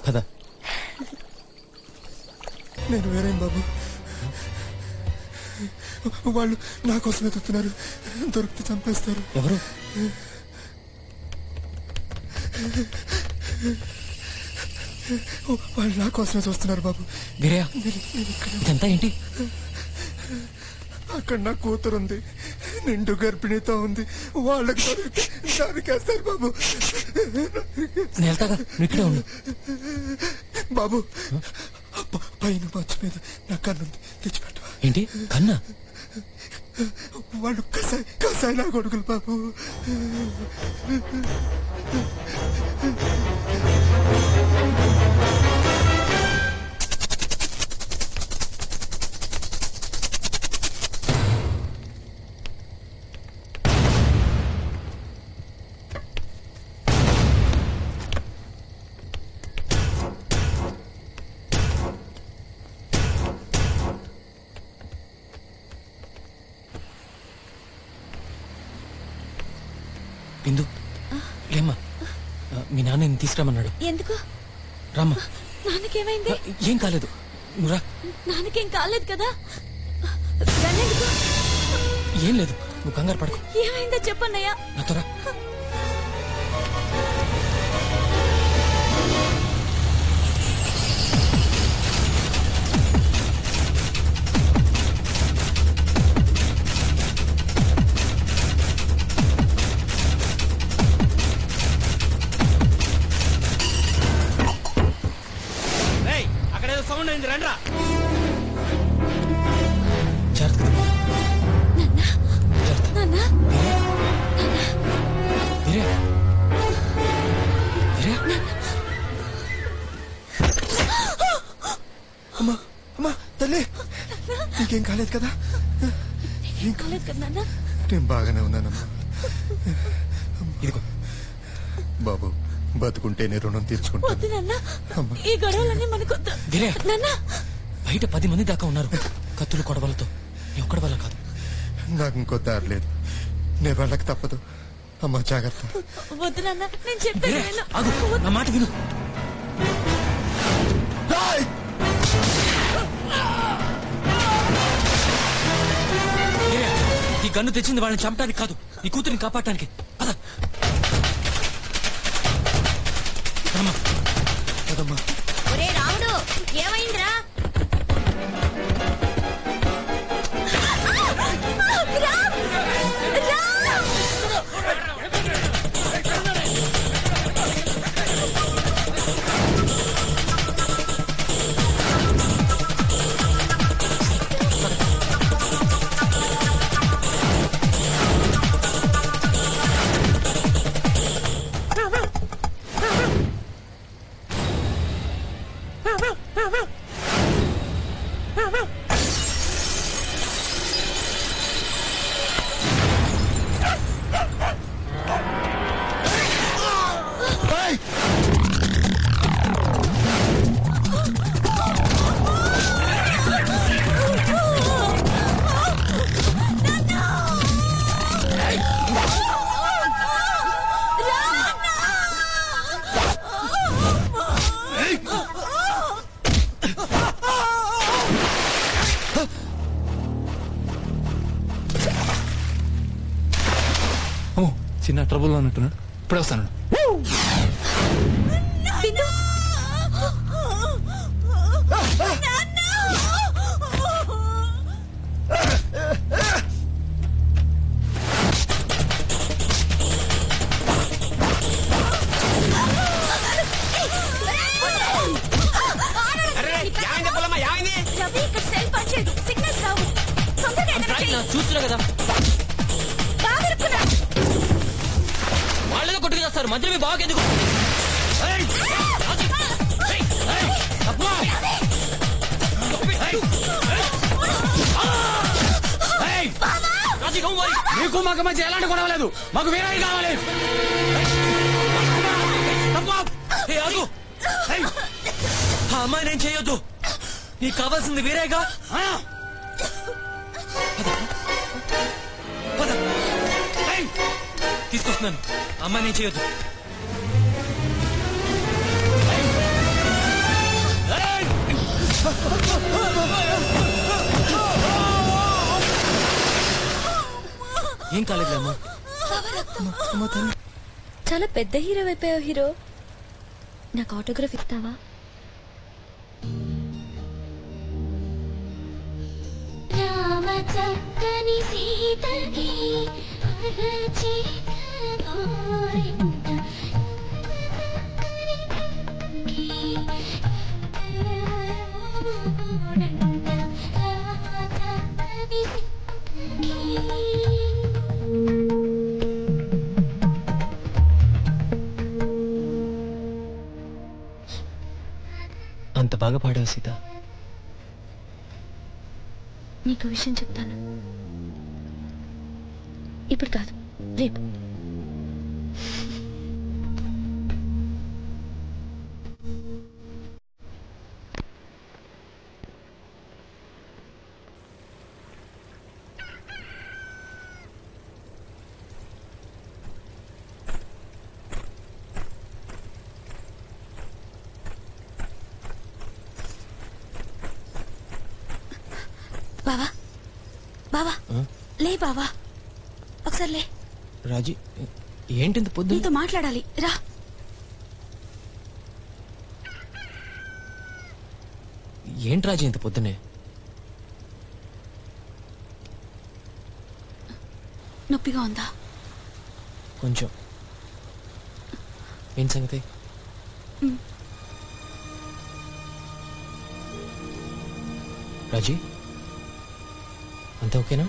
Speaker 2: పద.
Speaker 10: నేను వేరేం బాబు, వాళ్ళు నా కోసం ఎదుగుతున్నారు. దొరికితే చంపేస్తారు.
Speaker 2: ఎవరు?
Speaker 10: వాళ్ళు నా కోసమే చూస్తున్నారు బాబు.
Speaker 2: గిరియా, ఇదంతా ఏంటి?
Speaker 10: అక్కడ నా కూతురు ఉంది, నిండు గర్భిణితో ఉంది. వాళ్ళకి దానికేస్తారు బాబు.
Speaker 2: నేను వెళ్తాగా, నువ్వు ఇక్కడే ఉండు.
Speaker 10: బాబు పైన మంచు మీద నా కన్నుంది, తెచ్చిపెట్టు.
Speaker 2: ఏంటి కన్నా?
Speaker 10: వాళ్ళు కసాయి నా కొడుకులు బాబు.
Speaker 2: బిందు లేమ్మా, మీ నాన్న నిన్ను తీసుకురామన్నాడు.
Speaker 1: ఎందుకు?
Speaker 2: రామ్మా.
Speaker 1: నాన్నకేమైంది?
Speaker 2: ఏం కాలేదు, నువ్వురా.
Speaker 1: నాన్నకేం కాలేదు కదా?
Speaker 2: ఏం లేదు, నువ్వు కంగారు పడుకో.
Speaker 1: ఏమైందో చెప్పన్నయ్యా.
Speaker 2: నాతో రా.
Speaker 6: అక్కడేదో సౌండ్ అయింది, రండ్రా.
Speaker 10: అమ్మా అమ్మా తల్లి, నీకేం కాలేదు కదా?
Speaker 1: ఏం కాలేదు కదా నాన్న?
Speaker 10: నేను బాగానే ఉన్నానమ్మా. ఇదిగో బాబు, బతుకుంటేనే రుణం తీర్చుకుంటాను.
Speaker 1: వద్దు నాన్న, ఈ గొడవలన్నీ మనకొద్దు. నాన్న,
Speaker 2: బయట 10 మంది దాకా ఉన్నారు, కత్తులు కొడవలతో. నీ ఒక్కడి వల్ల కాదు.
Speaker 10: నాకు ఇంకో దారి లేదు, నేను వాళ్ళకి తప్పదు. అమ్మా జాగ్రత్త.
Speaker 1: వద్దు నాన్న, నేను చెప్పేది విను.
Speaker 2: నా మాట విను. గన్ను తెచ్చింది వాళ్ళని చంపడానికి కాదు, నీ కూతురిని కాపాడటానికి.
Speaker 4: ఒరే రాముడు, ఏమైందిరా?
Speaker 15: చిన్న ట్రబుల్ ఉన్నట్టున్నాడు, ఇప్పుడే వస్తాను.
Speaker 2: చూస్తున్నా కదా వాళ్ళేదో కొట్టుకు చేస్తారు, మధ్యలో మీ బావకెందుకు?
Speaker 20: నీకు మాకు మధ్య ఎలాంటి గొడవ లేదు, మాకు వీరాయి కావాలి.
Speaker 2: ఆ అమ్మాయి నేను చేయొద్దు, నీకు కావాల్సింది వీరేగా. తీసుకొస్తున్నాను, అమ్మాయి నేను చేయొద్దు. ఏం కాలేదు అమ్మా.
Speaker 1: చాలా పెద్ద హీరో అయిపోయావు హీరో. నాకు ఆటోగ్రాఫ్ ఇస్తావా?
Speaker 21: రామ చక్కని సీతకి
Speaker 2: అంత బాగా పాడావు సీత.
Speaker 1: నీకు విషయం చెప్తాను, ఇప్పుడు కాదు రేపు. బావా బావా లే బావా, ఒకసారి లే.
Speaker 2: రాజీ ఏంటి పొద్దు?
Speaker 9: నీతో మాట్లాడాలి, రా.
Speaker 2: ఏంటి రాజీ ఇంత పొద్దునే?
Speaker 9: నొప్పిగా ఉందా?
Speaker 2: కొంచెం. ఏం సంగతి? రాజీ అంతా ఓకేనా?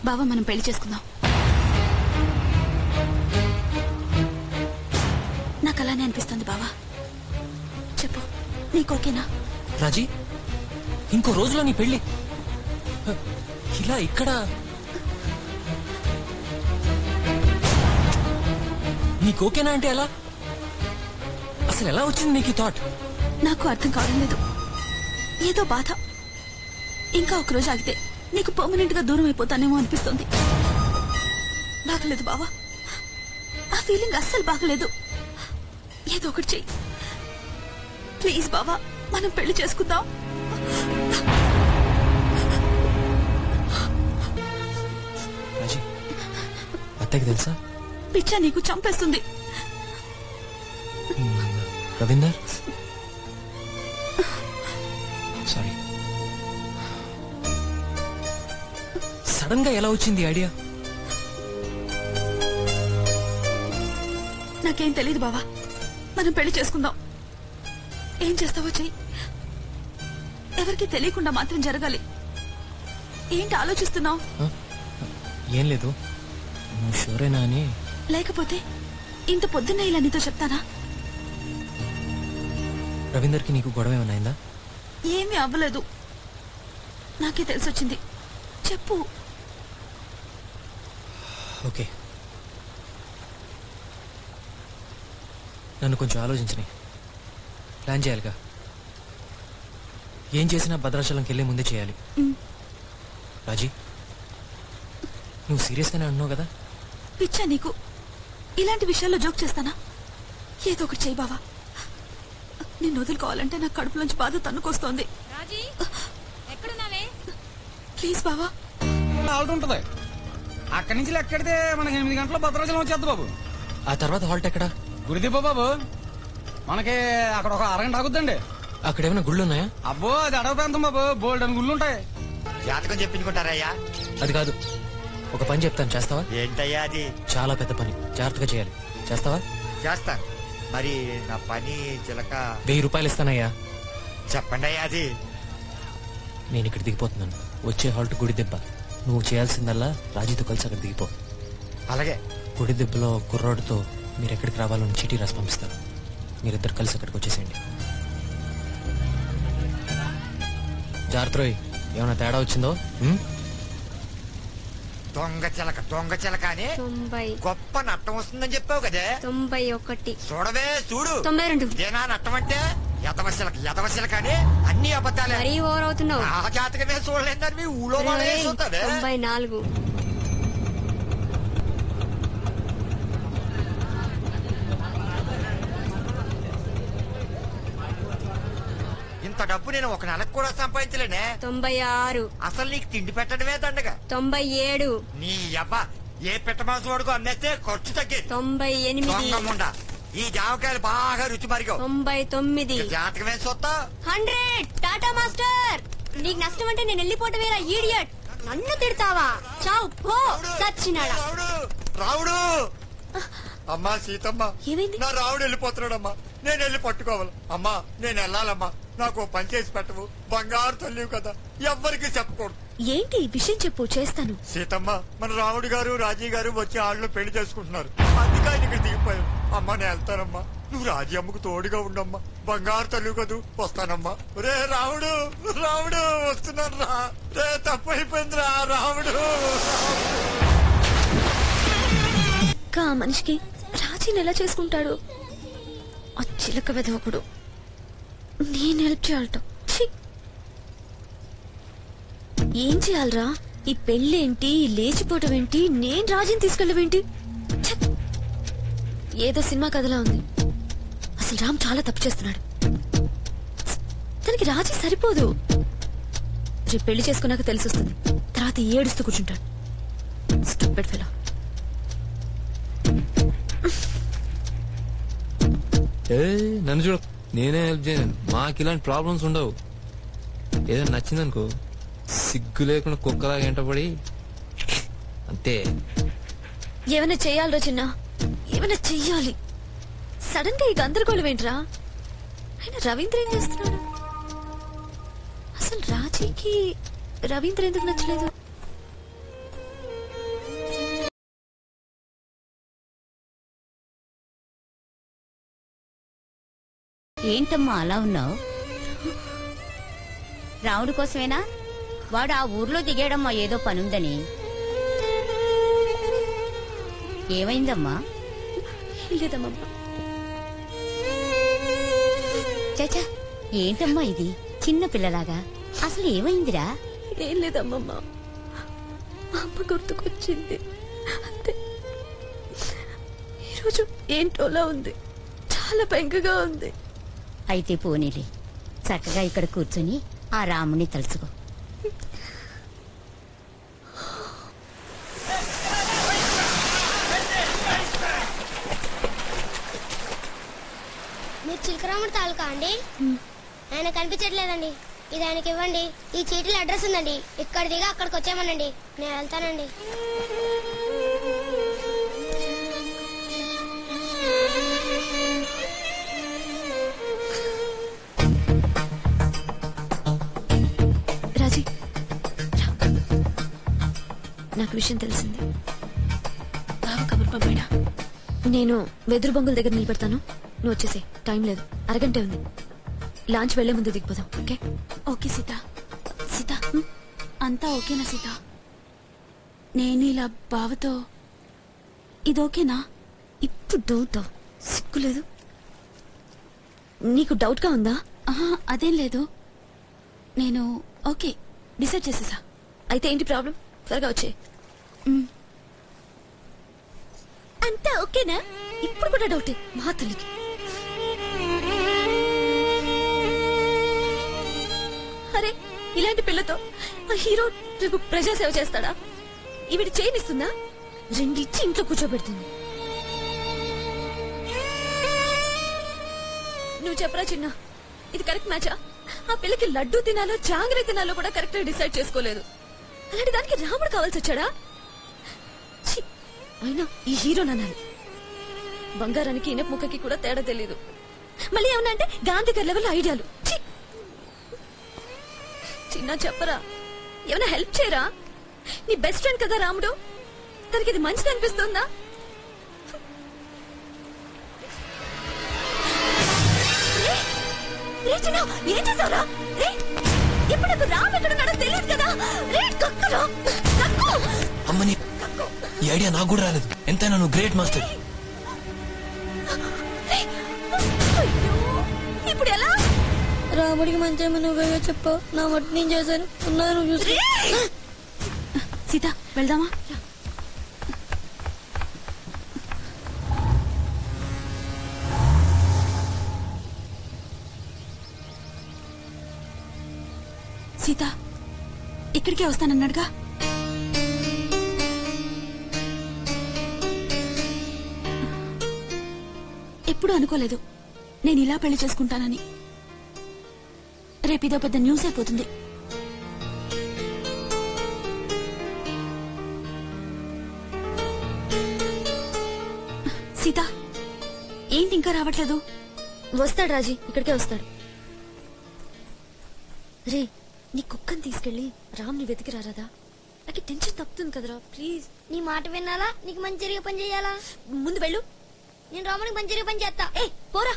Speaker 9: బావా మనం పెళ్లి చేసుకుందాం. నాకు అలానే అనిపిస్తుంది బావా. చెప్పు, నీకు ఓకేనా?
Speaker 2: రాజీ ఇంకో రోజులో నీ పెళ్లి, ఇలా ఇక్కడ నీకు ఓకేనా అంటే ఎలా? అసలు ఎలా వచ్చింది నీకు ఈ థాట్?
Speaker 9: నాకు అర్థం కావడం లేదు, ఏదో బాధ. ఇంకా ఒక రోజు ఆగితే నీకు పర్మనెంట్ గా దూరం అయిపోతానేమో అనిపిస్తుంది. బాగలేదు బావా, ఆ ఫీలింగ్ అస్సలు బాగలేదు. ఏదో ఒకటి చెయ్యి ప్లీజ్ బావా. మనం పెళ్లి చేసుకుందాం.
Speaker 2: రాజీ, అత్తకి తెలుసా?
Speaker 9: పిచ్చా నీకు చంపేస్తుంది.
Speaker 2: రవీందర్, సారీ. సడన్ గా ఎలా వచ్చింది ఐడియా?
Speaker 9: నాకేం తెలియదు బావా. మనం పెళ్లి చేసుకుందాం. ఏం చేస్తావో చెయ్యి. ఎవరికి తెలియకుండా మాత్రం జరగాలి. ఏంటి ఆలోచిస్తున్నావు?
Speaker 2: ఏం లేదు, నువ్వు షూరేనా అని.
Speaker 9: లేకపోతే ఇంత పొద్దున్న ఇలా నీతో చెప్తానా?
Speaker 2: రవీందర్కి నీకు గొడవ ఏమైనా అయిందా?
Speaker 9: ఏమీ అవ్వలేదు. నాకే తెలిసొచ్చింది. చెప్పు.
Speaker 2: ఓకే, నన్ను కొంచెం ఆలోచించని. ప్లాన్ చేయాలిగా. ఏం చేసినా భద్రాచలంకి వెళ్ళే ముందే చేయాలి. రాజీ, నువ్వు సీరియస్గానే అన్నావు కదా?
Speaker 9: పిచ్చా నీకు? ఇలాంటి విషయాల్లో జోక్ చేస్తానా? ఏదో ఒకటి చెయ్యి బావా. నిన్ను వదులుకోవాలంటే నాకు కడుపులోంచి బాధ తన్నుకొస్తోంది. ప్లీజ్ బావా.
Speaker 20: హాల్ట్ ఉంటది. అక్కడి నుంచి లెక్కెడితే మనకి 8 గంటల భద్రాచలం వచ్చేద్ది బాబు.
Speaker 2: ఆ తర్వాత హాల్ట్ ఎక్కడా?
Speaker 20: గుడిదిబ్బ బాబు. మనకి అక్కడ ఒక అరగంట ఆగుద్దండి.
Speaker 2: అక్కడ ఏమైనా గుళ్ళు ఉన్నాయా?
Speaker 20: అబ్బో, అది అడవి ప్రాంతం బాబు. బోల్డ్ అని గుళ్ళు ఉంటాయి.
Speaker 14: జాతకం చెప్పించుకుంటారయ్యా?
Speaker 2: అది కాదు, ఒక పని చెప్తాను, చేస్తావా?
Speaker 14: ఏంటయ్యా అది?
Speaker 2: చాలా పెద్ద పని, జాగ్రత్తగా చేయాలి. చేస్తావా?
Speaker 14: చేస్తాను. మరి నా పని చిలక
Speaker 2: 1000 రూపాయలు ఇస్తానయ్యా.
Speaker 14: చెప్పండి అయ్యా అది.
Speaker 2: నేను ఇక్కడ దిగిపోతున్నాను. వచ్చే హాల్ట్ గుడి దెబ్బ. నువ్వు చేయాల్సిందల్లా రాజీతో కలిసి అక్కడ దిగిపో.
Speaker 14: అలాగే.
Speaker 2: గుడి దెబ్బలో కుర్రాడుతో మీరు ఎక్కడికి రావాలని చీటీ రాసి పంపిస్తారు. మీరిద్దరు కలిసి అక్కడికి వచ్చేసేయండి. జాగ్రత్త రోయ్, ఏమైనా తేడా వచ్చిందో?
Speaker 14: దొంగ చిలక అని
Speaker 18: 90
Speaker 14: గొప్ప నట్టం వస్తుందని చెప్పావు కదే.
Speaker 18: 91
Speaker 14: చూడవే చూడు.
Speaker 18: 92
Speaker 14: ఇదేనా నట్టం అంటే? యదవ చిలక అని అన్ని అబద్ధాలే.
Speaker 18: మరీ ఓవర్ అవుతున్నావు.
Speaker 14: ఆ జాతకమే చూడలేదని మీ ఊళ్ళో వాళ్ళే చూస్తావే.
Speaker 18: 94
Speaker 14: ఇంత డబ్బు నేను ఒక నెలకు కూడా సంపాదించలేనే.
Speaker 18: 96
Speaker 14: అసలు నీకు తిండి పెట్టడమే దండగా.
Speaker 18: 97
Speaker 14: నీ అబ్బా ఏ పెట్టమాసు వాడుకో అమ్మేస్తే ఖర్చు తగ్గేది.
Speaker 18: 98
Speaker 14: ఈ జామకాయలు బాగా రుచి మరిగావు.
Speaker 18: 99
Speaker 14: జాతకమే చూస్తా.
Speaker 18: 100 టాటా మాస్టర్. నీకు నష్టం అంటే నేను వెళ్ళిపోవటమేరా ఈడియట్. నన్ను తిడతావా? చావు పో సచ్చినాడా.
Speaker 14: రావుడు. అమ్మా సీతమ్మ,
Speaker 1: ఏమైంది?
Speaker 14: నా రావుడు వెళ్ళిపోతున్నాడమ్మా. నేను వెళ్ళి పట్టుకోవాలి. అమ్మా నేను వెళ్ళాలమ్మా. నాకు పని చేసి పెట్టవు. బంగారు తల్లివి కదా, ఎవ్వరికి చెప్పకూడదు.
Speaker 1: ఏంటి విషయం చెప్పు, చేస్తాను.
Speaker 14: సీతమ్మ, మన రాముడు గారు రాజీ గారు వచ్చి ఆళ్ళు పెళ్లి చేసుకుంటున్నారు. అందుకే ఆయన ఇక్కడ దిగిపోయారు. అమ్మా నేను వెళ్తానమ్మా. నువ్వు రాజీ అమ్మకు తోడుగా ఉండమ్మా. బంగారు తల్లి కదూ. వస్తానమ్మా. రే రాముడు వస్తున్నాను రా. రే తప్పు అయిపోయింది రా రాముడు.
Speaker 1: ఆ మనిషికి రాజీని ఎలా చేసుకుంటాడు? ఆ చిలక వెదవకుడు. నేను హెల్ప్ చేయాలట. ఏం చేయాలరా? ఈ పెళ్ళేంటి, ఈ లేచిపోవటం ఏంటి, నేను రాజీని తీసుకెళ్ళవేంటి? ఏదో సినిమా కథలా ఉంది. అసలు రామ్ చాలా తప్పు చేస్తున్నాడు. తనకి రాజీ సరిపోదు. రేపు పెళ్లి చేసుకున్నాక తెలిసొస్తుంది. తర్వాత ఏడుస్తూ కూర్చుంటాడు. Stupid fellow.
Speaker 15: నన్ను చూడ, నేనే హెల్ప్ చేయను. మాకు ఇలాంటి ప్రాబ్లమ్స్ ఉండవు. ఏదైనా నచ్చిందనుకో సిగ్గు లేకుండా కుక్కలాగా ఎంటపడి అంతే.
Speaker 1: ఏమైనా చెయ్యాలరా చిన్న, ఏమైనా చెయ్యాలి. సడన్ గా ఈ గందరగోళం ఏంట్రా? ఆయన రవీంద్ర ఏం చేస్తున్నాడు? అసలు రాజీకి రవీంద్ర ఎందుకు నచ్చలేదు?
Speaker 5: ఏంటమ్మా అలా ఉన్నావు? రాముడి కోసమేనా? వాడు ఆ ఊర్లో దిగాడమ్మా ఏదో పనుందని. ఏమైందమ్మా?
Speaker 1: లేదమ్మా.
Speaker 5: చచా, ఏంటమ్మా ఇది చిన్న పిల్లలాగా? అసలు ఏమైందిరా?
Speaker 1: ఏం లేదమ్మమ్మ, అమ్మ గుర్తుకొచ్చింది అంతే. ఈరోజు ఏంటోలా ఉంది, చాలా బెంగగా ఉంది.
Speaker 5: అయితే పోనీలే, చక్కగా ఇక్కడ కూర్చొని ఆ రాముని తలుచుకో.
Speaker 21: మీరు చిలకరాముడు తాలూకా అండి? ఆయన కనిపించట్లేదండి. ఇది ఆయనకి ఇవ్వండి. ఈ చీటీలో అడ్రస్ ఉందండి. ఇక్కడ దిగా అక్కడికి వచ్చామనండి. నేను వెళ్తానండి.
Speaker 1: రాజీ, నాకు విషయం తెలిసింది. బావ కబురు పంపాడా? నేను వెదురు బొంగుల దగ్గర నిలబెడతాను, నువ్వు వచ్చేసే. టైం లేదు, అరగంటే ఉంది. లాంచ్ వెళ్లే ముందు దిగిపోదాం. ఓకే?
Speaker 9: ఓకే సీత. సీత, అంతా ఓకేనా సీత? నేను ఇలా బావతో ఇది ఓకేనా?
Speaker 1: ఇప్పుడు డౌట్? సిగ్గులేదు నీకు? డౌట్ గా ఉందా?
Speaker 9: అదేం లేదు, నేను ఓకే డిసైడ్ చేసేసా.
Speaker 1: అయితే ఏంటి ప్రాబ్లం? త్వరగా వచ్చే. అంతా ఓకేనా? ఇప్పుడు కూడా డౌటే మా తల్లికి. అరే, ఇలాంటి పిల్లతో ఆ హీరో రేపు ప్రజాసేవ చేస్తాడా? ఈవిడ చేయనిస్తుందా? రెండిచ్చి ఇంట్లో కూర్చోబెడుతుంది. నువ్వు చెప్పరా చిన్న, ఇది కరెక్ట్ మ్యాచా? ఆ పిల్లకి లడ్డూ తినాలో జాంగ్రీ తినాలో కూడా కరెక్ట్ గా డిసైడ్ చేసుకోలేదు. అలాంటి దానికి రాముడు కావాల్సి వచ్చాడా? అయినా ఈ హీరో నానాలి. బంగారానికి ఇనప ముక్కకి కూడా తేడా తెలీదు. మళ్ళీ ఏమన్నా అంటే గాంధీగారి లెవెల్ ఐడియాలు. చిన్న చెప్పరా, ఏమైనా హెల్ప్ చేయరా? నీ బెస్ట్ ఫ్రెండ్ కదా రాముడు, తనకి ఇది మంచిది అనిపిస్తుందా? ఏం చేసావురా? ఇప్పుడు రాము ఎక్కడున్నాడో తెలియదు కదా.
Speaker 2: అమ్మని ఈ ఐడియా నాకు కూడా రాలేదు. ఎంతైనా నువ్వు గ్రేట్ మాస్టర్.
Speaker 1: ఇప్పుడు ఎలా?
Speaker 18: రాముడికి మంచి నువ్వేగా చెప్పావు. నా మట్టి నేను చేశాను. ఉన్నా నువ్వు చూసి.
Speaker 9: సీత, వెళ్దామా? సీత, ఇక్కడికే వస్తానన్నాడుగా. ఎప్పుడు అనుకోలేదు నేను ఇలా పెళ్లి చేసుకుంటానని. రేపిదో పెద్ద న్యూస్ అయిపోతుంది. సీత, ఏంటి ఇంకా రావట్లేదు?
Speaker 1: వస్తాడు రాజీ, ఇక్కడికే వస్తాడు. రే, నీ కుక్కని తీసుకెళ్లి రామ్ని వెతికి రారాదా? నాకు టెన్షన్ తప్పుతుంది కదరా. ప్లీజ్.
Speaker 21: నీ మాట వినాలా? నీకు మంచి జరిగే పని చేయాలా?
Speaker 1: ముందు వెళ్ళు.
Speaker 21: నేను రాముడికి మంచి జరిగే పని చేస్తా.
Speaker 1: ఏ పోరా.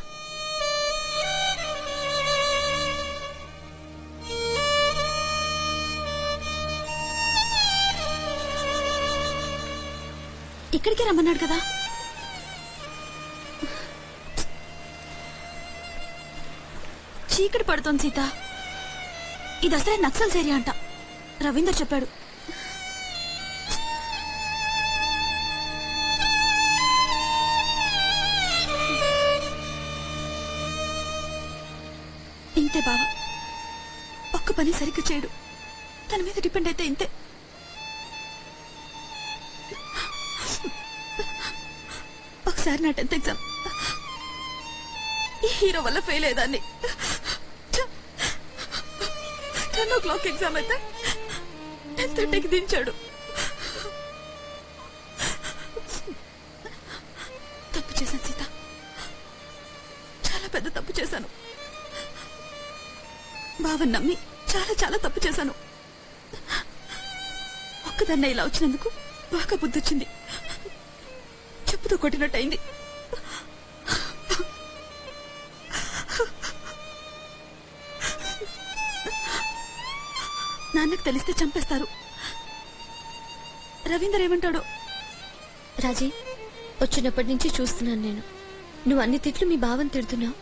Speaker 9: ఇక్కడికే రమ్మన్నాడు కదా. చీకటి పడుతోంది సీత. ఇది అసలే నక్సల్స్ ఏరియా అంట, రవీందర్ చెప్పాడు. ఇంతే బావ, ఒక్క పని సరిగ్గా చేయడు. తన మీద డిపెండ్ అయితే ఇంతే. ఒకసారి నా 10th ఎగ్జామ్ ఈ హీరో వల్ల ఫెయిల్ అయ్యేదాన్ని. 10 o'clock ఎగ్జామ్ అయితే 10:30కి దించాడు. తప్పు చేశాను సీత, చాలా పెద్ద తప్పు చేశాను. బావని నమ్మి చాలా చాలా తప్పు చేశాను. ఒక్కదాన్నే ఇలా వచ్చినందుకు బాగా బుద్ధొచ్చింది. చెప్పుతో కొట్టినట్టయింది. నాన్నకు తెలిస్తే చంపేస్తారు. రవీందర్ ఏమంటాడో?
Speaker 1: రాజీ, వచ్చినప్పటి నుంచి చూస్తున్నాను నేను. నువ్వు అన్ని తిట్లు మీ బావని తిడుతున్నావు,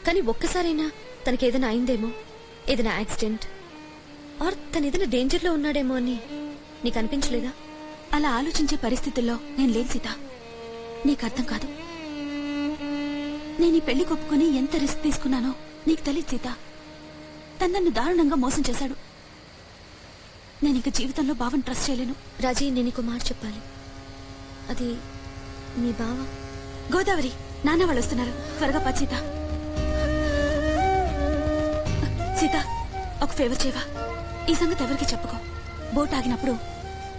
Speaker 1: కానీ ఒక్కసారైనా తనకేదైనా అయిందేమో, ఏదైనా యాక్సిడెంట్ ఆర్ తను ఏదైనా డేంజర్ లో ఉన్నాడేమో అని నీకు అనిపించలేదా?
Speaker 9: అలా ఆలోచించే పరిస్థితుల్లో నేను లేను సీత. నీకు అర్థం కాదు. నేను ఈ పెళ్లి కొప్పుకుని ఎంత రిస్క్ తీసుకున్నానో నీకు తెలియదు సీత. తను నన్ను దారుణంగా మోసం చేశాడు. నేను ఇంక జీవితంలో బావని ట్రస్ట్ చేయలేను.
Speaker 1: రాజీ, నేను నీకు మాట చెప్పాలి. అది మీ బావ.
Speaker 9: గోదావరి, నాన్న వాళ్ళు వస్తున్నారు, త్వరగా పద సీత. సీత, ఒక ఫేవర్ చేయవా? ఈ సంగతి ఎవరికి చెప్పుకో. బోట్ ఆగినప్పుడు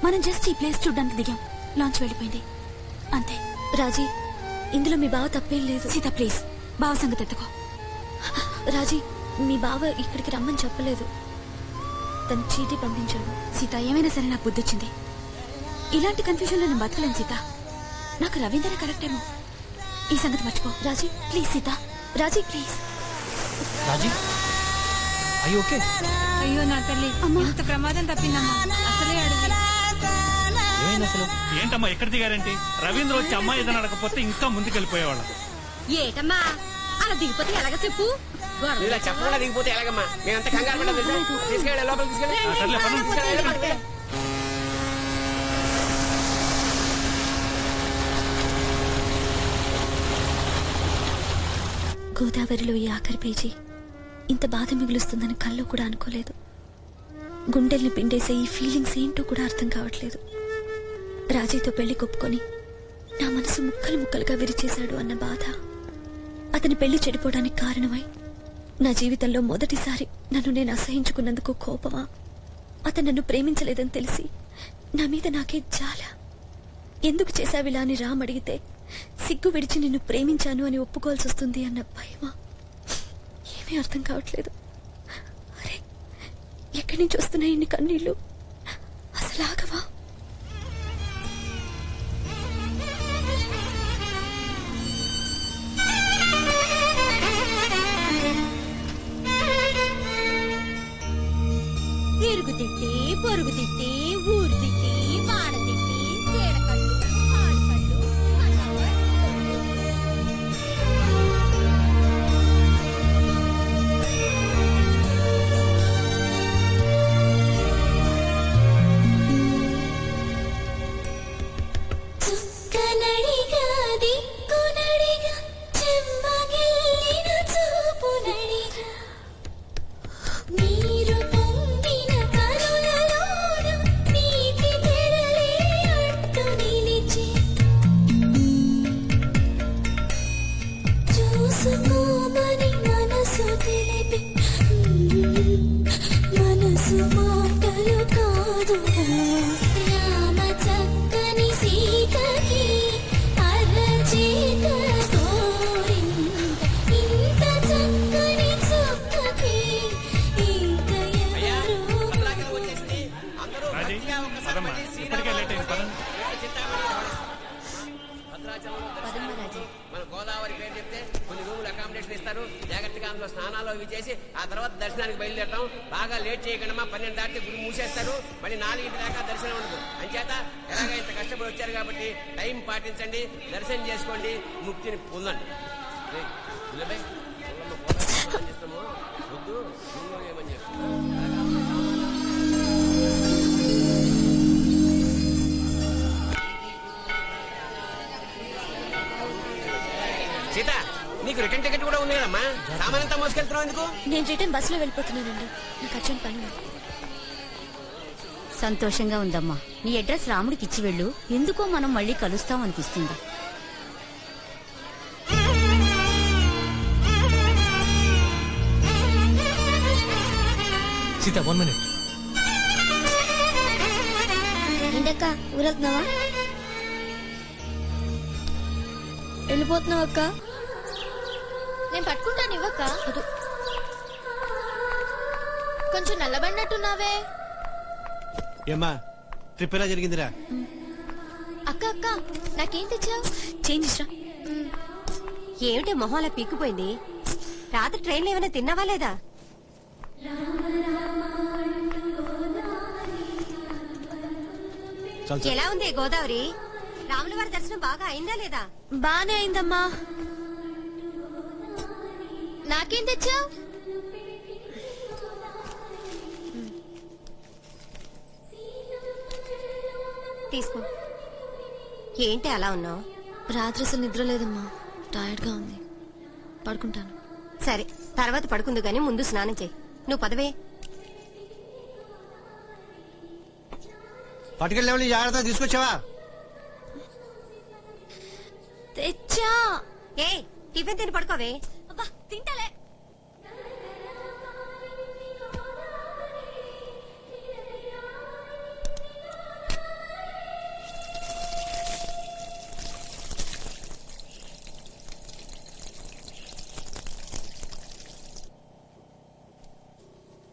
Speaker 9: మనం జస్ట్ ఈ ప్లేస్ చూడ్డానికి దిగాం, లాంచ్ వెళ్ళిపోయింది, అంతే.
Speaker 1: రాజీ, ఇందులో మీ బావ తప్పేం లేదు.
Speaker 9: సీత ప్లీజ్, బావ సంగతి ఎత్తుకో.
Speaker 1: రాజీ, మీ బావ ఇక్కడికి రమ్మని చెప్పలేదు, తను చీటీ పంపించాడు.
Speaker 9: సీత, ఏమైనా సరే నాకు బుద్ధి వచ్చింది. ఇలాంటి కన్ఫ్యూజన్ లో నేను బతకలేను సీత. నాకు రవీంద్ర కరెక్టేమో. ఈ సంగతి మర్చిపో.
Speaker 1: రాజీ
Speaker 9: ప్లీజ్ సీత.
Speaker 1: రాజీ ప్లీజ్.
Speaker 2: రాజీ, అయ్యో ఓకే.
Speaker 16: అయ్యో నా తల్లి, ఇంత ప్రమాదం తప్పిందమ్మా. అసలే అడిగి
Speaker 8: ఏంటమ్మా ఎక్కడ దిగారేంటి? రవీంద్ర వచ్చి అమ్మాయి ఏదైనా అడగకపోతే ఇంకా ముందుకెళ్ళిపోయేవాళ్ళం.
Speaker 4: ఏటమ్మా అలా దిగిపోతే ఎలాగ చెప్పు?
Speaker 12: ఇలా చెప్పకుండా దిగిపోతే ఎలాగమ్మా? మేమంతా కంగారు పడ్డా. తీసుకెళ్ళి లోపలికి తీసుకెళ్ళి.
Speaker 1: గోదావరిలో ఈ ఆఖరి పేజీ ఇంత బాధ మిగులుస్తుందని కల్లో కూడా అనుకోలేదు. గుండెల్ని పిండేసే ఈ ఫీలింగ్స్ ఏంటో కూడా అర్థం కావట్లేదు. రాజీతో పెళ్లి కొప్పుకొని నా మనసు ముక్కలు ముక్కలుగా విరిచేశాడు అన్న బాధ, అతని పెళ్లి చెడిపోవడానికి కారణమై నా జీవితంలో మొదటిసారి నన్ను నేను అసహించుకున్నందుకు కోపమా, అతను నన్ను ప్రేమించలేదని తెలిసి నా మీద నాకే చాలా, ఎందుకు చేశావిలా అని రామ్ అడిగితే సిగ్గు విడిచి నిన్ను ప్రేమించాను అని ఒప్పుకోవాల్సి వస్తుంది అన్న భయమా, ఏమీ అర్థం కావట్లేదు. అరే, ఎక్కడి నుంచి వస్తున్నాయి ఇన్ని కన్నీళ్లు? అసలు ఆగవా?
Speaker 4: ఇరుగు తిట్టి, పొరుగు తిట్టి, ఊరు తిట్టి, వాడ తిట్టి, తేడకట్టు, ఆడకట్టు,
Speaker 7: చుక్కనడిగా దిక్కునడిగా చెమ్మగిల్లిన చూపునడిగా నీరు పొంగిన కనులలోన నీటి తెరలే అట్టు నిలిచి చూసుకోమని మనసు తెలిపి మనసు మాటలు కాదుగా రామ చక్కని సీతకి అరచేత కోరింద ఇంత చక్కని చుక్కకి ఇంక ఎవరు
Speaker 8: రాజీ, పదమ్మా, ఇప్పటికే లేట్ అయింది. పదండి.
Speaker 12: మన గోదావరి పేరు చెప్తే కొన్ని రూములు అకామిడేషన్ ఇస్తారు. జాగ్రత్తగా అందులో స్నానాలు ఇవి చేసి ఆ తర్వాత దర్శనానికి బయలుదేరతాం. బాగా లేట్ చేయకుండా 12 దాటితే గుడి మూసేస్తారు. మళ్ళీ 4 దాకా దర్శనం ఉండదు. అంచేత ఎలాగ ఇంత కష్టపడి వచ్చారు కాబట్టి టైం పాటించండి, దర్శనం చేసుకోండి, ముక్తిని పొందండి. చేస్తాము వద్దు ఏమని చెప్తాం. సీత, నీకు రిటర్న్ టికెట్ కూడా ఉంది కదమ్మా. సామానంతా మోసుకెళ్తున్నావు ఎందుకు?
Speaker 1: నేను రిటర్న్ బస్సులో వెళ్ళిపోతున్నానండి, నాకు అర్జెంట్ పని ఉంది.
Speaker 5: సంతోషంగా ఉందమ్మా. నీ అడ్రస్ రాముడికి ఇచ్చి వెళ్ళు. ఎందుకో మనం మళ్ళీ కలుస్తాం అనిపిస్తుంది.
Speaker 2: సీత, 1 minute.
Speaker 18: ఏంటక్క ఊరెళ్తున్నావా? వెళ్ళిపోతున్నావు అక్క?
Speaker 1: నేను పట్టుకుంటాను, ఇవ్వక్క. కొంచెం నల్లబడినట్టున్నావే.
Speaker 11: ఏమ్మా, ట్రిప్ ఎలా జరిగిందిరా?
Speaker 1: అక్క అక్క, నాకేం తెచ్చావు? చేంజ్ రా.
Speaker 4: ఏమిటి మొహంలా పీక్కుపోయింది? రాత్రి ట్రైన్లో ఏమైనా తిన్నావా లేదా? ఎలా ఉంది గోదావరి? రాముల వారి దర్శనం బాగా అయిందా లేదా?
Speaker 1: బానే అయిందమ్మా. నాకేం తెచ్చావు?
Speaker 4: తీసుకో. ఏంటి అలా ఉన్నావు?
Speaker 1: రాత్రి అసలు నిద్ర లేదమ్మా, టైర్డ్ గా ఉంది, పడుకుంటాను.
Speaker 4: సరే, తర్వాత పడుకుందు గానీ ముందు స్నానం చేయి.
Speaker 17: నువ్వు పదవే.
Speaker 11: పట్టుకెళ్ళి జాగ్రత్త తీసుకొచ్చావా?
Speaker 1: తెచ్చా.
Speaker 17: ఏ టిఫిన్ తిని పడుకోవే.
Speaker 1: అబ్బా తింటలే.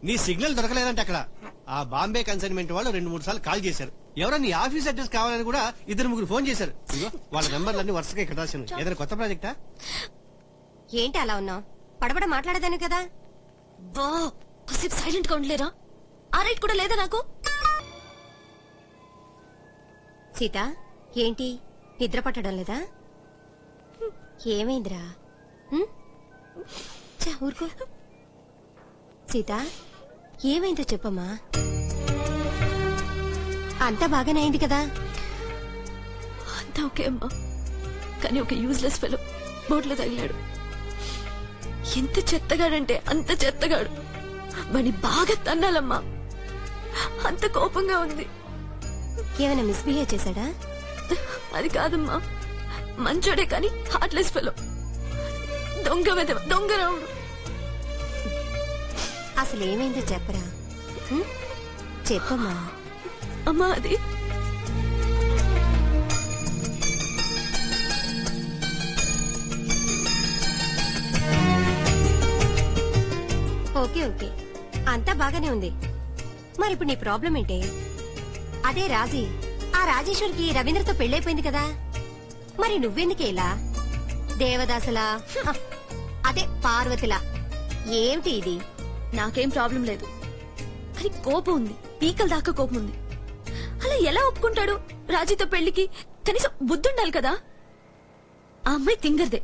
Speaker 11: నీ సిగ్నల్ దొరకలేదంటే అక్కడ ఆ బాంబే కన్సైన్మెంట్ వాళ్ళు 2-3 సార్లు కాల్ చేశారు. ఎవరో నీ ఆఫీస్ అడ్రస్ కావాలని కూడా 2-3 ఫోన్ చేశారు. ఇదిగో వాళ్ళ నెంబర్లన్నీ వరుసగా ఇక్కడ రాశాను. ఏదైనా కొత్త ప్రాజెక్టా?
Speaker 17: ఏంటి అలా ఉన్నావు? పడబడ మాట్లాడదాను కదా.
Speaker 1: బా కాసేపు సైలెంట్ గా ఉండలేరా? ఆ రైట్ కూడా లేదా నాకు?
Speaker 17: సీత ఏంటి నిద్ర పట్టడం లేదా? ఏమైందిరా? ఊరుకో. సీత ఏమైందో చెప్పమ్మా. అంతా బాగానే అయింది కదా?
Speaker 1: అంతా ఓకే అమ్మా, కానీ ఒక యూజ్లెస్ ఫెలో బోట్లో తగిలాడు. ఎంత చెత్తగాడంటే అంత చెత్తగాడు. వాడిని బాగా తన్నాలమ్మా, అంత కోపంగా ఉంది.
Speaker 17: ఏమైనా మిస్బిహేవ్ చేశాడా?
Speaker 1: అది కాదమ్మా, మంచోడే కానీ హార్ట్లెస్ ఫెలో. దొంగ రావుడు.
Speaker 17: అసలు ఏమైందో చెప్పరా? చెప్పమ్మా.
Speaker 1: అమ్మా అది
Speaker 17: ఓకే ఓకే అంతా బాగానే ఉంది. మరి ఇప్పుడు నీ ప్రాబ్లం ఏంటి? అదే రాజీ, ఆ రాజేశ్వరికి రవీంద్రతో పెళ్ళైపోయింది కదా, మరి నువ్వెందుకే ఇలా దేవదాసులా అదే పార్వతిలా? ఏమిటి ఇది?
Speaker 1: నాకేం ప్రాబ్లం లేదు, కానీ కోపం ఉంది, పీకల దాకా కోపం ఉంది. అలా ఎలా ఒప్పుకుంటాడు రాజీతో పెళ్లికి? కనీసం బుద్ధుండాలి కదా. ఆ అమ్మాయి తింగర్దే,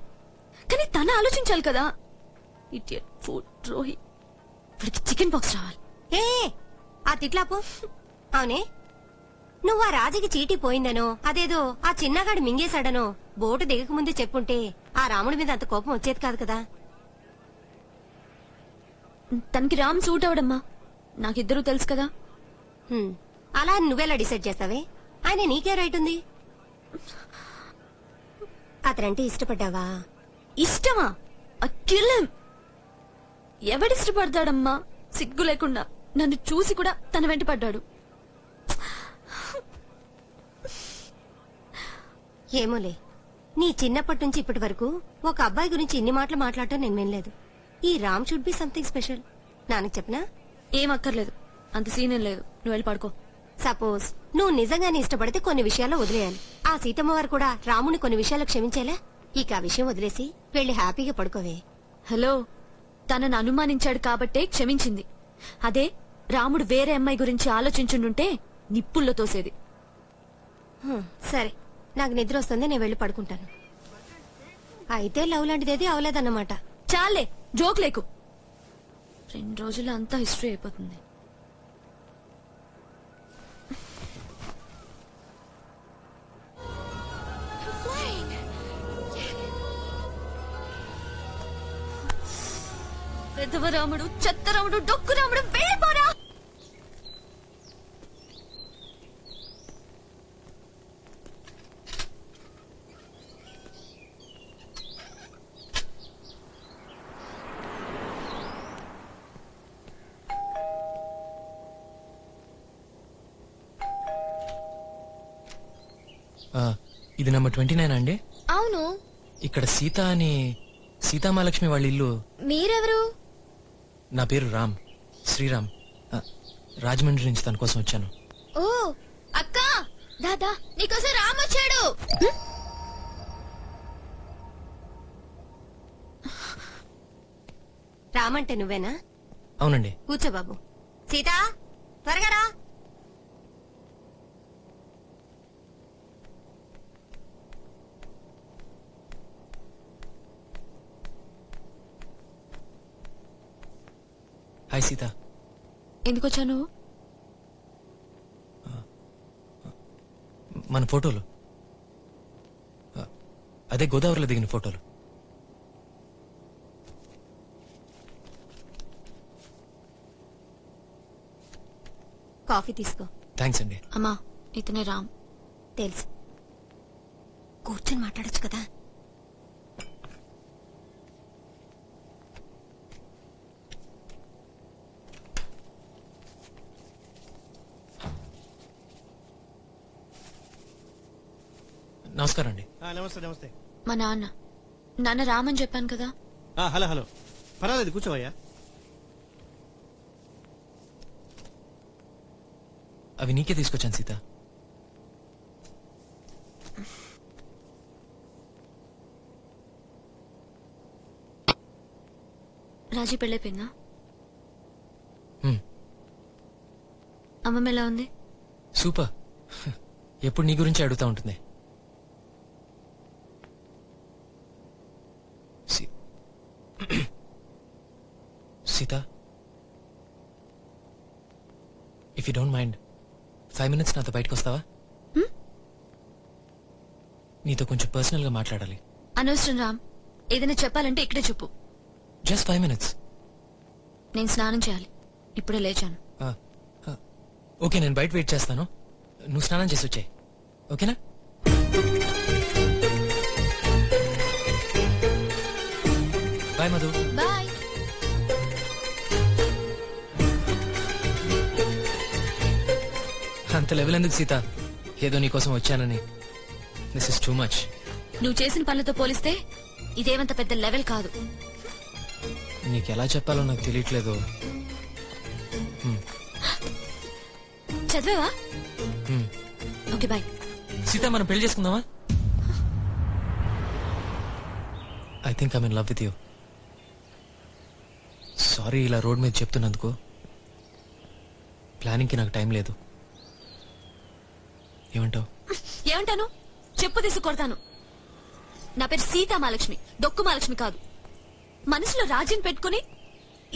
Speaker 1: కానీ తన ఆలోచించాలి కదా. ఇడియట్ ఫుడ్ ద్రోహి. ఇప్పటికి చికెన్ బాక్స్ రావాలి.
Speaker 17: ఏ ఆ తిట్లాపు. అవునే, నువ్వు ఆ రాజుకి చీటీ పోయిందనో అదేదో ఆ చిన్నగాడు మింగేశాడనో బోటు దిగక ముందే చెప్పుంటే ఆ రాముడి మీద అంత కోపం వచ్చేది కాదు కదా.
Speaker 1: తనకి రామ్ సూట్ అవడమ్మా, నాకిద్దరూ తెలుసు కదా.
Speaker 17: అలా నువ్వెలా డిసైడ్ చేస్తావే? ఆయన నీకే రైట్ ఉంది. అతనంటే ఇష్టపడ్డావా?
Speaker 1: ఇష్టమా? అఖిలం ఎవడిష్టపడతాడమ్మా? సిగ్గు లేకుండా నన్ను చూసి కూడా తన వెంట పడ్డాడు.
Speaker 17: ఏమోలే, నీ చిన్నప్పటి నుంచి ఇప్పటి వరకు ఒక అబ్బాయి గురించి ఇన్ని మాటలు మాట్లాడటం నేను వినలేదు. ఈ Ram should be something special. నాన్నకు చెప్పనా?
Speaker 1: ఏం అక్కర్లేదు, అంత సీన్ ఏం లేదు. నువ్వు వెళ్ళి పడుకో.
Speaker 17: సపోజ్ నువ్వు నిజంగానే ఇష్టపడితే కొన్ని విషయాల్లో వదిలేయాలి. ఆ సీతమ్మ వారు కూడా రాముని కొన్ని విషయాలు క్షమించేలా. ఇక ఆ విషయం వదిలేసి వెళ్లి హ్యాపీగా పడుకోవే.
Speaker 1: హలో, తనను అనుమానించాడు కాబట్టే క్షమించింది. అదే రాముడు వేరే అమ్మాయి గురించి ఆలోచించుండుంటే నిప్పుల్లో తోసేది.
Speaker 17: సరే, నాకు నిద్ర వస్తుంది, నేను వెళ్లి పడుకుంటాను. అయితే లవ్ లాంటిదేది అవలేదన్నమాట.
Speaker 1: చాలే జోక్ లేకు. 2 రోజుల్లో అంతా హిస్టరీ అయిపోతుంది. పెద్దవ రాముడు, చెత్త రాముడు, డొక్కు రాముడు, వెళ్ళిపోరా.
Speaker 2: ఇది నంబర్ 29 అండి?
Speaker 1: అవును.
Speaker 2: ఇక్కడ సీత అని సీతామహాలక్ష్మి వాళ్ళ ఇల్లు.
Speaker 1: మీరెవరు?
Speaker 2: నా పేరు రామ్, శ్రీరామ్. రాజమండ్రి నుంచి తన కోసం వచ్చాను.
Speaker 1: ఓ అక్క, దాదా నీకోసం రామ్ వచ్చాడు.
Speaker 17: రామంటే నువ్వేనా?
Speaker 2: అవునండి.
Speaker 17: కూర్చో బాబు. సీతా త్వరగా రా.
Speaker 2: హాయ్ సీత.
Speaker 1: ఎందుకు వచ్చావు నువ్వు?
Speaker 2: మన ఫోటోలు, అదే గోదావరిలో దిగిన ఫోటోలు.
Speaker 17: కాఫీ తీసుకో.
Speaker 2: థ్యాంక్స్ అండి.
Speaker 1: అమ్మా ఇతనే రామ్.
Speaker 17: తెలుసు, కూర్చొని మాట్లాడొచ్చు కదా.
Speaker 2: నమస్కారం అండి.
Speaker 11: నమస్తే నమస్తే.
Speaker 1: మా నాన్న రామ్ అని చెప్పాను కదా.
Speaker 11: హలో హలో, పర్వాలేదు కూర్చోవయ్యా.
Speaker 2: అవి నీకే తీసుకొచ్చాను సీత.
Speaker 1: రాజీ పెళ్ళైపోయిందా? అమ్మమ్మ ఎలా ఉంది?
Speaker 2: సూపర్. ఎప్పుడు నీ గురించి అడుగుతా ఉంటుంది. Sita, if you don't mind 5 minutes నాతో బయటకు వస్తావా? నీతో కొంచెం పర్సనల్ గా మాట్లాడాలి.
Speaker 1: అనవసరం రామ్, ఏదైనా చెప్పాలంటే ఇక్కడే చెప్పు.
Speaker 2: Just 5 minutes.
Speaker 1: నేను స్నానం చేయాలి, ఇప్పుడే లేచాను.
Speaker 2: ఓకే, నేను బయట వెయిట్ చేస్తాను. నువ్వు స్నానం చేసి వచ్చాయి, ఓకేనా? బాయ్ మధు.
Speaker 1: బాయ్.
Speaker 2: అంత లెవెల్ ఎందుకు సీత? ఏదో నీకోసం వచ్చానని. This is too much.
Speaker 1: నువ్వు చేసిన పనులతో పోలిస్తే ఇదేమంత పెద్ద లెవెల్ కాదు.
Speaker 2: నీకెలా చెప్పాలో నాకు తెలియట్లేదు.
Speaker 1: చదివావా? Okay bye.
Speaker 2: సీత, మనం పెళ్లి చేసుకుందామా? I think I'm in love with you. Sorry ఇలా రోడ్ మీద చెప్తున్నందుకు. ప్లానింగ్ కి నాకు టైం లేదు. ఏమంటావు?
Speaker 1: ఏమంటాను? చెప్పు తీసి కొడతాను. నా పేరు సీతా మహాలక్ష్మి, దొక్కు మహాలక్ష్మి కాదు. మనసులో రాజ్యం పెట్టుకుని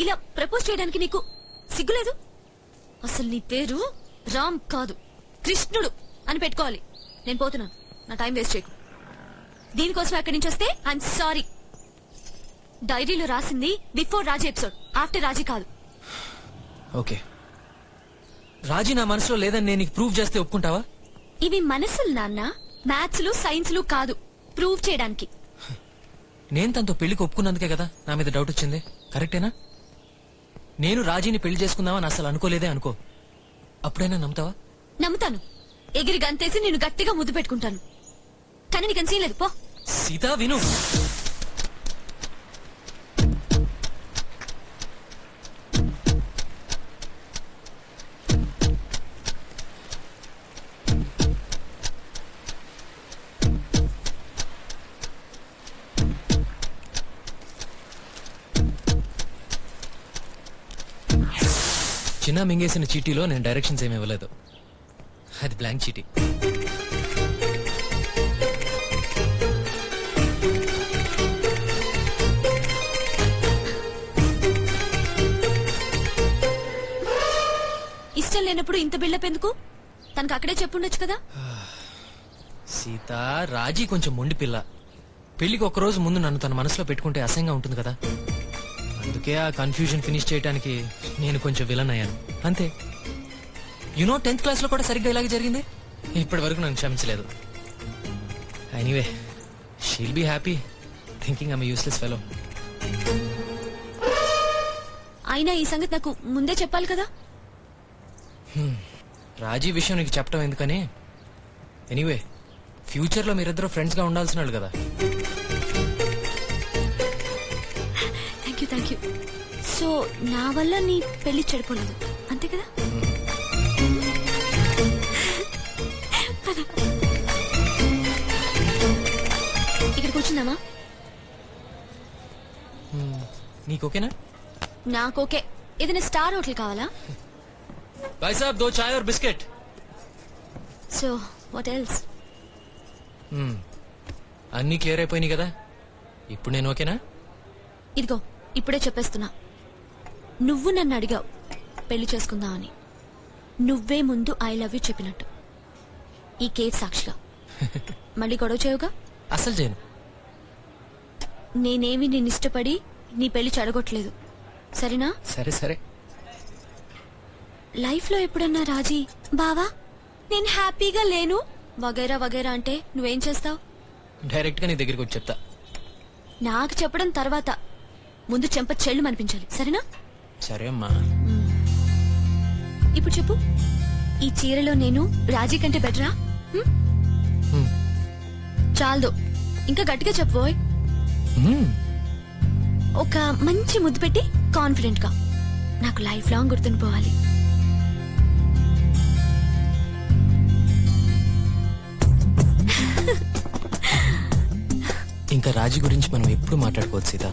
Speaker 1: ఇలా ప్రపోజ్ చేయడానికి నీకు సిగ్గులేదు? అసలు నీ పేరు రామ్ కాదు, కృష్ణుడు అని పెట్టుకోవాలి. నేను పోతున్నాను, నా టైం వేస్ట్ చేయకు. దీనికోసం అక్కడి నుంచి వస్తే ఐఎమ్ సారీ. డైరీలో రాసింది బిఫోర్ రాజీ ఎపిసోడ్, ఆఫ్టర్ రాజీ కాదు.
Speaker 2: ఓకే, రాజీ నా మనసులో లేదని నేను నీకు ప్రూవ్ చేస్తే ఒప్పుకుంటావా?
Speaker 1: ఇవి మనసులు నాన్న, మ్యాథ్స్ లు సైన్స్ లు కాదు ప్రూవ్ చేయడానికి.
Speaker 2: నేను తనతో పెళ్లికి ఒప్పుకున్నందుకే కదా నా మీద డౌట్ వచ్చింది. కరెక్టేనా? నేను రాజీని పెళ్లి చేసుకుందామని అసలు అనుకోలేదే అనుకో. అప్పుడైనా నమ్ముతావా?
Speaker 1: నమ్ముతాను. ఎగిరి గంతేసి నేను గట్టిగా ముద్దు పెట్టుకుంటాను. కానీ నీకు సీన్ లేదు, పో.
Speaker 2: సీతా విను. చిన్న మింగేసిన చీటీలో నేను డైరెక్షన్స్ ఏమి ఇవ్వలేదు. అది బ్లాంక్ చీటీ.
Speaker 1: ఇష్టం లేనప్పుడు ఇంత బిల్డప్ ఎందుకు? తనకు అక్కడే చెప్పుండొచ్చు కదా.
Speaker 2: సీత, రాజీ కొంచెం మొండి పిల్ల. పెళ్లికి ఒక్కరోజు ముందు నన్ను తన మనసులో పెట్టుకుంటే అసహ్యంగా ఉంటుంది కదా. అందుకే ఆ కన్ఫ్యూజన్ ఫినిష్ చేయడానికి నేను కొంచెం విలన్ అయ్యాను, అంతే. యునో 10th క్లాస్ లో కూడా సరిగ్గా ఇలాగే జరిగింది. ఇప్పటి వరకు నన్ను క్షమించలేదు. Anyway, she'll be happy thinking I'm useless fellow.
Speaker 1: అయినా ఈ సంగతి నాకు ముందే చెప్పాలి కదా.
Speaker 2: రాజీ విషయం నీకు చెప్పడం ఎందుకని. ఎనీవే, ఫ్యూచర్ లో మీరిద్దరు ఫ్రెండ్స్ గా ఉండాల్సిన వాళ్ళు కదా.
Speaker 1: Thank you. సో నా వల్ల నీ పెళ్లి చెడిపోలేదు, అంతే కదా. ఇక్కడ కూర్చుందామా?
Speaker 2: నీకు ఓకేనా?
Speaker 1: నాకు ఓకే. ఏదైనా స్టార్ హోటల్ కావాలా?
Speaker 2: భాయ్ సాబ్, 2 చాయ్ और బిస్కెట్.
Speaker 1: So what else?
Speaker 2: అన్నీ క్లియర్ అయిపోయినాయి కదా. ఇప్పుడు నేను ఓకేనా?
Speaker 1: ఇదిగో ఇప్పుడే చెప్పేస్తున్నా. నువ్వు నన్ను అడిగావు పెళ్లి చేసుకుందా అని. నువ్వే ముందు ఐ లవ్ యూ చెప్పినట్టు, ఈ కేఫ్ సాక్షిగా. మళ్ళీ గొడవ చేయవుగా?
Speaker 2: అసలు చేయను.
Speaker 1: నేనేమి నిన్ను ఇష్టపడి నీ పెళ్లి చెడగొట్టలేదు, సరేనా?
Speaker 2: సరే సరే.
Speaker 1: లైఫ్ లో ఎప్పుడన్నా రాజీ బావా నేను హ్యాపీగా లేను వగైరా వగైరా అంటే నువ్వేం చేస్తావు?
Speaker 2: డైరెక్ట్ గా నీ దగ్గరికి వచ్చి చెప్తా.
Speaker 1: నాకు చెప్పడం తర్వాత ముందు చెంప చెళ్ళు అనిపించాలి, సరేనా?
Speaker 2: సరే అమ్మా.
Speaker 1: ఇప్పుడు చెప్పు, ఈ చీరలో నేను రాజీ కంటే బెటరా? చాలదు, ఇంకా గట్టిగా చెప్పబోయ్. ఒక మంచి ముద్దు పెట్టి కాన్ఫిడెంట్ గా నాకు లైఫ్ లాంగ్ గుర్తుండిపోవాలి.
Speaker 2: ఇంకా రాజీ గురించి మనం ఎప్పుడు మాట్లాడుకోవచ్చు సీత.